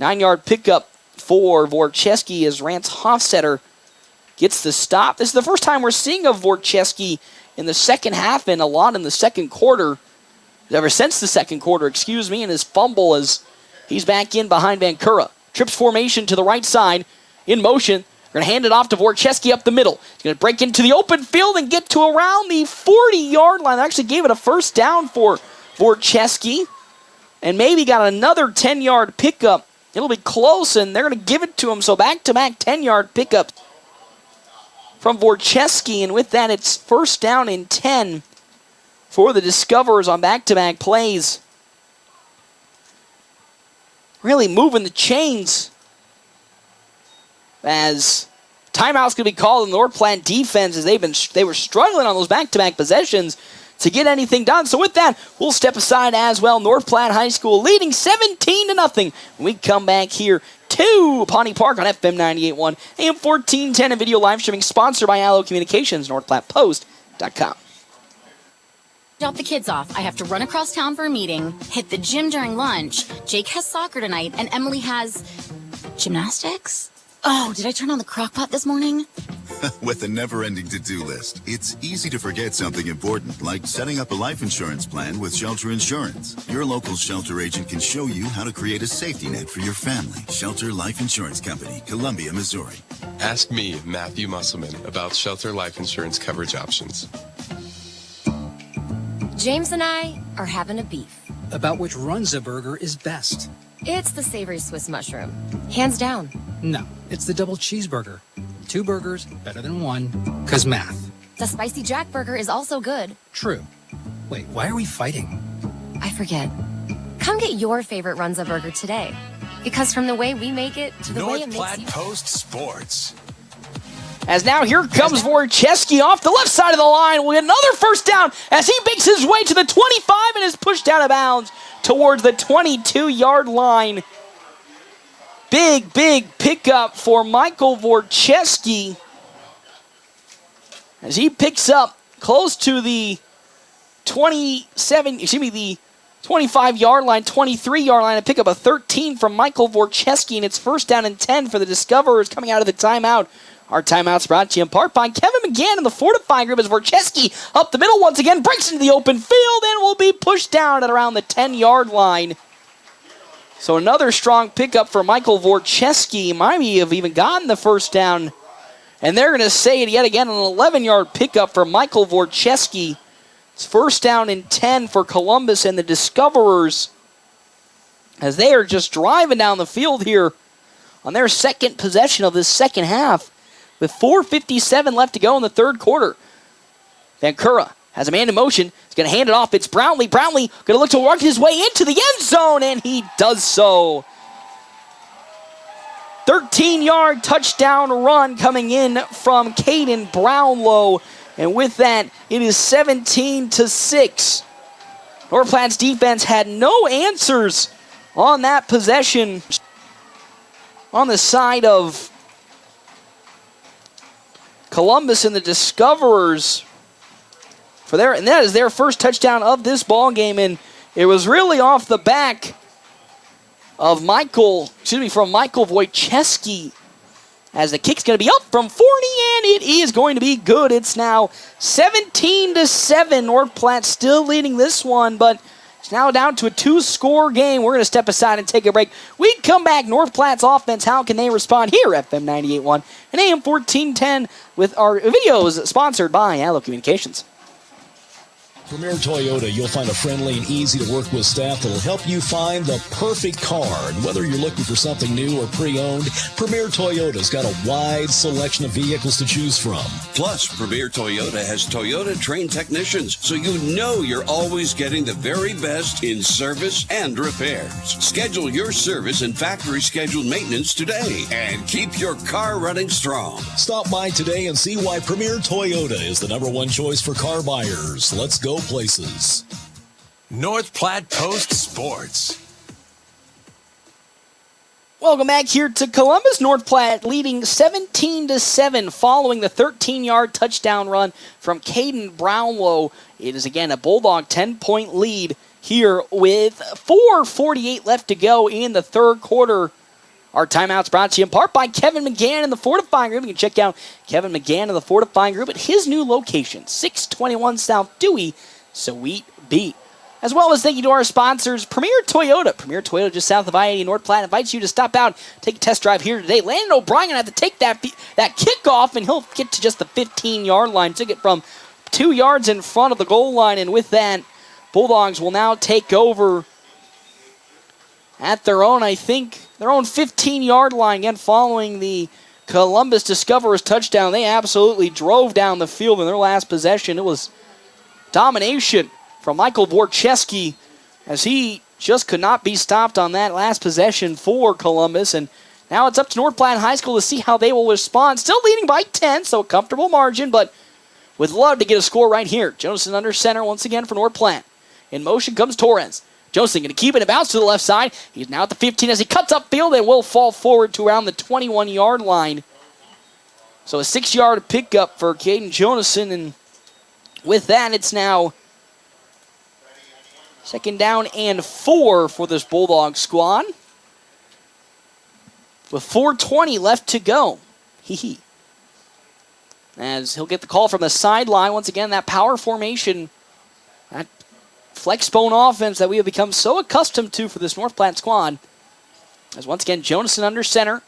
9-yard pickup for Wojcicki as Rance Hofstetter gets the stop. This is the first time we're seeing of Wojcicki in the second half and a lot in the second quarter. Ever since the second quarter, and his fumble as he's back in behind Vancouver. Trips formation to the right side. In motion. They're going to hand it off to Wojcicki up the middle. He's going to break into the open field and get to around the 40-yard line. They actually gave it a first down for Wojcicki. And maybe got another 10-yard pickup. It'll be close, and they're going to give it to him. So back-to-back 10-yard pickups from Wojcicki. And with that, it's first down and 10 for the Discoverers on back-to-back plays. Really moving the chains as timeout's going to be called in the North Platte defense as they were struggling on those back-to-back possessions to get anything done. So with that, we'll step aside as well. North Platte High School leading 17-0 when we come back here to Pawnee Park on FM 98.1 AM 1410 and video live streaming sponsored by Allo Communications, NorthPlattePost.com. Drop the kids off. I have to run across town for a meeting, hit the gym during lunch. Jake has soccer tonight, and Emily has gymnastics? Oh, did I turn on the crock pot this morning? With a never-ending to-do list, it's easy to forget something important, like setting up a life insurance plan with Shelter Insurance. Your local Shelter agent can show you how to create a safety net for your family. Shelter Life Insurance Company, Columbia, Missouri. Ask me, Matthew Musselman, about Shelter Life Insurance coverage options. James and I are having a beef. About which Runza burger is best. It's the savory Swiss mushroom. Hands down. No, it's the double cheeseburger. 2 burgers, better than 1, 'cause math. The spicy Jack burger is also good. True. Wait, why are we fighting? I forget. Come get your favorite Runza burger today. Because from the way we make it to the way it North makes Platte you... Post Sports. As now here comes Wojcicki off the left side of the line with another first down as he makes his way to the 25 and is pushed out of bounds towards the 22-yard line. Big pickup for Michael Wojcicki as he picks up close to the 25-yard line, 23-yard line, and pick up a 13 from Michael Wojcicki, and it's first down and 10 for the Discoverers coming out of the timeout. Our timeout's brought to you in part by Kevin McGann and the Fortify Group as Wojcicki up the middle once again, breaks into the open field and will be pushed down at around the 10-yard line. So another strong pickup for Michael Wojcicki. Might have even gotten the first down. And they're going to say it yet again, an 11-yard pickup for Michael Wojcicki. It's first down and 10 for Columbus and the Discoverers as they are just driving down the field here on their second possession of this second half. With 4:57 left to go in the third quarter. Vancouver has a man in motion. He's going to hand it off. It's Brownlee. Brownlee going to look to work his way into the end zone, and he does so. 13-yard touchdown run coming in from Caden Brownlow. And with that, it is 17-6. North Platte's defense had no answers on that possession. on the side of Columbus and the Discoverers and that is their first touchdown of this ball game, and it was really off the back of Michael Wojcicki, as the kick's going to be up from 40, and it is going to be good. It's now 17-7. North Platte still leading this one, but it's now down to a 2-score game. We're going to step aside and take a break. We come back. North Platte's offense, how can they respond here at FM 98.1 and AM 1410 with our videos sponsored by Allo Communications. Premier Toyota, you'll find a friendly and easy-to-work with staff that'll help you find the perfect car. And whether you're looking for something new or pre-owned, Premier Toyota's got a wide selection of vehicles to choose from. Plus, Premier Toyota has Toyota-trained technicians, so you know you're always getting the very best in service and repairs. Schedule your service and factory-scheduled maintenance today and keep your car running strong. Stop by today and see why Premier Toyota is the #1 choice for car buyers. Let's go places. North Platte Post Sports. Welcome back here to Columbus. North Platte leading 17-7 following the 13-yard touchdown run from Caden Brownlow. It is again a Bulldog 10-point lead here with 4:48 left to go in the third quarter. Our timeout's brought to you in part by Kevin McGann and the Fortifying Group. You can check out Kevin McGann and the Fortifying Group at his new location, 621 South Dewey, Suite B. As well as thank you to our sponsors, Premier Toyota. Premier Toyota just south of I-80 North Platte invites you to stop out, take a test drive here today. Landon O'Brien going to have to take that kickoff, and he'll get to just the 15-yard line. Took it from 2 yards in front of the goal line, and with that, Bulldogs will now take over at their own 15-yard line. Again, following the Columbus Discoverers touchdown, they absolutely drove down the field in their last possession. It was domination from Michael Wojcicki, as he just could not be stopped on that last possession for Columbus. And now it's up to North Platte High School to see how they will respond. Still leading by 10, so a comfortable margin, but would love to get a score right here. Johnson under center once again for North Platte. In motion comes Torres. Johnson going to keep it and bounce to the left side. He's now at the 15 as he cuts upfield and will fall forward to around the 21-yard line. So a 6-yard pickup for Caden Jonason, and with that, it's now 2nd down and 4 for this Bulldog squad, with 4:20 left to go. As he'll get the call from the sideline. Once again, that power formation, that flex bone offense that we have become so accustomed to for this North Platte squad. As once again, Jonason under center.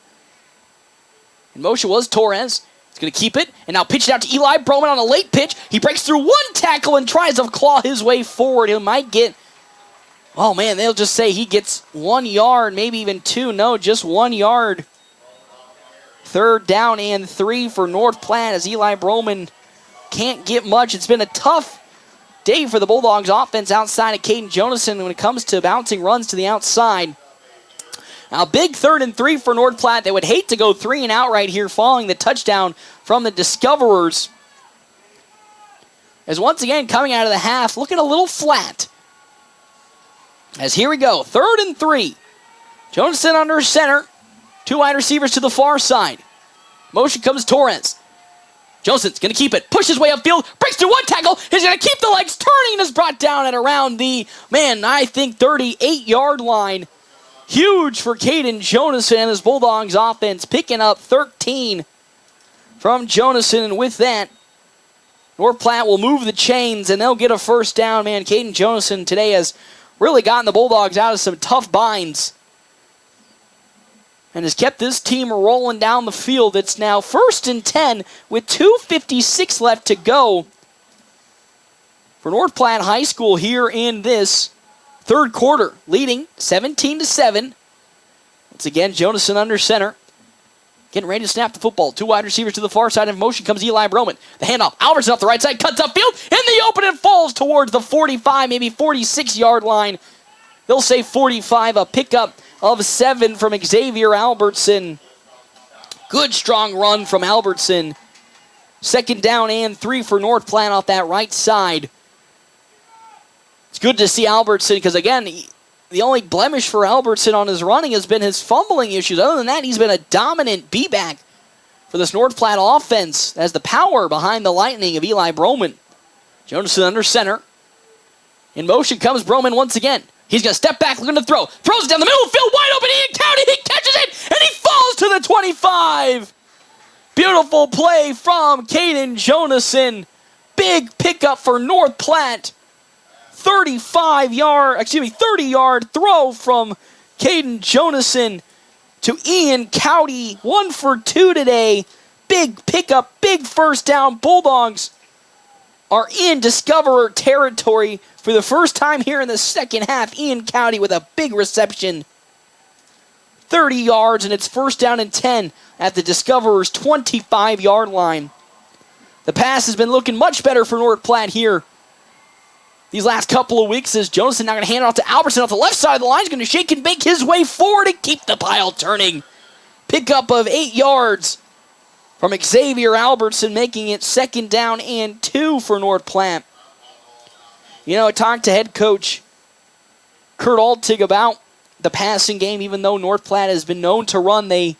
In motion was Torres. He's going to keep it, and now pitch it out to Eli Broman on a late pitch. He breaks through one tackle and tries to claw his way forward. He might get, oh man, they'll just say he gets 1 yard, maybe even 2. No, just 1 yard. 3rd down and 3 for North Platte as Eli Broman can't get much. It's been a tough day for the Bulldogs offense outside of Caden Jonason when it comes to bouncing runs to the outside. Now, big 3rd and 3 for North Platte. They would hate to go 3 and out right here following the touchdown from the Discoverers. As once again, coming out of the half, looking a little flat. As here we go, 3rd and 3. Jonason under center. 2 wide receivers to the far side. Motion comes Torres. Johnson's going to keep it. Pushes way upfield. Breaks through one tackle. He's going to keep the legs turning and is brought down at around the, 38-yard line. Huge for Caden Jonason and his Bulldogs offense, picking up 13 from Jonason. And with that, North Platte will move the chains and they'll get a 1st down. Man, Caden Jonason today has really gotten the Bulldogs out of some tough binds and has kept this team rolling down the field. It's now 1st and 10 with 2:56 left to go for North Platte High School here in this 3rd quarter, leading 17-7. Once again, Jonason under center. Getting ready to snap the football. 2 wide receivers to the far side. In motion comes Eli Broman. The handoff. Albertson off the right side. Cuts upfield. In the open and falls towards the 45, maybe 46-yard line. They'll say 45. A pickup of 7 from Xavier Albertson. Good strong run from Albertson. 2nd down and 3 for North Platte off that right side. It's good to see Albertson because, again, the only blemish for Albertson on his running has been his fumbling issues. Other than that, he's been a dominant B-back for this North Platte offense as the power behind the lightning of Eli Broman. Jonason under center. In motion comes Broman once again. He's going to step back, looking to throw. Throws it down the middle of the field, wide open, Ian County. He catches it, and he falls to the 25. Beautiful play from Caden Jonason. Big pickup for North Platte. 30-yard throw from Caden Jonason to Ian Cowdy. 1 for 2 today. Big pickup, big first down. Bulldogs are in Discoverer territory for the first time here in the second half. Ian Cowdy with a big reception. 30 yards, and it's first down and 10 at the Discoverer's 25-yard line. The pass has been looking much better for North Platte here these last couple of weeks, as Jonason now going to hand it off to Albertson off the left side of the line. He's going to shake and bake his way forward and keep the pile turning. Pickup of 8 yards from Xavier Albertson, making it second down and 2 for North Platte. You know, I talked to head coach Kurt Altig about the passing game. Even though North Platte has been known to run, they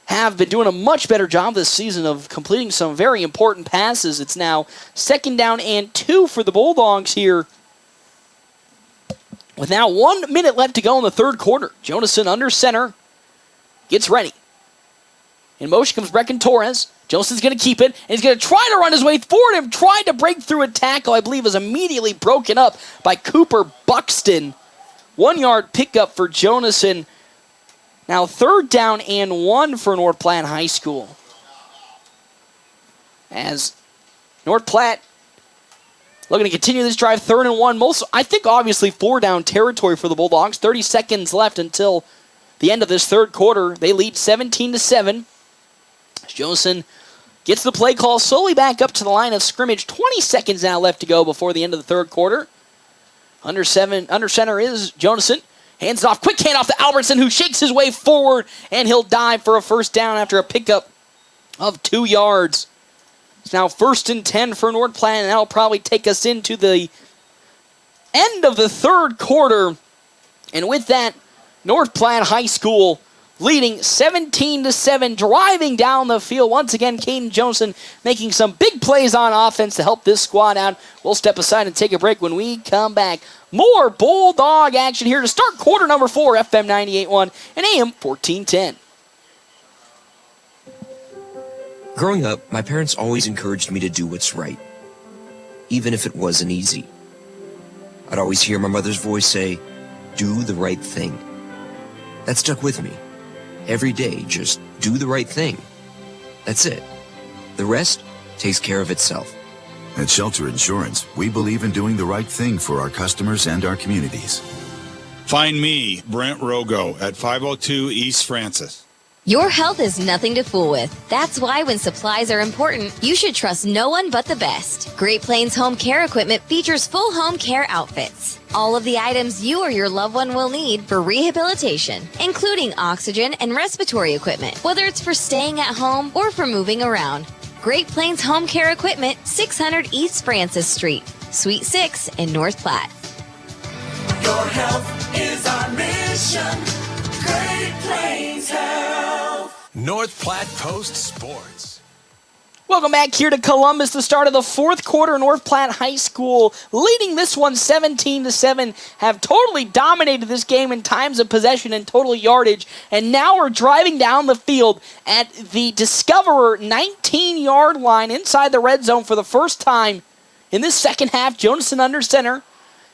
have been doing a much better job this season of completing some very important passes. It's now second down and 2 for the Bulldogs here, with now 1 minute left to go in the third quarter. Jonason under center, gets ready. In motion comes Brecken Torres. Jonason's going to keep it, and he's going to try to run his way forward and tried to break through a tackle, I believe, is immediately broken up by Cooper Buxton. 1 yard pickup for Jonason. Now third down and 1 for North Platte High School. As North Platte looking to continue this drive, 3rd and 1. I think obviously 4 down territory for the Bulldogs. 30 seconds left until the end of this third quarter. They lead 17-7. Jonason gets the play call slowly back up to the line of scrimmage. 20 seconds now left to go before the end of the third quarter. Under center is Jonason. Hands it off, quick handoff to Albertson, who shakes his way forward, and he'll dive for a first down after a pickup of 2 yards. It's now 1st and 10 for North Platte, and that'll probably take us into the end of the third quarter. And with that, North Platte High School leading 17-7, driving down the field. Once again, Caden Jonason making some big plays on offense to help this squad out. We'll step aside and take a break. When we come back, more Bulldog action here to start quarter number 4, FM 98.1 and AM 1410. Growing up, my parents always encouraged me to do what's right, even if it wasn't easy. I'd always hear my mother's voice say, "Do the right thing." That stuck with me. Every day, just do the right thing. That's it. The rest takes care of itself. At Shelter Insurance, we believe in doing the right thing for our customers and our communities. Find me, Brent Rogo, at 502 East Francis. Your health is nothing to fool with. That's why when supplies are important, you should trust no one but the best. Great Plains Home Care Equipment features full home care outfits. All of the items you or your loved one will need for rehabilitation, including oxygen and respiratory equipment, whether it's for staying at home or for moving around. Great Plains Home Care Equipment, 600 East Francis Street, Suite 6 in North Platte. Your health is our mission. Great Plains Health. North Platte Post Sports. Welcome back here to Columbus, the start of the fourth quarter. North Platte High School leading this one 17-7, have totally dominated this game in times of possession and total yardage, and now we're driving down the field at the Discoverer 19-yard line inside the red zone for the first time in this second half. Jonason under center,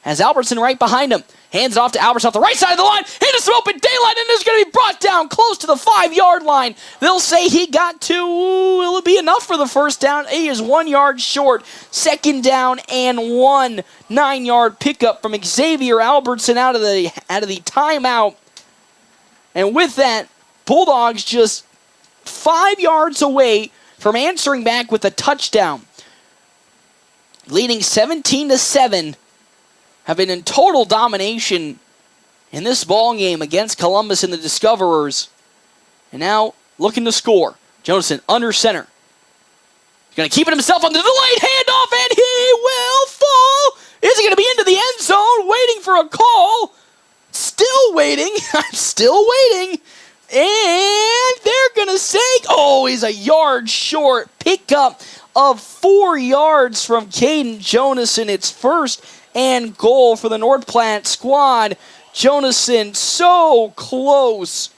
has Albertson right behind him. Hands it off to Albertson off the right side of the line. Into some open daylight, and it's going to be brought down close to the 5-yard line. They'll say he got to, will it be enough for the first down? He is 1 yard short. Second down and 1. 9-yard pickup from Xavier Albertson out of the timeout. And with that, Bulldogs just 5 yards away from answering back with a touchdown. Leading 17-7. Have been in total domination in this ball game against Columbus and the Discoverers. And now looking to score. Jonason under center. He's going to keep it himself on the delayed handoff, and he will fall. Is he going to be into the end zone waiting for a call? waiting. I'm still waiting. And they're going to say, he's a yard short. Pickup of 4 yards from Caden Jonason. It's 1st and goal for the North Platte squad. Jonason so close.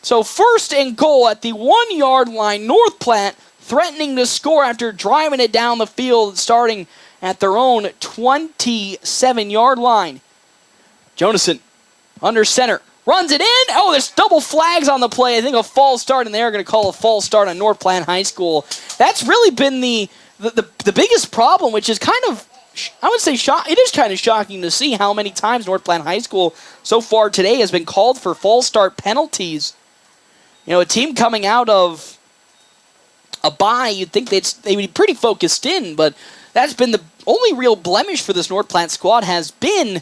So 1st and goal at the 1 yard line. North Platte threatening to score after driving it down the field, starting at their own 27 yard line. Jonason under center. Runs it in. There's double flags on the play. I think a false start, and they're going to call a false start on North Platte High School. That's really been the biggest problem, which is kind of, I would say, it is kind of shocking to see how many times North Platte High School so far today has been called for false start penalties. A team coming out of a bye, you'd think they would be pretty focused in, but that's been the only real blemish for this North Platte squad has been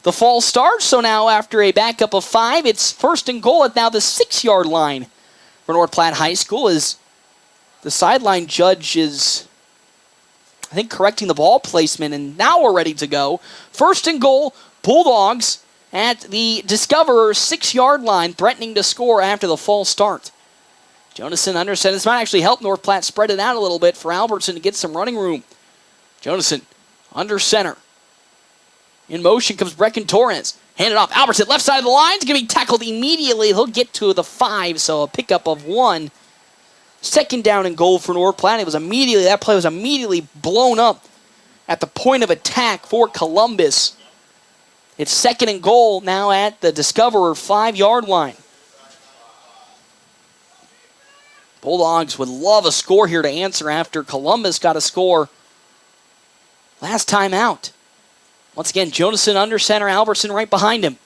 the false start. So now after a backup of 5, it's 1st and goal at now the 6 yard line for North Platte High School as the sideline judge is, I think, correcting the ball placement, and now we're ready to go. 1st and goal, Bulldogs at the Discoverer 6 yard line, threatening to score after the false start. Jonason under center. This might actually help North Platte spread it out a little bit for Albertson to get some running room. Jonason under center. In motion comes Brecken Torres. Handed off. Albertson, left side of the line. He's going to be tackled immediately. He'll get to the 5, so a pickup of 1. 2nd down and goal for North Platte. That play was immediately blown up at the point of attack for Columbus. It's 2nd and goal now at the Discoverer 5 yard line. Bulldogs would love a score here to answer after Columbus got a score last time out. Once again, Jonason under center, Albertson right behind him.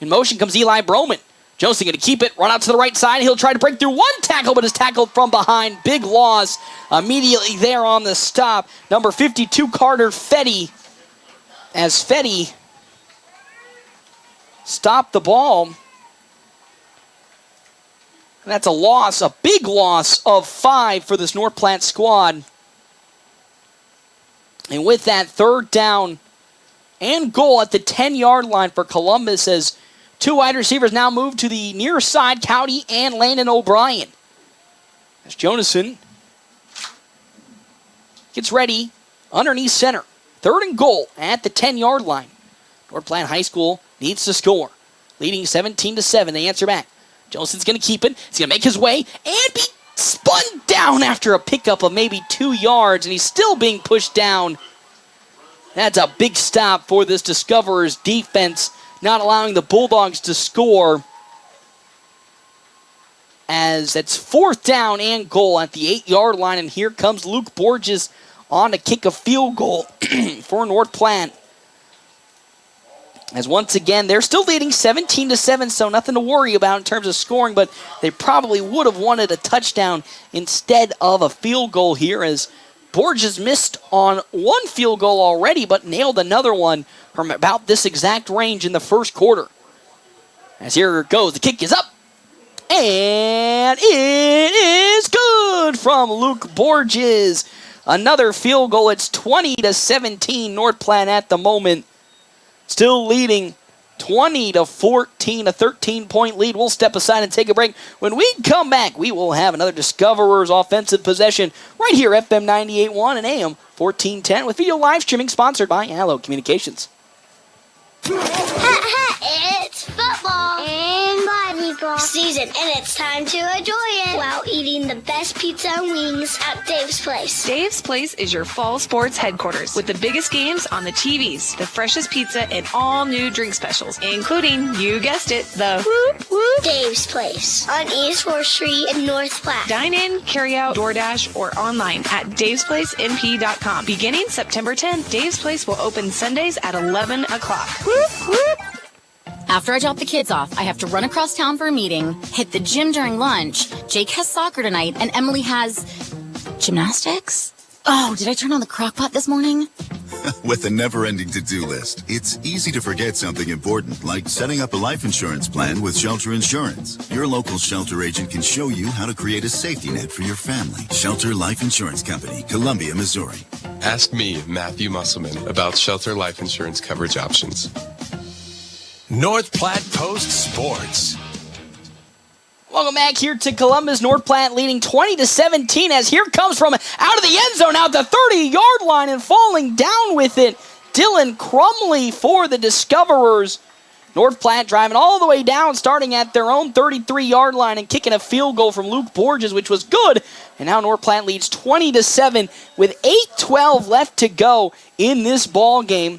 In motion comes Eli Broman. Jonason going to keep it, run out to the right side. He'll try to break through 1 tackle, but is tackled from behind. Big loss immediately there on the stop. Number 52, Carter Fetty. As Fetty stopped the ball. And that's a loss, a big loss of 5 for this North Platte squad. And with that, 3rd down and goal at the 10 yard line for Columbus as 2 wide receivers now move to the near side, Cowdy and Landon O'Brien. As Jonason gets ready underneath center. 3rd and goal at the 10 yard line. North Platte High School needs to score. Leading 17-7. They answer back. Jonason's going to keep it. He's going to make his way and be spun down after a pickup of maybe 2 yards, and he's still being pushed down. That's a big stop for this Discoverer's defense, not allowing the Bulldogs to score. As it's 4th down and goal at the 8 yard line, and here comes Luke Borges on to kick a field goal for North Platte. As once again, they're still leading 17-7, so nothing to worry about in terms of scoring, but they probably would have wanted a touchdown instead of a field goal here, as Borges missed on 1 field goal already, but nailed another one from about this exact range in the 1st quarter. As here it goes, the kick is up, and it is good from Luke Borges. Another field goal. It's 20-17, North Platte at the moment. Still leading 20-14, a 13-point lead. We'll step aside and take a break. When we come back, we will have another Discoverers offensive possession right here, FM 98.1 and AM 1410, with video live streaming sponsored by Allo Communications. It's football and volleyball season, and it's time to enjoy it while eating the best pizza and wings at Dave's Place. Dave's Place is your fall sports headquarters with the biggest games on the TVs, the freshest pizza, and all new drink specials, including, you guessed it, the Whoop Whoop Dave's Place on East 4th Street in North Platte. Dine in, carry out, DoorDash, or online at davesplacenp.com. Beginning September 10th, Dave's Place will open Sundays at 11 o'clock. Whoop, whoop. After I drop the kids off, I have to run across town for a meeting, hit the gym during lunch. Jake has soccer tonight, and Emily has gymnastics? Oh, did I turn on the crock pot this morning? With a never-ending to-do list, it's easy to forget something important, like setting up a life insurance plan with Shelter Insurance. Your local Shelter agent can show you how to create a safety net for your family. Shelter Life Insurance Company, Columbia, Missouri. Ask me, Matthew Musselman, about Shelter Life Insurance coverage options. North Platte Post Sports. Welcome back here to Columbus. North Platte leading 20-17 as here comes from out of the end zone, out the 30-yard line, and falling down with it, Dylan Crumley for the Discoverers. North Platte driving all the way down, starting at their own 33-yard line and kicking a field goal from Luke Borges, which was good. And now North Platte leads 20-7 with 8:12 left to go in this ball game.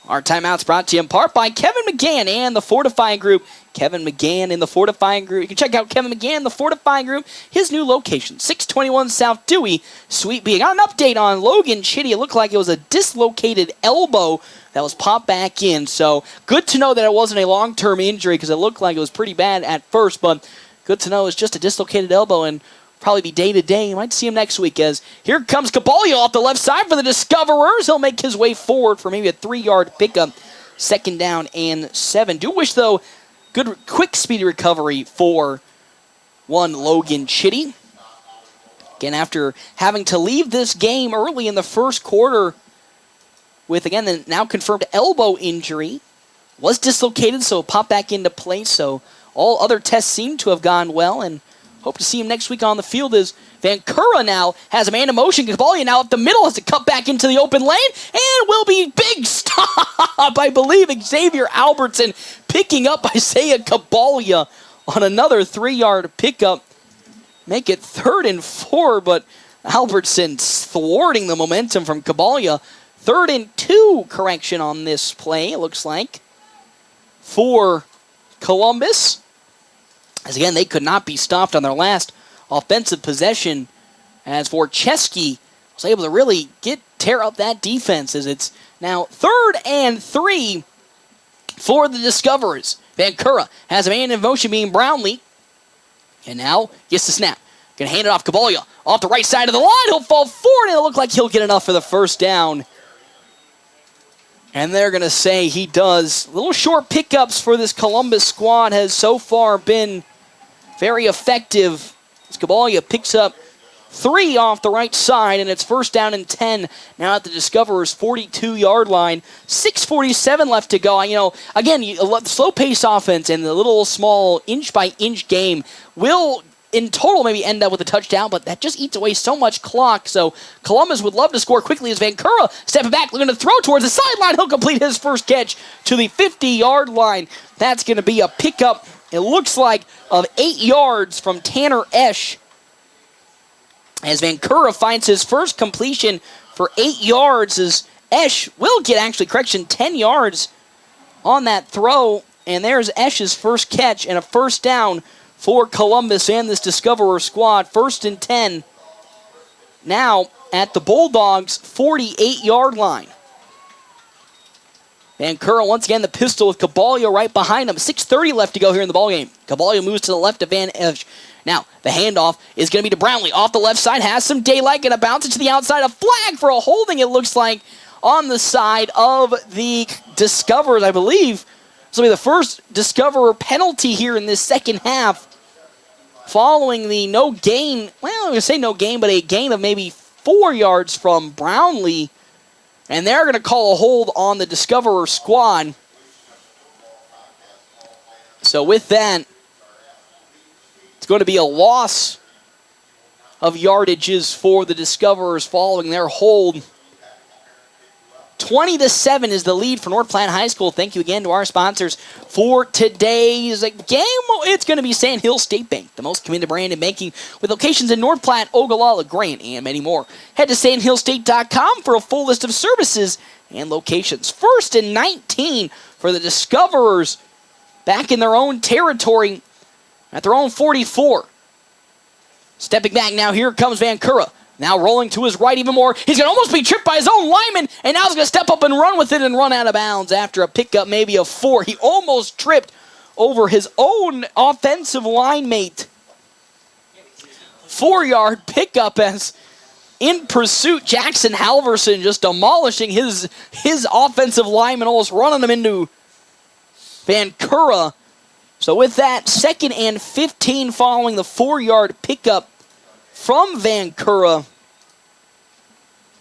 Our timeout's brought to you in part by Kevin McGann and the Fortifying Group. Kevin McGann in the Fortifying Group. You can check out Kevin McGann, the Fortifying Group, his new location, 621 South Dewey, Suite B. I got an update on Logan Chitty. It looked like it was a dislocated elbow that was popped back in. So good to know that it wasn't a long-term injury because it looked like it was pretty bad at first, but good to know it's just a dislocated elbow and probably be day-to-day. You might see him next week as here comes Caballo off the left side for the Discoverers. He'll make his way forward for maybe a 3-yard pickup. 2nd down and 7. Do wish, though, good, quick, speedy recovery for one Logan Chitty. Again, after having to leave this game early in the first quarter with, again, the now confirmed elbow injury. Was dislocated, so popped back into place. So all other tests seem to have gone well, and hope to see him next week on the field as Vancouver now has a man in motion. Caballo now up the middle has to cut back into the open lane, and will be big stop, I believe, Xavier Albertson picking up Isaiah Caballo on another 3-yard pickup. Make it 3rd and 4, but Albertson thwarting the momentum from Caballo. 3rd and 2 correction on this play, it looks like, for Columbus. As again, they could not be stopped on their last offensive possession. As for Chesky, was able to really tear up that defense as it's now 3rd and 3 for the Discoverers. Vancouver has a man in motion being Brownlee. And now gets the snap. Gonna hand it off Caballo. Off the right side of the line. He'll fall forward and it'll look like he'll get enough for the 1st down. And they're going to say he does. Little short pickups for this Columbus squad has so far been very effective. As Caballo picks up 3 off the right side, and it's 1st down and 10 now at the Discoverers' 42-yard line. 6:47 left to go. Again, the slow-pace offense and the little small inch-by-inch game will in total maybe end up with a touchdown, but that just eats away so much clock. So Columbus would love to score quickly as Vancouver stepping back, looking to throw towards the sideline. He'll complete his first catch to the 50-yard line. That's going to be a pickup, it looks like, of 8 yards from Tanner Esch. As Vancouver finds his first completion for 8 yards, as Esch will get, 10 yards on that throw. And there's Esch's first catch and a 1st down for Columbus and this Discoverer squad. 1st and 10 now at the Bulldogs' 48-yard line. Vancouver once again the pistol with Caballo right behind him. 6:30 left to go here in the ballgame. Caballo moves to the left of Van Esch. Now the handoff is going to be to Brownlee. Off the left side, has some daylight, going to bounce it to the outside. A flag for a holding, it looks like, on the side of the Discoverers, I believe. This will be the first Discoverer penalty here in this second half. Following the no gain, well, I'm going to say no gain, but a gain of maybe 4 yards from Brownlee. And they're going to call a hold on the Discoverer squad. So with that, it's going to be a loss of yardages for the Discoverers following their hold. 20-7 is the lead for North Platte High School. Thank you again to our sponsors for today's game. It's going to be Sand Hill State Bank, the most committed brand in banking with locations in North Platte, Ogallala, Grant, and many more. Head to sandhillstate.com for a full list of services and locations. 1st and 19 for the Discoverers back in their own territory at their own 44. Stepping back now, here comes Vancouver. Now rolling to his right even more. He's going to almost be tripped by his own lineman, and now he's going to step up and run with it and run out of bounds after a pickup maybe of 4. He almost tripped over his own offensive line mate. 4-yard pickup as in pursuit, Jackson Halverson just demolishing his offensive lineman, almost running him into Vancouver. So with that, 2nd and 15 following the 4-yard pickup from Vancouver.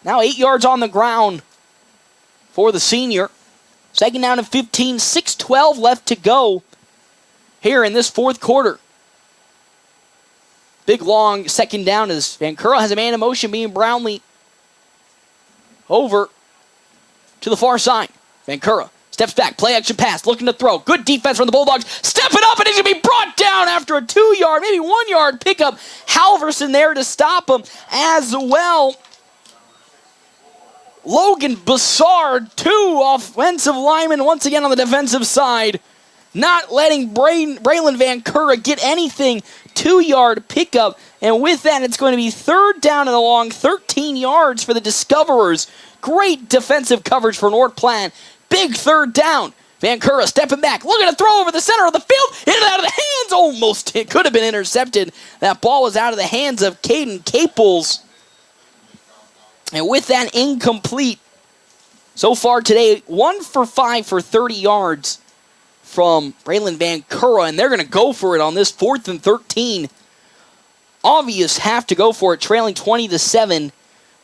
Now 8 yards on the ground for the senior. Second down and 15, 6:12 left to go here in this fourth quarter. Big long second down as Vancouver has a man in motion, being Brownlee over to the far side. Vancouver steps back, play action pass, looking to throw. Good defense from the Bulldogs. Stepping up, and he's going to be brought down after a 2-yard, maybe 1-yard pickup. Halverson there to stop him as well. Logan Bassard, 2 offensive linemen once again on the defensive side. Not letting Braylon Vancouver get anything. 2-yard pickup. And with that, it's going to be third down and along 13 yards for the Discoverers. Great defensive coverage for North Platte. Big third down. Vancouver stepping back, looking to throw over the center of the field. In and out of the hands. Almost. It could have been intercepted. That ball was out of the hands of Caden Caples. And with that, incomplete. So far today, 1 for 5 for 30 yards from Braylon Vancouver, and they're going to go for it on this 4th and 13. Obvious have to go for it, trailing 20-7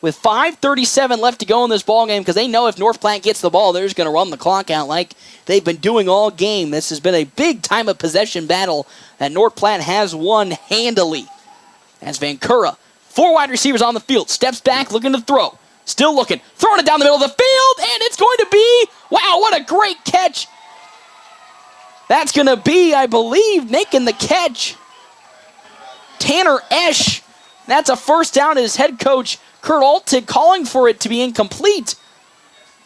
with 5:37 left to go in this ball game, because they know if North Platte gets the ball, they're just going to run the clock out like they've been doing all game. This has been a big time of possession battle that North Platte has won handily. As Vancouver, 4 wide receivers on the field, steps back, looking to throw. Still looking, throwing it down the middle of the field, and it's going to be, wow, what a great catch. That's going to be, I believe, making the catch, Tanner Esch. That's a first down as head coach Kurt Altig calling for it to be incomplete.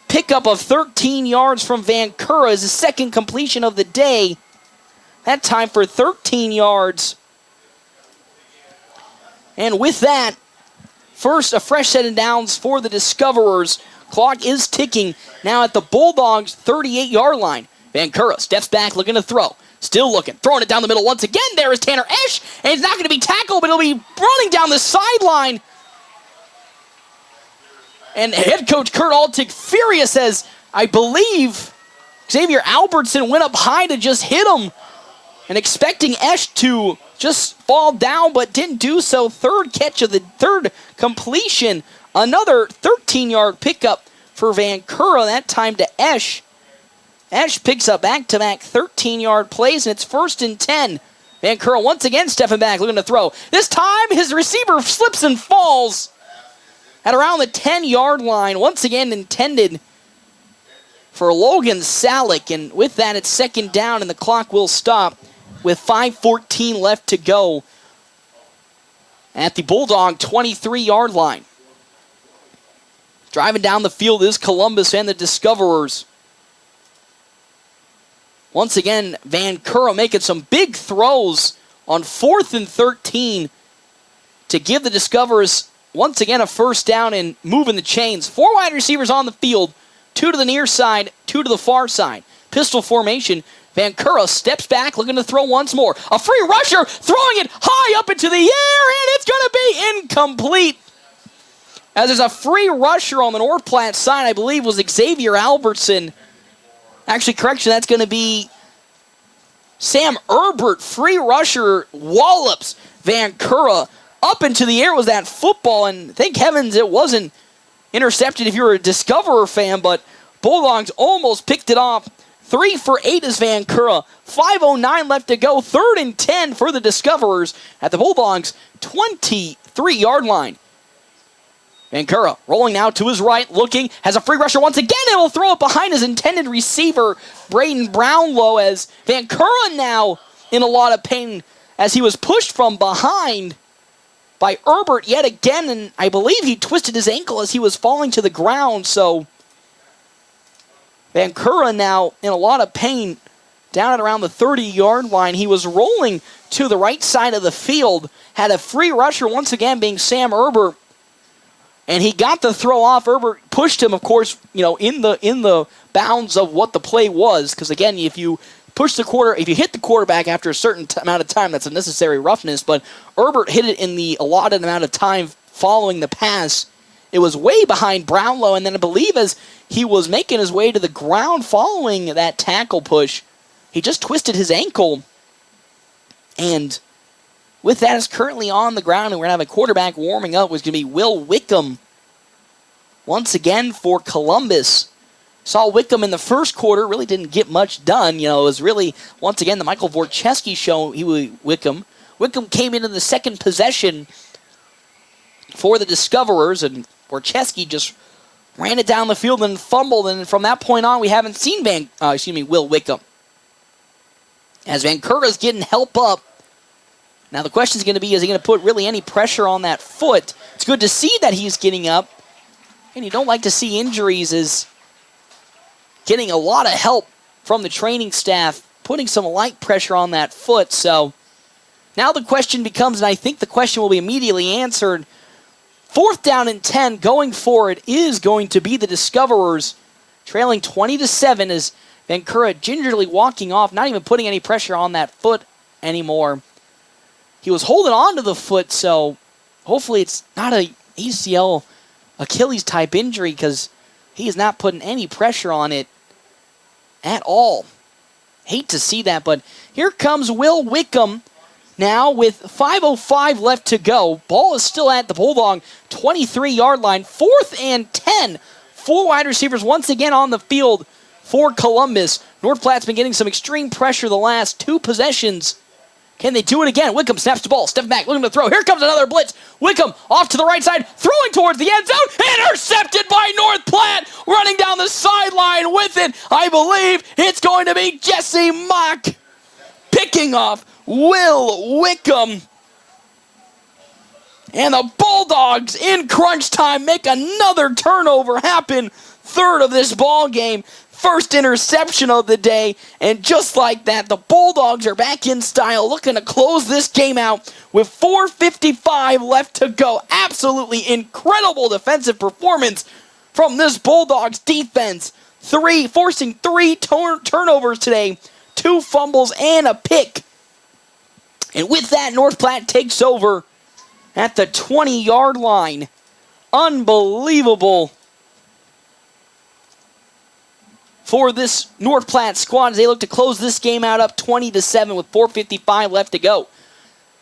Pickup of 13 yards from Vancouver is his second completion of the day. That time for 13 yards. And with that, first a fresh set of downs for the Discoverers. Clock is ticking now at the Bulldogs' 38-yard line. Vancouver steps back, looking to throw. Still looking, throwing it down the middle once again. There is Tanner Esch, and he's not going to be tackled, but he'll be running down the sideline. And head coach Kurt Altig furious as, I believe, Xavier Albertson went up high to just hit him, and expecting Esch to just fall down, but didn't do so. Third catch of the third completion. Another 13-yard pickup for Vancouver, that time to Esch. Esch picks up back-to-back 13-yard plays, and it's 1st and 10. Vancouver once again stepping back, looking to throw. This time, his receiver slips and falls at around the 10-yard line. Once again intended for Logan Salick, and with that, it's second down, and the clock will stop with 5:14 left to go at the Bulldog 23-yard line. Driving down the field is Columbus and the Discoverers. Once again, Vancouver making some big throws on 4th and 13 to give the Discoverers once again a first down and moving the chains. 4 wide receivers on the field, 2 to the near side, 2 to the far side. Pistol formation. Vancouver steps back, looking to throw once more. A free rusher, throwing it high up into the air, and it's going to be incomplete. As there's a free rusher on the North Platte side, I believe was Xavier Albertson. Actually, correction, that's going to be Sam Herbert. Free rusher wallops Vancouver up into the air was that football, and thank heavens it wasn't intercepted if you're a Discoverer fan, but Bulldogs almost picked it off. 3 for 8 is Vancouver. 5:09 left to go. 3rd and 10 for the Discoverers at the Bulldogs' 23-yard line. Vancouver rolling now to his right, looking, has a free rusher once again, and will throw it behind his intended receiver, Braden Brownlow, as Vancouver now in a lot of pain as he was pushed from behind by Herbert yet again, and I believe he twisted his ankle as he was falling to the ground, so Vancouver now in a lot of pain down at around the 30-yard line. He was rolling to the right side of the field, had a free rusher once again being Sam Herbert, and he got the throw off. Herbert pushed him, of course, in the bounds of what the play was, because again, if you hit the quarterback after a certain amount of time, that's a necessary roughness, but Herbert hit it in the allotted amount of time following the pass. It was way behind Brownlow, and then I believe as he was making his way to the ground following that tackle push, he just twisted his ankle, and with that is currently on the ground, and we're going to have a quarterback warming up, was going to be Will Wickham once again for Columbus. Saw Wickham in the first quarter, really didn't get much done. It was really, once again, the Michael Vorcheski show. Wickham came in the second possession for the Discoverers, and Vorcheski just ran it down the field and fumbled, and from that point on, we haven't seen Will Wickham. As Vancouver's getting help up. Now the question is going to be, is he going to put really any pressure on that foot? It's good to see that he's getting up, and you don't like to see injuries, is getting a lot of help from the training staff, putting some light pressure on that foot. So now the question becomes, and I think the question will be immediately answered, 4th down and 10 going forward is going to be the Discoverers, trailing 20-7 as Vancouver gingerly walking off, not even putting any pressure on that foot anymore. He was holding on to the foot, so hopefully it's not a ACL, Achilles type injury, because he is not putting any pressure on it at all. Hate to see that, but here comes Will Wickham now with 5:05 left to go. Ball is still at the Bulldog 23-yard line. 4th and 10. 4 wide receivers once again on the field for Columbus. North Platte's been getting some extreme pressure the last 2 possessions. Can they do it again? Wickham snaps the ball, steps back, looking to throw. Here comes another blitz. Wickham off to the right side, throwing towards the end zone. Intercepted by North Platte, running down the sideline with it. I believe it's going to be Jesse Mock picking off Will Wickham. And the Bulldogs in crunch time make another turnover happen. 3rd of this ball game. First interception of the day, and just like that, the Bulldogs are back in style, looking to close this game out with 4:55 left to go. Absolutely incredible defensive performance from this Bulldogs defense. Forcing 3 turnovers today, 2 fumbles and a pick. And with that, North Platte takes over at the 20-yard line. Unbelievable for this North Platte squad as they look to close this game out up 20-7 with 4:55 left to go.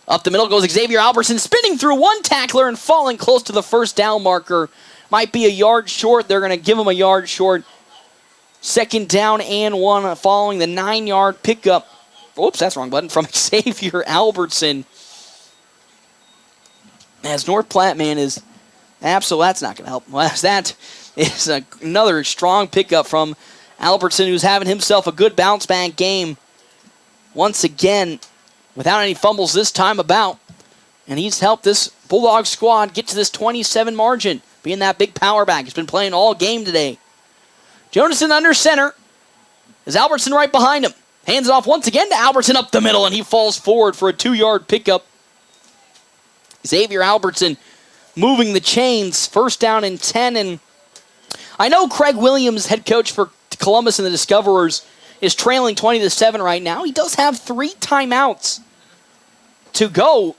Up the middle goes Xavier Albertson, spinning through one tackler and falling close to the first down marker. Might be a yard short. They're going to give him a yard short. 2nd down and 1 following the 9-yard pickup. Oops, that's the wrong button. From Xavier Albertson. As North Platte, man, is absolutely, that's not going to help. Well, that is another strong pickup from Albertson, who's having himself a good bounce-back game. Once again, without any fumbles this time about. And he's helped this Bulldog squad get to this 27 margin, being that big power back. He's been playing all game today. Jonason under center. Is Albertson right behind him. Hands it off once again to Albertson up the middle, and he falls forward for a 2-yard pickup. Xavier Albertson moving the chains. 1st down and 10. And I know Craig Williams, head coach for Columbus and the Discoverers, is trailing 20-7 right now. He does have 3 timeouts to go.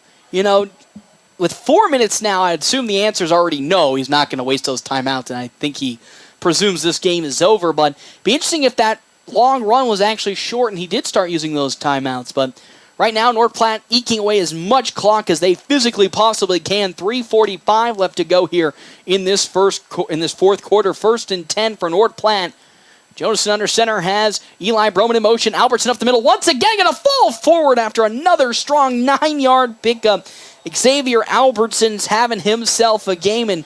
With 4 minutes now, I assume the answer is already no. He's not going to waste those timeouts, and I think he presumes this game is over. But it'd be interesting if that long run was actually short and he did start using those timeouts. But right now, North Platte eking away as much clock as they physically possibly can. 3:45 left to go here in this 4th quarter. 1st and 10 for North Platte. Jonason under center has Eli Broman in motion. Albertson up the middle. Once again, going to fall forward after another strong 9-yard pickup. Xavier Albertson's having himself a game. And,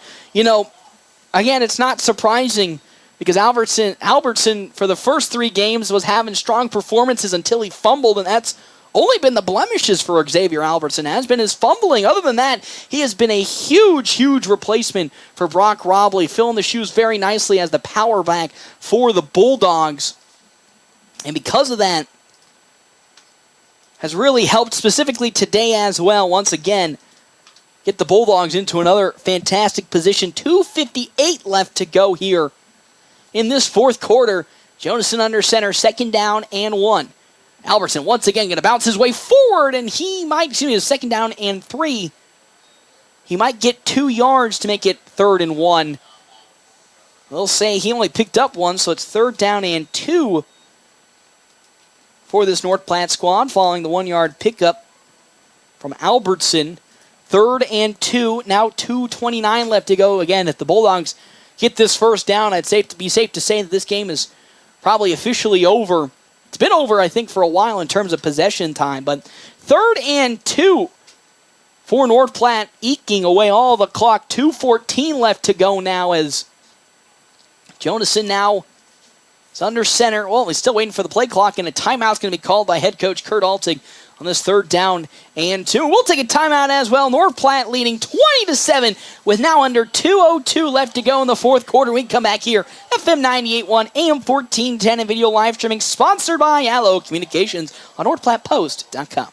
again, it's not surprising because Albertson, for the first 3 games, was having strong performances until he fumbled, and that's only been the blemishes for Xavier Albertson, has been his fumbling. Other than that, he has been a huge, huge replacement for Brock Robley, filling the shoes very nicely as the power back for the Bulldogs. And because of that, has really helped specifically today as well. Once again, get the Bulldogs into another fantastic position. 2:58 left to go here in this 4th quarter. Jonason under center, 2nd down and 1. Albertson once again going to bounce his way forward, and he might, 2nd down and 3. He might get 2 yards to make it 3rd and 1. We'll say he only picked up 1, so it's 3rd down and 2 for this North Platte squad, following the 1-yard pickup from Albertson. 3rd and 2, now 2:29 left to go. Again, if the Bulldogs get this first down, I'd be safe to say that this game is probably officially over. It's been over, I think, for a while in terms of possession time, but 3rd and 2 for North Platte, eking away all the clock. 2:14 left to go now as Jonason now is under center. Well, he's still waiting for the play clock, and a timeout's going to be called by head coach Kurt Altig on this 3rd down and 2. We'll take a timeout as well. North Platte leading 20-7 with now under 2:02 left to go in the 4th quarter. We come back here, FM 98.1, AM 1410, and video live streaming, sponsored by Allo Communications on NorthPlattePost.com.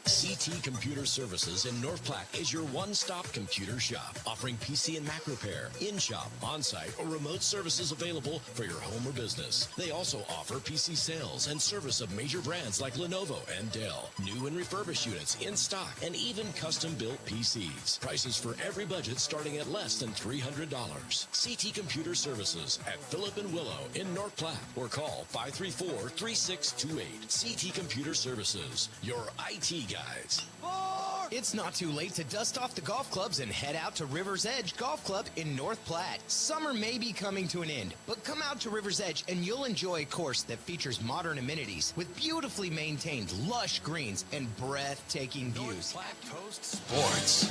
CT Computer Services in North Platte is your one-stop computer shop, offering PC and Mac repair, in-shop, on-site, or remote services available for your home or business. They also offer PC sales and service of major brands like Lenovo and Dell, new and refurbished units in stock, and even custom-built PCs. Prices for every budget starting at less than $300. CT Computer Services at Phillip and Willow in North Platte, or call 534-3628. CT Computer Services, your IT guys. It's not too late to dust off the golf clubs and head out to River's Edge Golf Club in North Platte. Summer may be coming to an end, but come out to River's Edge and you'll enjoy a course that features modern amenities with beautifully maintained lush greens and breathtaking views. North Platte Coast Sports.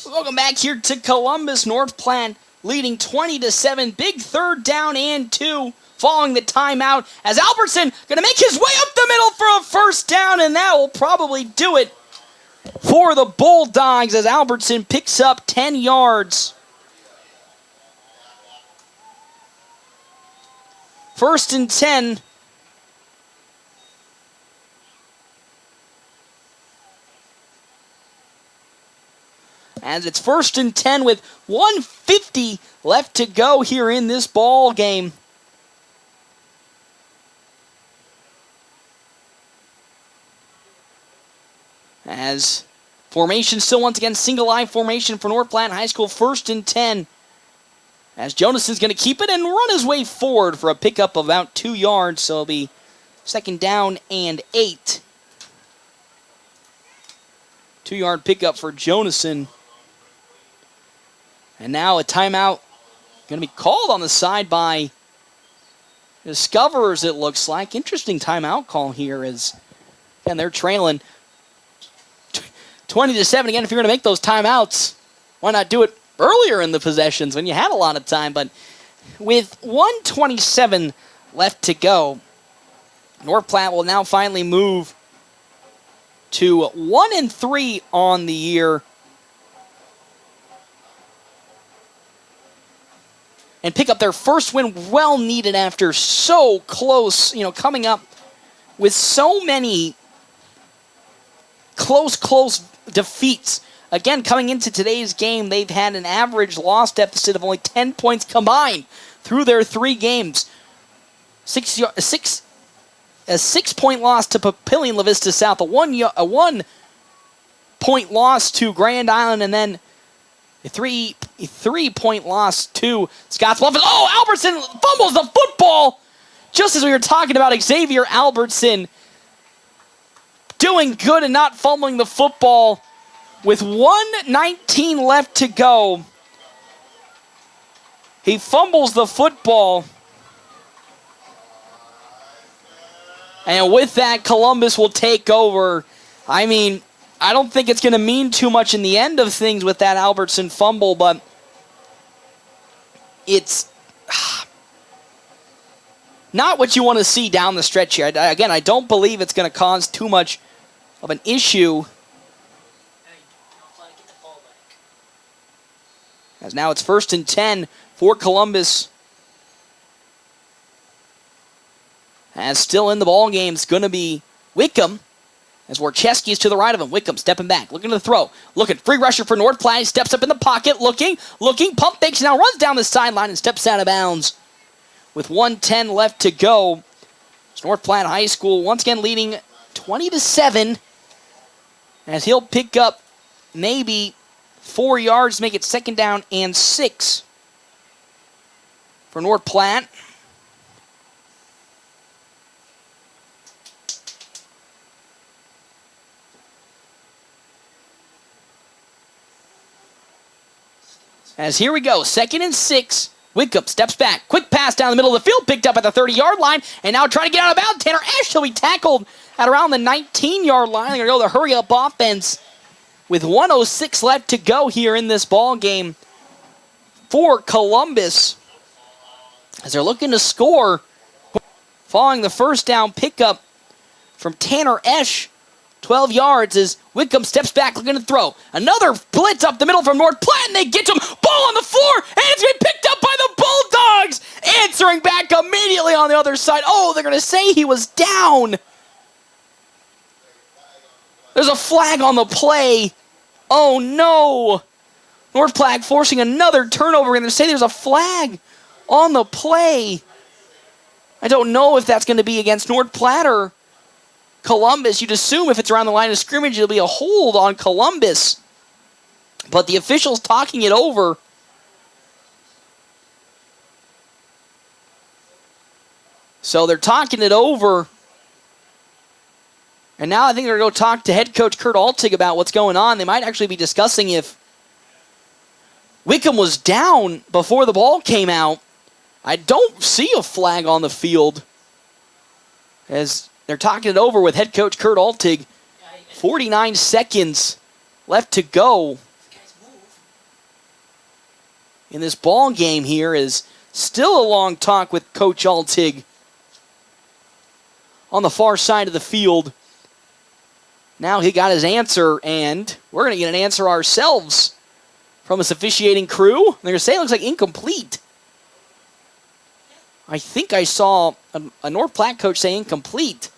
Welcome back here to Columbus. North Platte leading 20-7. Big 3rd down and 2. Following the timeout as Albertson going to make his way up the middle for a first down, and that will probably do it for the Bulldogs as Albertson picks up 10 yards. 1st and 10. As it's 1st and 10 with 1:50 left to go here in this ball game. As formation still once again single eye formation for North Platte High School, 1st and 10. As Jonason's going to keep it and run his way forward for a pickup of about 2 yards, so it'll be 2nd down and 8. 2-yard pickup for Jonason. And now a timeout going to be called on the side by Discoverers, it looks like. Interesting timeout call here as, again, they're trailing 20-7. Again, if you're going to make those timeouts, why not do it earlier in the possessions when you had a lot of time? But with 1:27 left to go, North Platte will now finally move to 1-3 on the year and pick up their first win, well needed after so close, coming up with so many close defeats. Again, coming into today's game, they've had an average loss deficit of only 10 points combined through their 3 games. A 6-point loss to Papillion La Vista South, a 1-point loss to Grand Island, and then a 3-point loss to Scottsbluff. Oh, Albertson fumbles the football! Just as we were talking about Xavier Albertson doing good and not fumbling the football with 1:19 left to go. He fumbles the football. And with that, Columbus will take over. I mean, I don't think it's going to mean too much in the end of things with that Albertson fumble, but it's not what you want to see down the stretch here. Again, I don't believe it's going to cause too much of an issue. As now it's 1st and 10 for Columbus. As still in the ball game is going to be Wickham. As Warcheski is to the right of him. Wickham stepping back, looking to throw. Looking, free rusher for North Platte. He steps up in the pocket, looking, pump fakes, now runs down the sideline and steps out of bounds. With 1:10 left to go. It's North Platte High School once again leading 20-7. As he'll pick up maybe 4 yards to make it 2nd down and 6 for North Platte. As here we go, 2nd and 6. Wickham steps back. Quick pass down the middle of the field, picked up at the 30-yard line, and now trying to get out of bounds. Tanner Esch will be tackled at around the 19-yard line. They're going to go the hurry-up offense with 1:06 left to go here in this ball game for Columbus, as they're looking to score following the first down pickup from Tanner Esch. 12 yards as Wickham steps back looking to throw. Another blitz up the middle from North Platte, and they get him. Ball on the floor, and it's going to be picked up by the Bulldogs. Answering back immediately on the other side. Oh, they're going to say he was down. There's a flag on the play. Oh, no. North Platte forcing another turnover, and they say there's a flag on the play. I don't know if that's going to be against North Platte or Columbus. You'd assume if it's around the line of scrimmage, it'll be a hold on Columbus. But the officials talking it over. So they're talking it over. And now I think they're going to go talk to head coach Kurt Altig about what's going on. They might actually be discussing if Wickham was down before the ball came out. I don't see a flag on the field, as they're talking it over with head coach Kurt Altig. 49 seconds left to go in this ball game here. Is still a long talk with Coach Altig on the far side of the field. Now he got his answer, and we're going to get an answer ourselves from this officiating crew. They're going to say it looks like incomplete. I think I saw a North Platte coach say incomplete.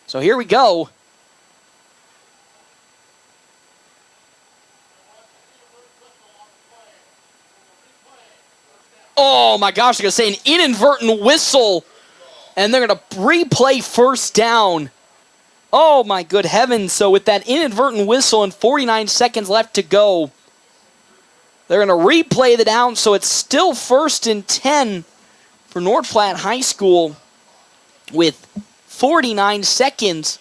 So here we go. Oh my gosh, they're going to say an inadvertent whistle, and they're going to replay first down. Oh my good heavens. So with that inadvertent whistle and 49 seconds left to go, they're going to replay the down, so it's still 1st and 10 for North Platte High School with 49 seconds.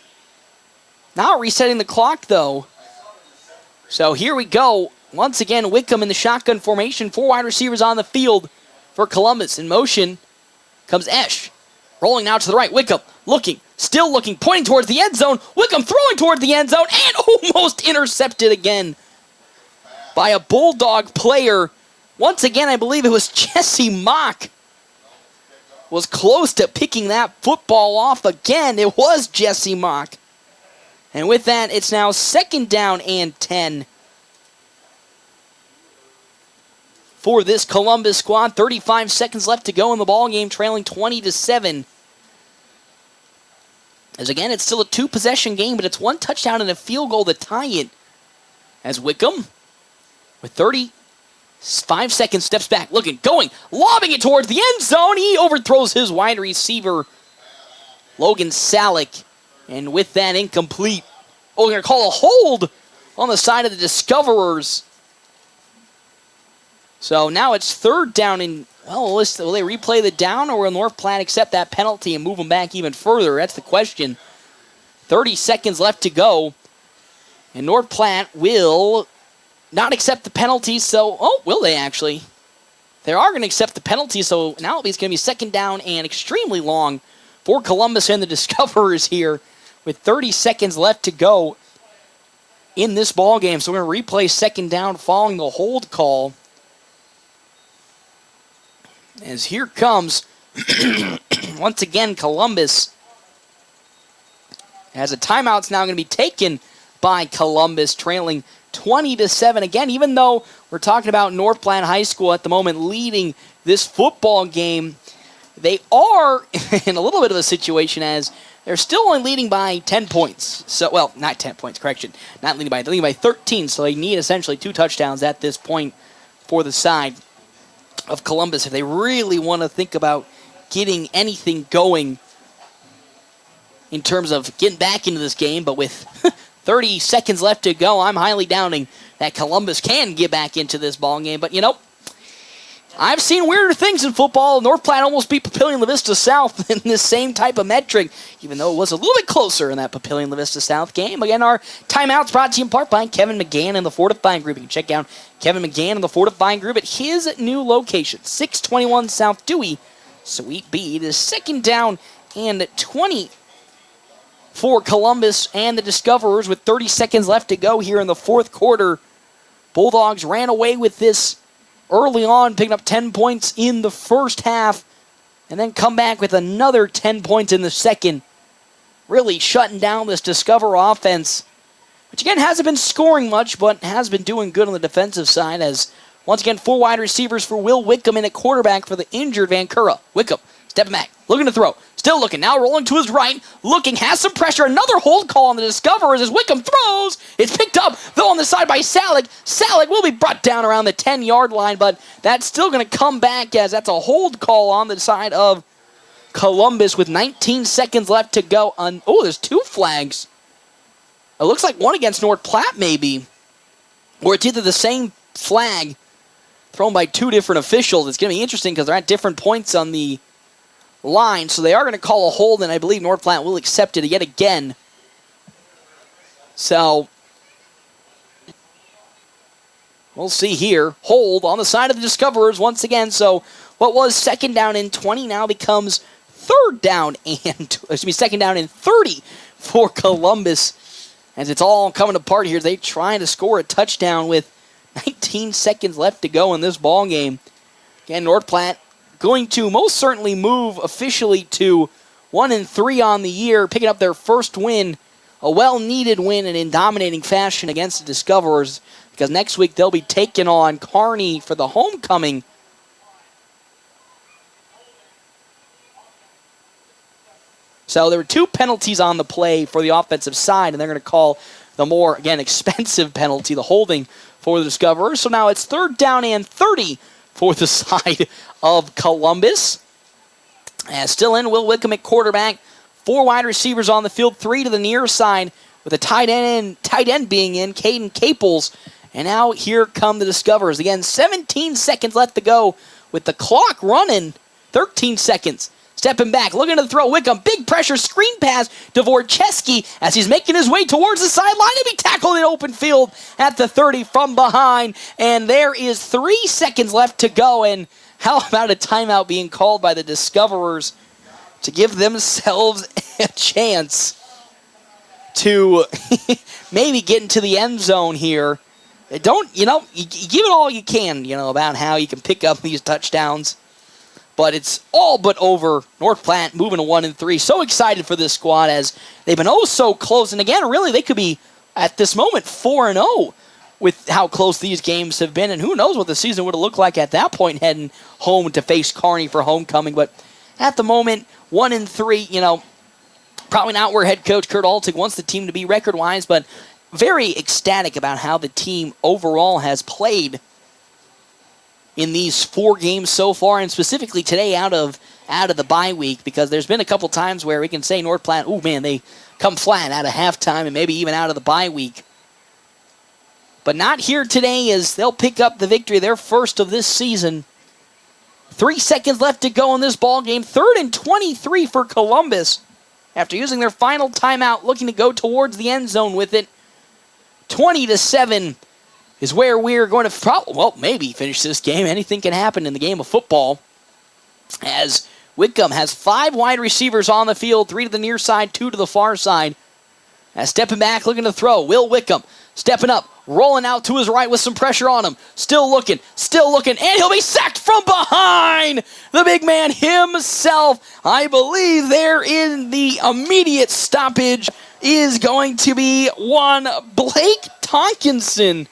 Now resetting the clock, though. So here we go. Once again, Wickham in the shotgun formation. 4 wide receivers on the field for Columbus. In motion comes Esch. Rolling now to the right. Wickham looking, still looking, pointing towards the end zone. Wickham throwing toward the end zone and almost intercepted again by a Bulldog player. Once again, I believe it was Jesse Mock. Was close to picking that football off again. It was Jesse Mock. And with that, it's now 2nd down and 10 for this Columbus squad. 35 seconds left to go in the ballgame, trailing 20-7. As again, it's still a 2-possession game, but it's 1 touchdown and a field goal to tie it. As Wickham, with 35 seconds, steps back, looking, going, lobbing it towards the end zone. He overthrows his wide receiver, Logan Salick. And with that, incomplete. Oh, they're going to call a hold on the side of the Discoverers. So now it's 3rd down and, well, will they replay the down, or will North Platte accept that penalty and move them back even further? That's the question. 30 seconds left to go. And North Platte will not accept the penalty, so, oh, will they actually? They are going to accept the penalty, so now it's going to be 2nd down and extremely long for Columbus and the Discoverers here with 30 seconds left to go in this ball game. So we're going to replay 2nd down following the hold call. As here comes, once again, Columbus as a timeout's now going to be taken by Columbus, trailing 20-7. Again, even though we're talking about North Platte High School at the moment leading this football game, they are in a little bit of a situation as they're still only leading by 10 points. So, well, not 10 points, correction. They're leading by 13, so they need essentially 2 touchdowns at this point for the side of Columbus if they really want to think about getting anything going in terms of getting back into this game. But with 30 seconds left to go, I'm highly doubting that Columbus can get back into this ball game. But, you know, I've seen weirder things in football. North Platte almost beat Papillion La Vista South in this same type of metric, even though it was a little bit closer in that Papillion La Vista South game. Again, our timeouts brought to you in part by Kevin McGann and the Fortifying Group. You can check out Kevin McGann and the Fortifying Group at his new location, 621 South Dewey, Suite B. It is 2nd down and 20 for Columbus and the Discoverers with 30 seconds left to go here in the fourth quarter. Bulldogs ran away with this early on, picking up 10 points in the first half, and then come back with another 10 points in the second. Really shutting down this Discover offense, which again hasn't been scoring much, but has been doing good on the defensive side, as once again 4 wide receivers for Will Wickham in at quarterback for the injured Vancouver. Wickham stepping back, looking to throw. Still looking, now rolling to his right, looking, has some pressure. Another hold call on the Discoverers as Wickham throws. It's picked up, though, on the side by Salick. Salick will be brought down around the 10-yard line, but that's still going to come back as that's a hold call on the side of Columbus with 19 seconds left to go. There's 2 flags. It looks like one against North Platte, maybe. Or it's either the same flag thrown by 2 different officials. It's going to be interesting because they're at different points on the line, so they are going to call a hold, and I believe North Platte will accept it yet again. So we'll see here. Hold on the side of the Discoverers once again. So what was 2nd down and 20 now becomes 3rd down and 2nd down and 30 for Columbus. As it's all coming apart here, they trying to score a touchdown with 19 seconds left to go in this ball game. Again, North Platte going to most certainly move officially to 1-3 on the year, picking up their first win, a well-needed win, and in dominating fashion against the Discoverers, because next week they'll be taking on Kearney for the homecoming. So there were 2 penalties on the play for the offensive side, and they're going to call the more, again, expensive penalty, the holding for the Discoverers. So now it's 3rd down and 30 for the side of Columbus. Still in, Will Wickham at quarterback. 4 wide receivers on the field, 3 to the near side, with a tight end being in, Caden Caples. And now here come the Discoverers. Again, 17 seconds left to go with the clock running. 13 seconds. Stepping back, looking to throw. Wickham, big pressure, screen pass to Vorcheski as he's making his way towards the sideline to be tackled in open field at the 30 from behind. And there is 3 seconds left to go. And how about a timeout being called by the Discoverers to give themselves a chance to maybe get into the end zone here? You give it all you can, about how you can pick up these touchdowns. But it's all but over. North Platte moving to 1-3. So excited for this squad as they've been so close. And again, really, they could be, at this moment, 4-0 with how close these games have been. And who knows what the season would have looked like at that point, heading home to face Kearney for homecoming. But at the moment, 1-3, probably not where head coach Kurt Altig wants the team to be record-wise, but very ecstatic about how the team overall has played in these 4 games so far, and specifically today out of the bye week, because there's been a couple times where we can say North Platte, they come flat out of halftime and maybe even out of the bye week. But not here today, as they'll pick up the victory, their first of this season. 3 seconds left to go in this ball game. 3rd and 23 for Columbus after using their final timeout, looking to go towards the end zone with it. 20-7 is where we're going to maybe finish this game. Anything can happen in the game of football, as Wickham has 5 wide receivers on the field, 3 to the near side, 2 to the far side. Stepping back, looking to throw. Will Wickham stepping up, rolling out to his right with some pressure on him. Still looking, and he'll be sacked from behind. The big man himself. I believe there in the immediate stoppage is going to be one Blake Tonkinson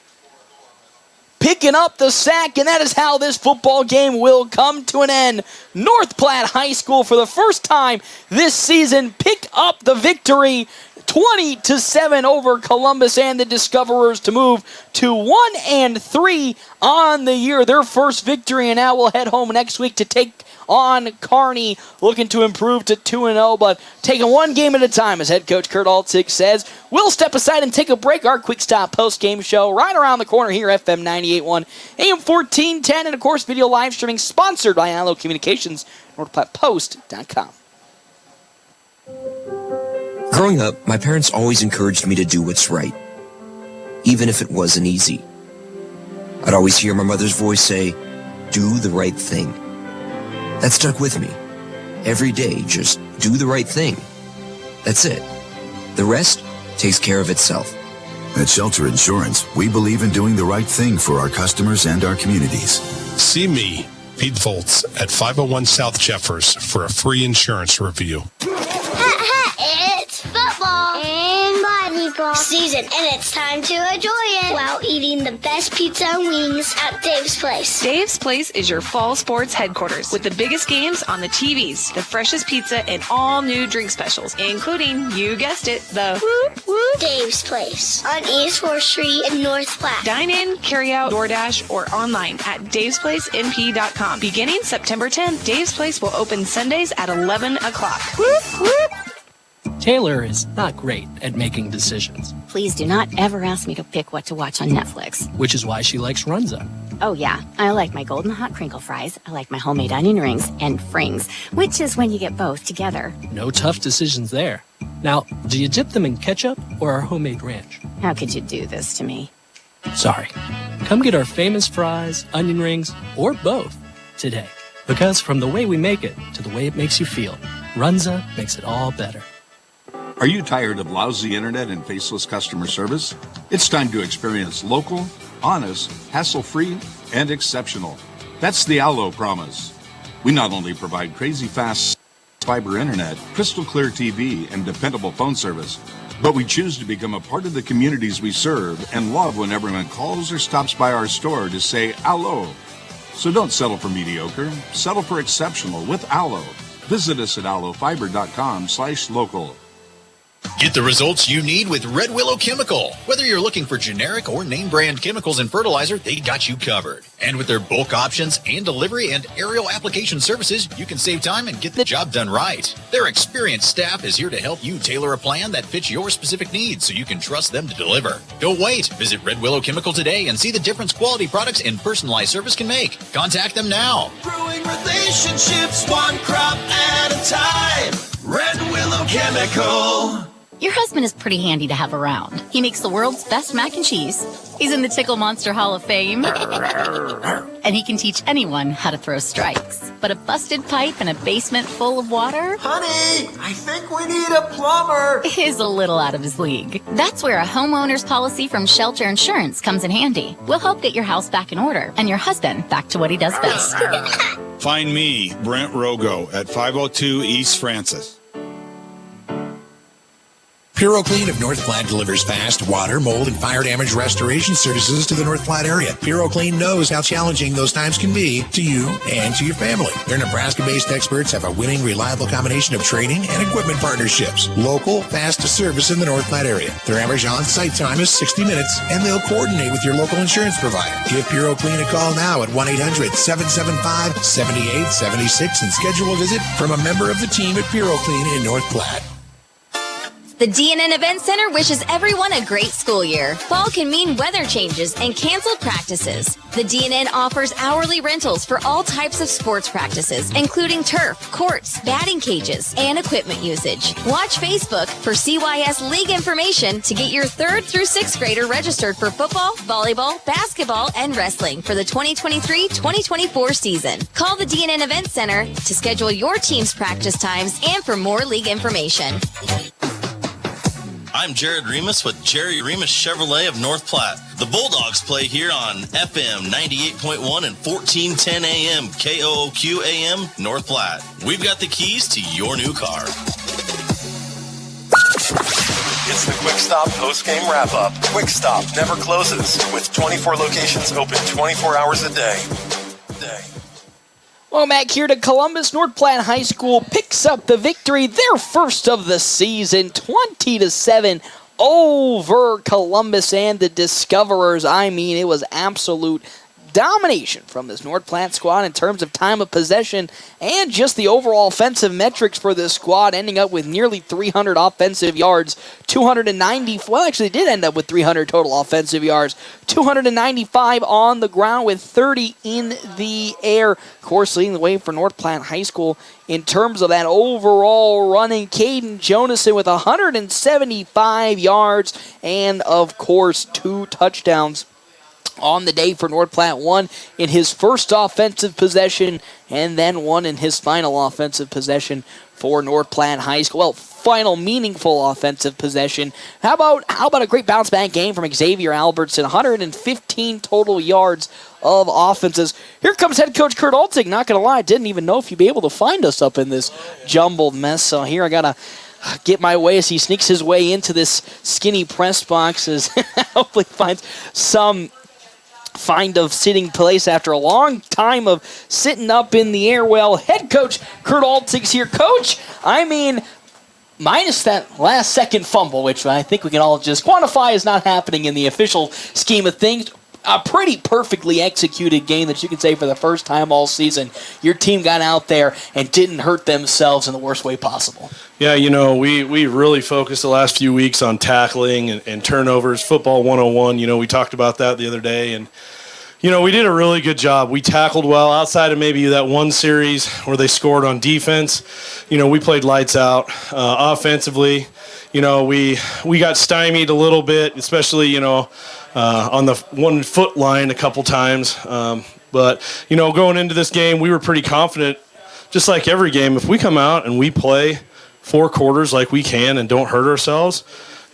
picking up the sack, and that is how this football game will come to an end. North Platte High School, for the first time this season, pick up the victory 20-7 over Columbus and the Discoverers to move to 1-3 on the year. Their first victory, and now we'll head home next week to take on Kearney, looking to improve to 2-0, but taking one game at a time, as head coach Kurt Altig says. We'll step aside and take a break. Our Quick Stop post-game show right around the corner here, FM 98.1, AM 1410, and of course, video live streaming sponsored by Allo Communications, NorthPlatte.post.com. Growing up, my parents always encouraged me to do what's right, even if it wasn't easy. I'd always hear my mother's voice say, "Do the right thing." That stuck with me. Every day, just do the right thing. That's it. The rest takes care of itself. At Shelter Insurance, we believe in doing the right thing for our customers and our communities. See me, Pete Volz, at 501 South Jeffers for a free insurance review. It's football and volleyball season, and it's time to enjoy it while eating the best pizza and wings at Dave's Place. Dave's Place is your fall sports headquarters with the biggest games on the TVs, the freshest pizza, and all new drink specials, including, you guessed it, the Whoop Whoop Dave's Place on East 4th Street in North Platte. Dine in, carry out, DoorDash, or online at davesplacenp.com. Beginning September 10th, Dave's Place will open Sundays at 11 o'clock. Whoop whoop! Taylor is not great at making decisions, Please do not ever ask me to pick what to watch on Netflix. which is why she likes Runza. Oh yeah, I like my golden hot crinkle fries, I like my homemade onion rings, and frings, which is when you get both together. No tough decisions there. Now, do you dip them in ketchup or our homemade ranch? How could you do this to me? Sorry. Come get our famous fries, onion rings, or both today. Because from the way we make it to the way it makes you feel, Runza makes it all better. Are you tired of lousy internet and faceless customer service? It's time to experience local, honest, hassle-free, and exceptional. That's the Allo promise. We not only provide crazy fast fiber internet, crystal clear TV, and dependable phone service, but we choose to become a part of the communities we serve and love when everyone calls or stops by our store to say Allo. So don't settle for mediocre, settle for exceptional with Allo. Visit us at allofiber.com/local. Get the results you need with Red Willow Chemical. Whether you're looking for generic or name brand chemicals and fertilizer, they got you covered. And with their bulk options and delivery and aerial application services, you can save time and get the job done right. Their experienced staff is here to help you tailor a plan that fits your specific needs so you can trust them to deliver. Don't wait. Visit Red Willow Chemical today and see the difference quality products and personalized service can make. Contact them now. Growing relationships one crop at a time. Red Willow Chemical. Your husband is pretty handy to have around. He makes the world's best mac and cheese. He's in the Tickle Monster Hall of Fame. And he can teach anyone how to throw strikes. But a busted pipe and a basement full of water? Honey, I think we need a plumber. Is a little out of his league. That's where a homeowner's policy from Shelter Insurance comes in handy. We'll help get your house back in order and your husband back to what he does best. Find me, Brent Rogo, at 502 East Francis. PuroClean of North Platte delivers fast water, mold, and fire damage restoration services to the North Platte area. PuroClean knows how challenging those times can be to you and to your family. Their Nebraska-based experts have a winning, reliable combination of training and equipment partnerships. Local, fast service in the North Platte area. Their average on-site time is 60 minutes, and they'll coordinate with your local insurance provider. Give PuroClean a call now at 1-800-775-7876 and schedule a visit from a member of the team at PuroClean in North Platte. The DNN Event Center wishes everyone a great school year. Fall can mean weather changes and canceled practices. The DNN offers hourly rentals for all types of sports practices, including turf, courts, batting cages, and equipment usage. Watch Facebook for CYS League information to get your 3rd through 6th grader registered for football, volleyball, basketball, and wrestling for the 2023-2024 season. Call the DNN Event Center to schedule your team's practice times and for more league information. I'm Jared Remus with Jerry Remus Chevrolet of North Platte. The Bulldogs play here on FM 98.1 and 1410 AM, KOOQ AM, North Platte. We've got the keys to your new car. It's the Quick Stop post-game wrap-up. Quick Stop never closes, with 24 locations open 24 hours a day. Welcome back here to Columbus. North Platte High School picks up the victory, their first of the season, 20-7 over Columbus and the Discoverers. I mean, it was absolute domination from this North Platte squad in terms of time of possession and just the overall offensive metrics for this squad, ending up with nearly 300 offensive yards, 290, well, actually did end up with 300 total offensive yards, 295 on the ground with 30 in the air. Of course, leading the way for North Platte High School in terms of that overall running, Caden Jonason with 175 yards and, of course, 2 touchdowns on the day for North Platte, one in his first offensive possession and then one in his final offensive possession for North Platte High School. Well, final meaningful offensive possession. How about a great bounce back game from Xavier Albertson, 115 total yards of offenses. Here comes head coach Kurt Altig. Not going to lie, didn't even know if you'd be able to find us up in this jumbled mess. So here I got to get my way as he sneaks his way into this skinny press box as hopefully finds some find of sitting place after a long time of sitting up in the air. Well, head coach Kurt Altig's here. Coach, I mean, minus that last second fumble, which I think we can all just quantify as not happening in the official scheme of things, a pretty perfectly executed game that you can say for the first time all season. Your team got out there and didn't hurt themselves in the worst way possible. Yeah, we really focused the last few weeks on tackling and turnovers, football 101. We talked about that the other day, and we did a really good job. We tackled well outside of maybe that one series where they scored on defense. We played lights out. Offensively, we got stymied a little bit, especially, on the 1 foot line a couple times. But going into this game, we were pretty confident, just like every game, if we come out and we play 4 quarters like we can and don't hurt ourselves,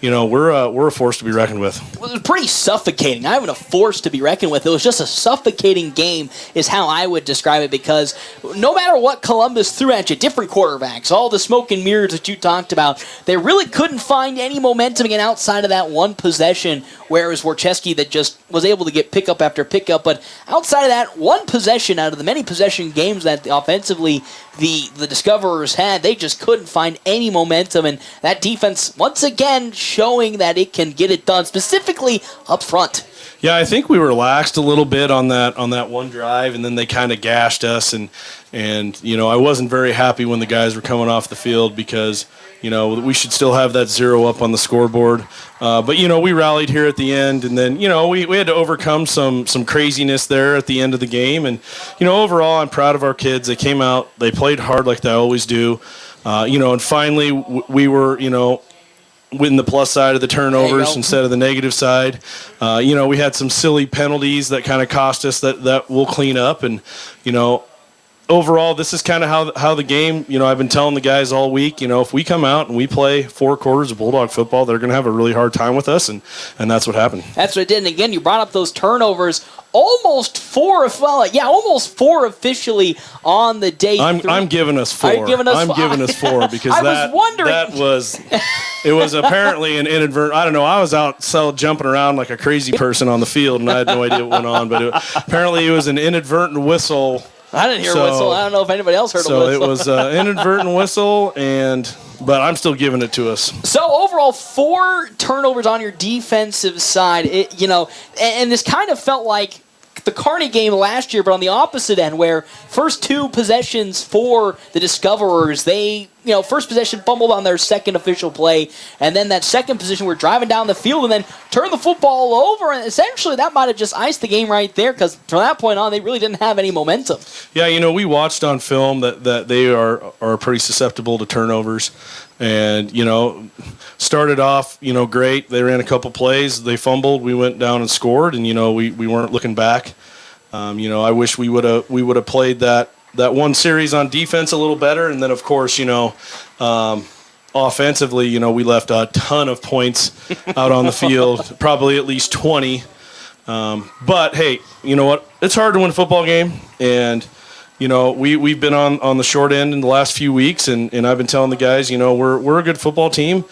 we're a force to be reckoned with. Well, it was pretty suffocating. Not even a force to be reckoned with. It was just a suffocating game is how I would describe it, because no matter what Columbus threw at you, different quarterbacks, all the smoke and mirrors that you talked about, they really couldn't find any momentum again outside of that one possession where it was Warcheski that just was able to get pickup after pickup. But outside of that one possession, out of the many possession games that offensively the Discoverers had, they just couldn't find any momentum. And that defense, once again, showing that it can get it done, specifically up front. Yeah, I think we relaxed a little bit on that one drive, and then they kind of gashed us. And I wasn't very happy when the guys were coming off the field because we should still have that 0 up on the scoreboard. But we rallied here at the end, and then we had to overcome some craziness there at the end of the game. And overall, I'm proud of our kids. They came out, they played hard like they always do. And finally we were in the plus side of the turnovers instead of the negative side. We had some silly penalties that kind of cost us that we'll clean up. And overall, this is kind of how the game, I've been telling the guys all week, if we come out and we play 4 quarters of Bulldog football, they're going to have a really hard time with us, and that's what happened. That's what it did. And again, you brought up those turnovers. Almost 4 officially on the day. I'm giving us 4. I'm giving us 4 because it was apparently an inadvertent. I don't know. I was out jumping around like a crazy person on the field, and I had no idea what went on. But apparently, it was an inadvertent whistle. I didn't hear a whistle. I don't know if anybody else heard a whistle. So it was an inadvertent whistle, but I'm still giving it to us. So overall, 4 turnovers on your defensive side. And this kind of felt like the Kearney game last year, but on the opposite end, where first 2 possessions for the Discoverers, they, first possession fumbled on their second official play, and then that second possession, we're driving down the field and then turn the football over, and essentially that might have just iced the game right there, because from that point on, they really didn't have any momentum. Yeah, we watched on film that they are pretty susceptible to turnovers. And, started off, great. They ran a couple plays. They fumbled. We went down and scored, and, we weren't looking back. I wish we would have played that one series on defense a little better. And then, of course, offensively, we left a ton of points out on the field, probably at least 20. But, hey, you know what? It's hard to win a football game, and we've been on the short end in the last few weeks, and I've been telling the guys, we're a good football team.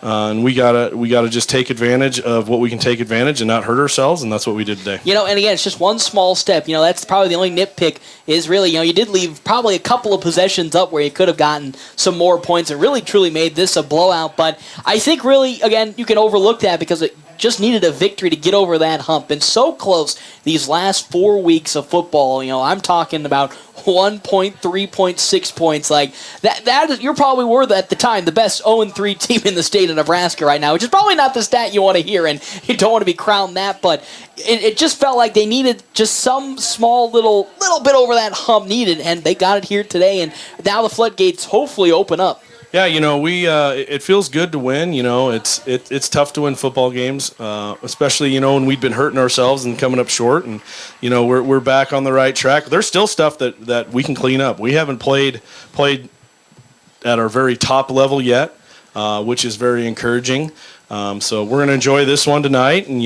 and we gotta just take advantage of what we can take advantage and not hurt ourselves, and that's what we did today. And again, it's just one small step. That's probably the only nitpick is really, you did leave probably a couple of possessions up where you could have gotten some more points and really truly made this a blowout. But I think really, again, you can overlook that because it just needed a victory to get over that hump. Been so close these last 4 weeks of football. I'm talking about 1 point, 3.6 points. Like that you're probably were at the time the best 0-3 team in the state of Nebraska right now, which is probably not the stat you want to hear, and you don't want to be crowned that, but it just felt like they needed just some small little bit over that hump needed, and they got it here today, and now the floodgates hopefully open up. Yeah, we it feels good to win. It's tough to win football games, especially when we've been hurting ourselves and coming up short, and we're back on the right track. There's still stuff that we can clean up. We haven't played at our very top level yet, which is very encouraging. So we're gonna enjoy this one tonight, and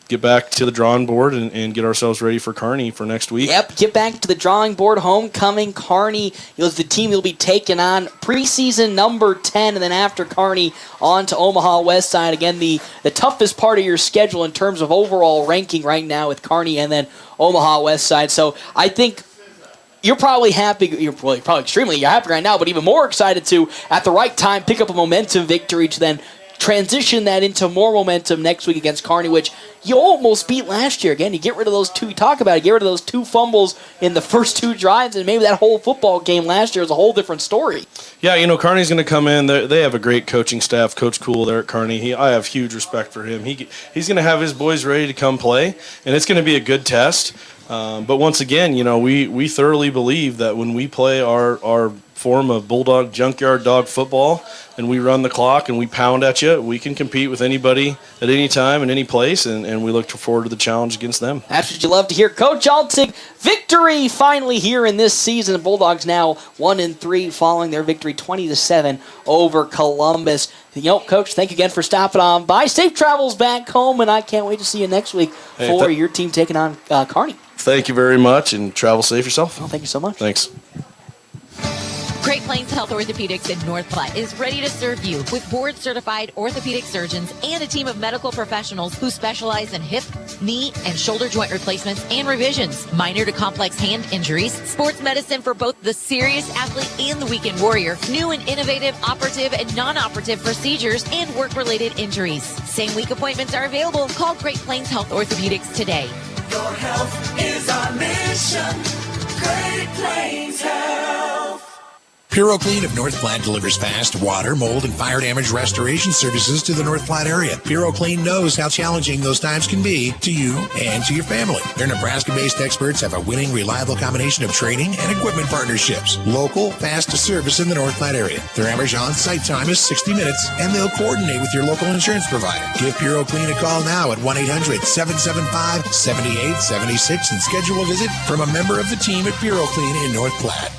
get back to the drawing board and get ourselves ready for Kearney for next week. Yep, get back to the drawing board. Homecoming, Kearney is the team you'll be taking on. Preseason number 10, and then after Kearney, on to Omaha West Side. Again, the toughest part of your schedule in terms of overall ranking right now with Kearney and then Omaha West Side. So I think you're probably happy. You're probably extremely happy right now, but even more excited to, at the right time, pick up a momentum victory to then transition that into more momentum next week against Kearney, which you almost beat last year. Again, you get rid of those two. You talk about it. Get rid of those 2 fumbles in the first 2 drives, and maybe that whole football game last year is a whole different story. Yeah, Kearney's going to come in. They have a great coaching staff. Coach Cool there at Kearney. I have huge respect for him. He's going to have his boys ready to come play, and it's going to be a good test. But once again, we thoroughly believe that when we play our form of Bulldog junkyard dog football and we run the clock and we pound at you, we can compete with anybody at any time and any place, and we look forward to the challenge against them. That's what you love to hear. Coach Altig, victory finally here in this season. The Bulldogs now 1-3 following their victory 20-7 over Columbus. Coach, thank you again for stopping on by. Safe travels back home, and I can't wait to see you next week for your team taking on Kearney. Thank you very much, and travel safe yourself. Well, thank you so much. Thanks. Great Plains Health Orthopedics in North Platte is ready to serve you with board-certified orthopedic surgeons and a team of medical professionals who specialize in hip, knee, and shoulder joint replacements and revisions, minor to complex hand injuries, sports medicine for both the serious athlete and the weekend warrior, new and innovative operative and non-operative procedures, and work-related injuries. Same-week appointments are available. Call Great Plains Health Orthopedics today. Your health is our mission. Great Plains Health. Puro Clean of North Platte delivers fast water, mold, and fire damage restoration services to the North Platte area. Puro Clean knows how challenging those times can be to you and to your family. Their Nebraska-based experts have a winning, reliable combination of training and equipment partnerships. Local, fast service in the North Platte area. Their average on-site time is 60 minutes, and they'll coordinate with your local insurance provider. Give Puro Clean a call now at 1-800-775-7876 and schedule a visit from a member of the team at Puro Clean in North Platte.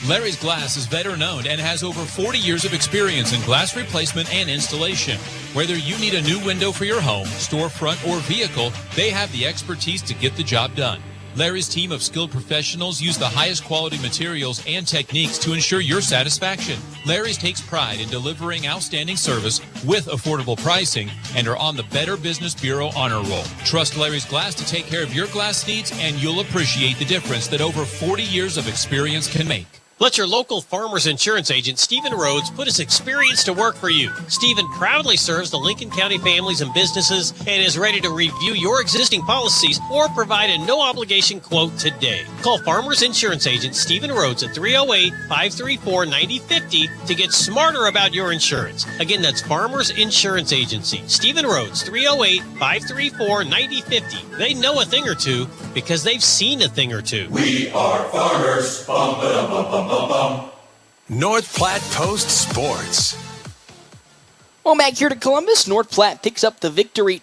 Larry's Glass is veteran owned and has over 40 years of experience in glass replacement and installation. Whether you need a new window for your home, storefront, or vehicle, they have the expertise to get the job done. Larry's team of skilled professionals use the highest quality materials and techniques to ensure your satisfaction. Larry's takes pride in delivering outstanding service with affordable pricing and are on the Better Business Bureau honor roll. Trust Larry's Glass to take care of your glass needs, and you'll appreciate the difference that over 40 years of experience can make. Let your local Farmers Insurance agent, Stephen Rhodes, put his experience to work for you. Stephen proudly serves the Lincoln County families and businesses and is ready to review your existing policies or provide a no-obligation quote today. Call Farmers Insurance agent Stephen Rhodes at 308-534-9050 to get smarter about your insurance. Again, that's Farmers Insurance Agency. Stephen Rhodes, 308-534-9050. They know a thing or two because they've seen a thing or two. We are farmers. Bum, ba-dum, bum, bum. North Platte Post Sports. Well, back here to Columbus, North Platte picks up the victory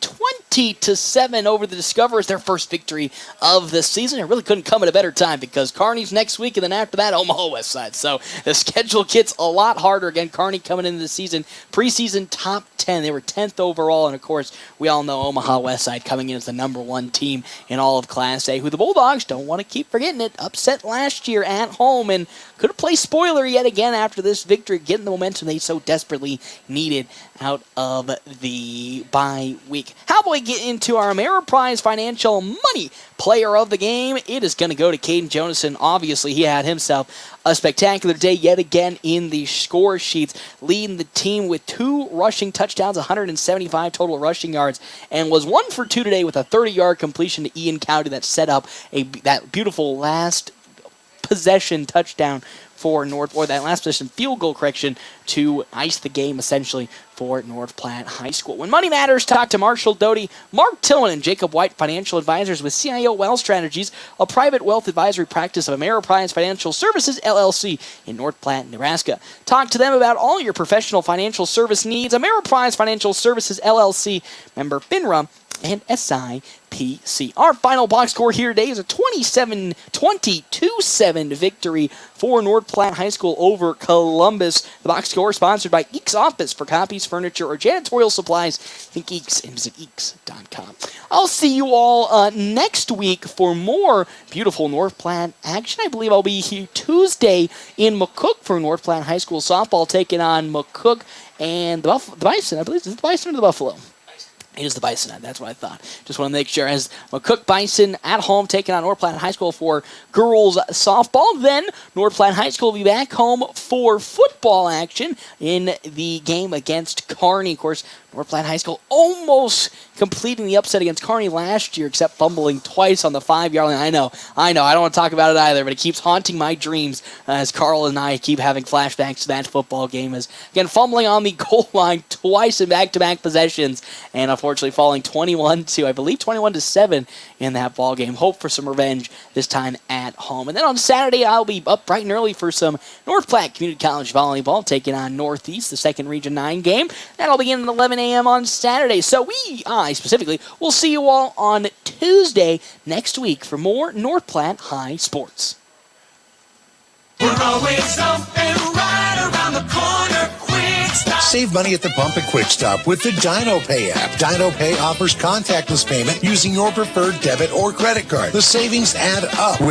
20-7 over the Discoverers, their first victory of the season. It really couldn't come at a better time because Kearney's next week, and then after that, Omaha West Side. So the schedule gets a lot harder. Again, Kearney coming into the season, preseason top 10. They were 10th overall, and of course, we all know Omaha West Side coming in as the number one team in all of Class A, who the Bulldogs, don't want to keep forgetting it, upset last year at home and could have played spoiler yet again after this victory, getting the momentum they so desperately needed out of the bye week. How about we get into our Ameriprise Financial Money Player of the Game? It is going to go to Caden Jonason. Obviously, he had himself a spectacular day yet again in the score sheets, leading the team with 2 rushing touchdowns, 175 total rushing yards, and was 1 for 2 today with a 30-yard completion to Ian Cowdy that set up that beautiful last possession touchdown for that last possession field goal correction to ice the game essentially for North Platte High School. When money matters, talk to Marshall Doty, Mark Tillman, and Jacob White, financial advisors with CIO Wealth Strategies, a private wealth advisory practice of Ameriprise Financial Services, LLC, in North Platte, Nebraska. Talk to them about all your professional financial service needs. Ameriprise Financial Services, LLC, member FINRA, and SIPC. Our final box score here today is a 22-7 victory for North Platte High School over Columbus. The box score is sponsored by Eeks Office. For copies, furniture, or janitorial supplies, think Eeks and visit Eeks.com. I'll see you all next week for more beautiful North Platte action. I believe I'll be here Tuesday in McCook for North Platte High School softball, taking on McCook and the Bison. I believe it's the Bison or the Buffalo. It is the Bison. That's what I thought. Just want to make sure. As McCook Bison at home taking on North Platte High School for girls softball. Then North Platte High School will be back home for football action in the game against Kearney. Of course, North Platte High School almost completing the upset against Kearney last year, except fumbling twice on the 5-yard line. I know. I don't want to talk about it either, but it keeps haunting my dreams as Carl and I keep having flashbacks to that football game. As again, fumbling on the goal line twice in back-to-back possessions, and unfortunately falling 21-7 in that ball game. Hope for some revenge this time at home. And then on Saturday, I'll be up bright and early for some North Platte Community College volleyball, taking on Northeast, the second Region 9 game. That'll begin at 11 a.m. on Saturday. So I specifically, will see you all on Tuesday next week for more North Platte High sports. We're always open right around the corner. Quick Stop. Save money at the pump at Quick Stop with the Dino Pay app. Dino Pay offers contactless payment using your preferred debit or credit card. The savings add up with